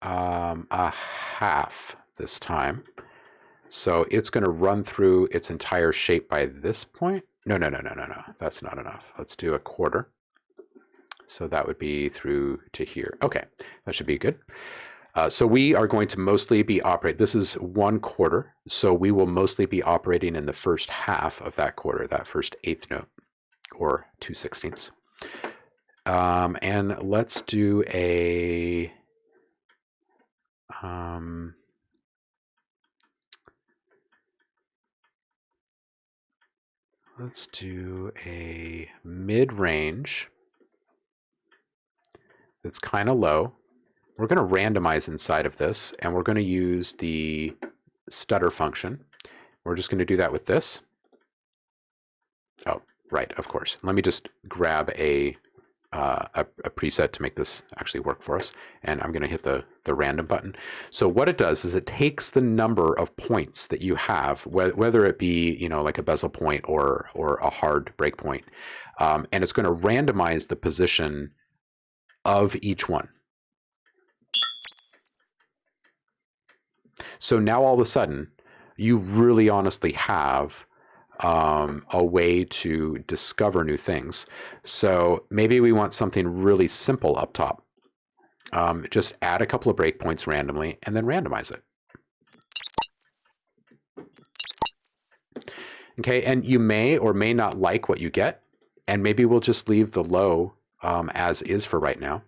a half this time. So it's going to run through its entire shape by this point. No, that's not enough. Let's do a quarter. So that would be through to here. Okay, that should be good. So we are going to mostly be operating, this is 1/4, so we will mostly be operating in the first half of that quarter, that first eighth note, or 2/16. And let's do a, let's do a mid-range that's kind of low. We're going to randomize inside of this, and we're going to use the stutter function. We're just going to do that with this. Oh, right, of course. Let me just grab a preset to make this actually work for us, and I'm going to hit the random button. So what it does is it takes the number of points that you have, whether it be, you know, like a bezel point or a hard breakpoint, and it's going to randomize the position of each one. So now all of a sudden, you really honestly have a way to discover new things. So maybe we want something really simple up top. Just add a couple of breakpoints randomly and then randomize it. Okay, and you may or may not like what you get, and maybe we'll just leave the low as is for right now.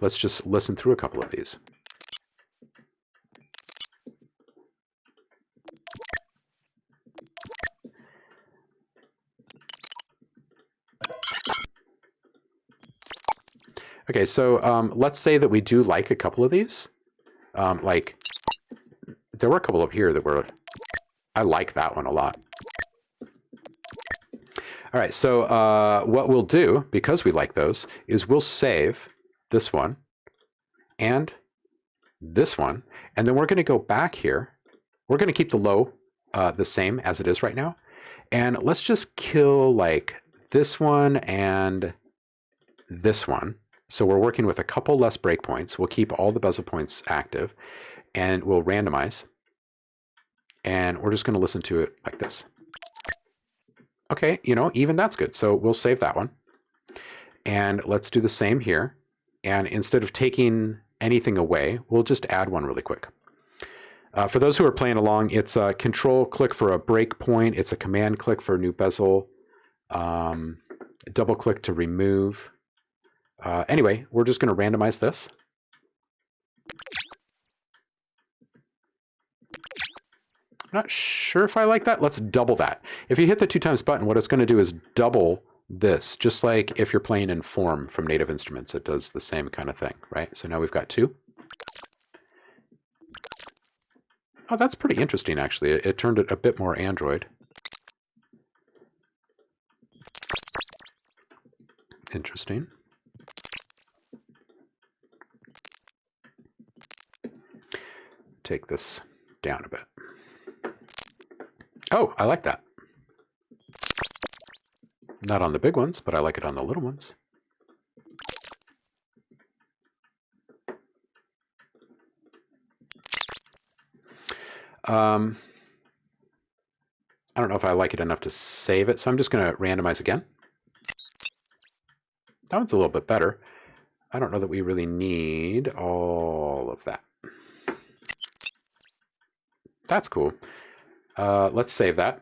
Let's just listen through a couple of these. Okay, so let's say that we do like a couple of these. Like, there were a couple up here that were, I like that one a lot. All right, so what we'll do, because we like those, is we'll save this one and this one, and then we're going to go back here. We're going to keep the low the same as it is right now, and let's just kill like this one and this one. So we're working with a couple less breakpoints. We'll keep all the bezel points active, and we'll randomize. And we're just going to listen to it like this. Okay, you know, even that's good. So we'll save that one. And let's do the same here. And instead of taking anything away, we'll just add one really quick. For those who are playing along, it's a control click for a breakpoint. It's a command click for a new bezel. Double click to remove. Anyway, we're just going to randomize this. I'm not sure if I like that. Let's double that. If you hit the 2 times button, what it's going to do is double this, just like if you're playing in Form from Native Instruments, it does the same kind of thing, right? So now we've got 2. Oh, that's pretty interesting, actually. It turned it a bit more Android. Interesting. Take this down a bit. Oh, I like that. Not on the big ones, but I like it on the little ones. I don't know if I like it enough to save it, so I'm just going to randomize again. That one's a little bit better. I don't know that we really need all of that. That's cool. Let's save that.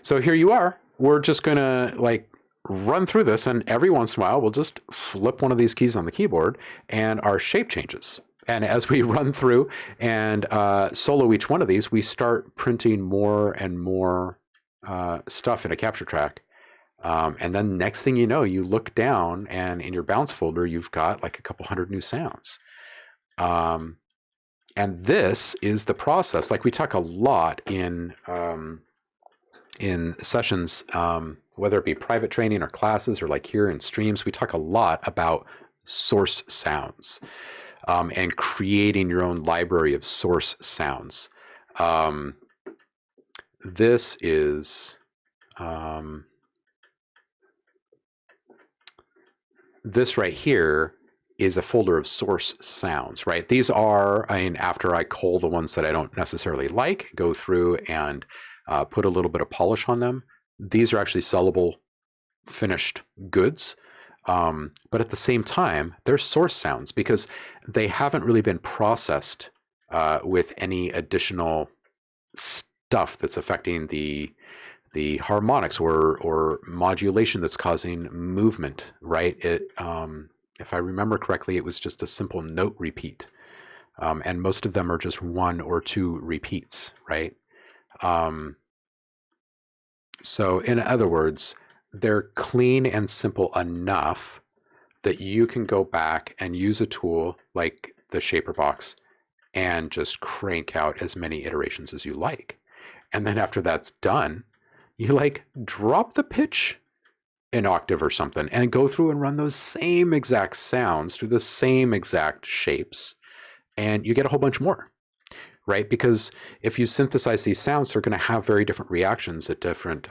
So here you are. We're just going to like run through this, and every once in a while we'll just flip one of these keys on the keyboard and our shape changes. And as we run through and solo each one of these, we start printing more and more stuff in a capture track. And then next thing you know, you look down and in your bounce folder, you've got like a couple hundred new sounds. And this is the process. Like we talk a lot in sessions, whether it be private training or classes or like here in streams, we talk a lot about source sounds and creating your own library of source sounds. This is this right here is a folder of source sounds, right? These are, I mean, after I cull the ones that I don't necessarily like, go through and put a little bit of polish on them. These are actually sellable, finished goods. But at the same time, they're source sounds because they haven't really been processed with any additional stuff that's affecting the harmonics or modulation that's causing movement, right? If I remember correctly, it was just a simple note repeat. And most of them are just 1 or 2 repeats, right? So in other words, they're clean and simple enough that you can go back and use a tool like the Shaper Box and just crank out as many iterations as you like. And then after that's done, you like drop the pitch an octave or something and go through and run those same exact sounds through the same exact shapes, and you get a whole bunch more, right? Because if you synthesize these sounds, they're going to have very different reactions at different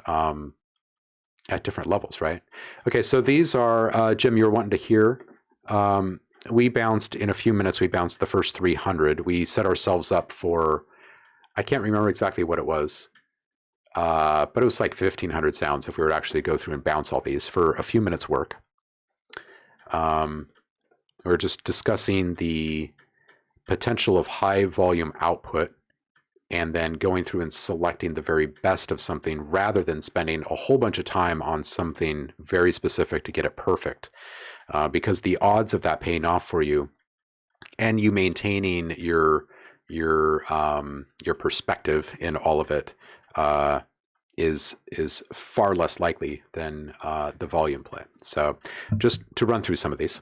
levels, right? Okay, so these are, Jim, you're wanting to hear. We bounced, in a few minutes, we bounced the first 300. We set ourselves up for, I can't remember exactly what it was, but it was like 1,500 sounds if we were to actually go through and bounce all these for a few minutes work. We're just discussing the potential of high volume output and then going through and selecting the very best of something rather than spending a whole bunch of time on something very specific to get it perfect. Because the odds of that paying off for you and you maintaining your perspective in all of it is far less likely than the volume play. So just to run through some of these.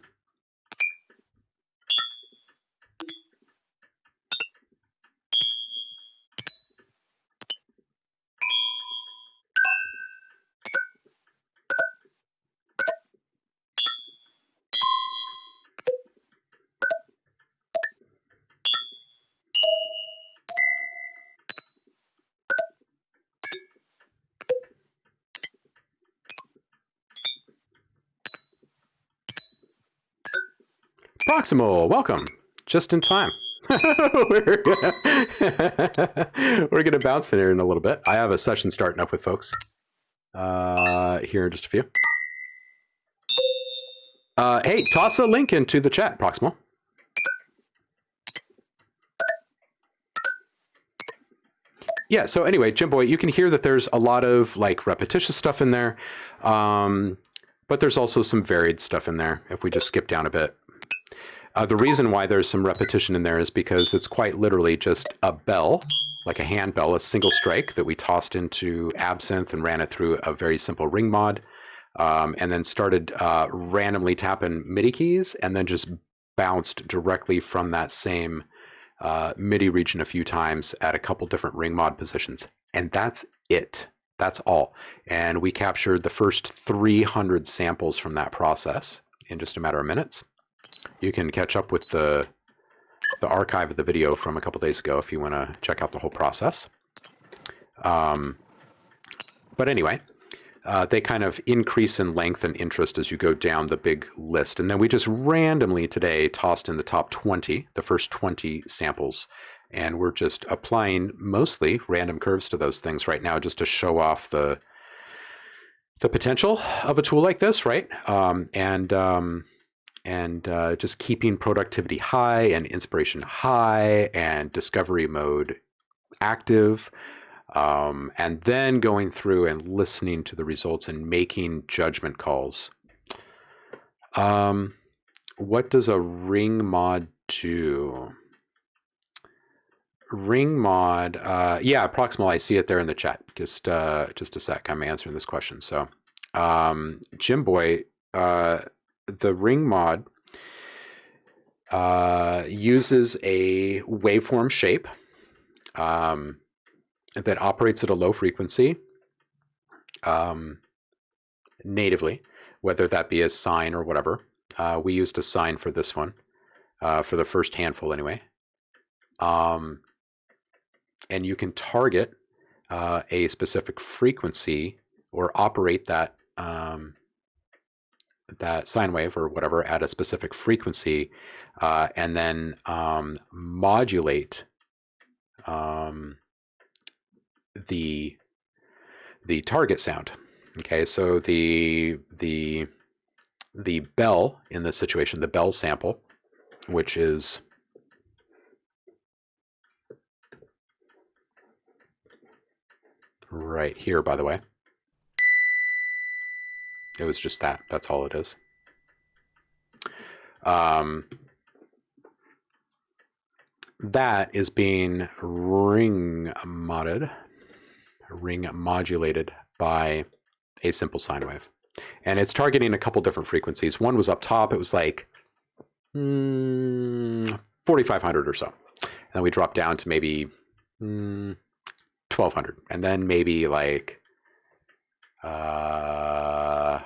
Proximal, welcome. Just in time. We're gonna bounce in here in a little bit. I have a session starting up with folks here in just a few. Hey, toss a link into the chat, Proximal. Yeah, so anyway, Jim Boy, you can hear that there's a lot of like repetitious stuff in there, but there's also some varied stuff in there if we just skip down a bit. The reason why there's some repetition in there is because it's quite literally just a bell, like a hand bell, a single strike that we tossed into Absinthe and ran it through a very simple ring mod, and then started randomly tapping MIDI keys and then just bounced directly from that same MIDI region a few times at a couple different ring mod positions. And that's it. That's all. And we captured the first 300 samples from that process in just a matter of minutes. You can catch up with the the archive of the video from a couple days ago if you want to check out the whole process. But anyway, they kind of increase in length and interest as you go down the big list. And then we just randomly today tossed in the top 20, the first 20 samples. And we're just applying mostly random curves to those things right now just to show off the potential of a tool like this, right? Just keeping productivity high and inspiration high and discovery mode active. And then going through and listening to the results and making judgment calls. What does a ring mod do? Ring mod, yeah, Proximal, I see it there in the chat. Just a sec, I'm answering this question. So, Jim Boy, the ring mod uses a waveform shape that operates at a low frequency natively, whether that be as sine or whatever. We used a sine for this one, for the first handful anyway. And you can target a specific frequency or operate that that sine wave or whatever at a specific frequency, and then modulate the target sound. Okay, so the bell in this situation, the bell sample, which is right here, by the way. It was just that. That's all it is. That is being ring modulated by a simple sine wave. And it's targeting a couple different frequencies. One was up top. It was like 4,500 or so. And then we dropped down to maybe 1,200. And then maybe like, I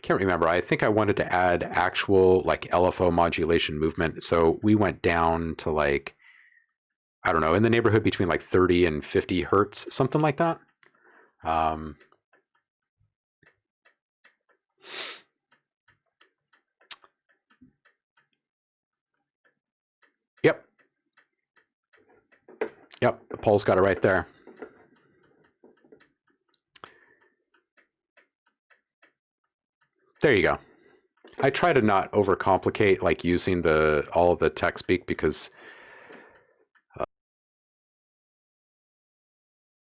can't remember. I think I wanted to add actual like LFO modulation movement. So we went down to like, I don't know, in the neighborhood between like 30 and 50 hertz, something like that. Yep, Paul's got it right there. There you go. I try to not overcomplicate like using all of the tech speak because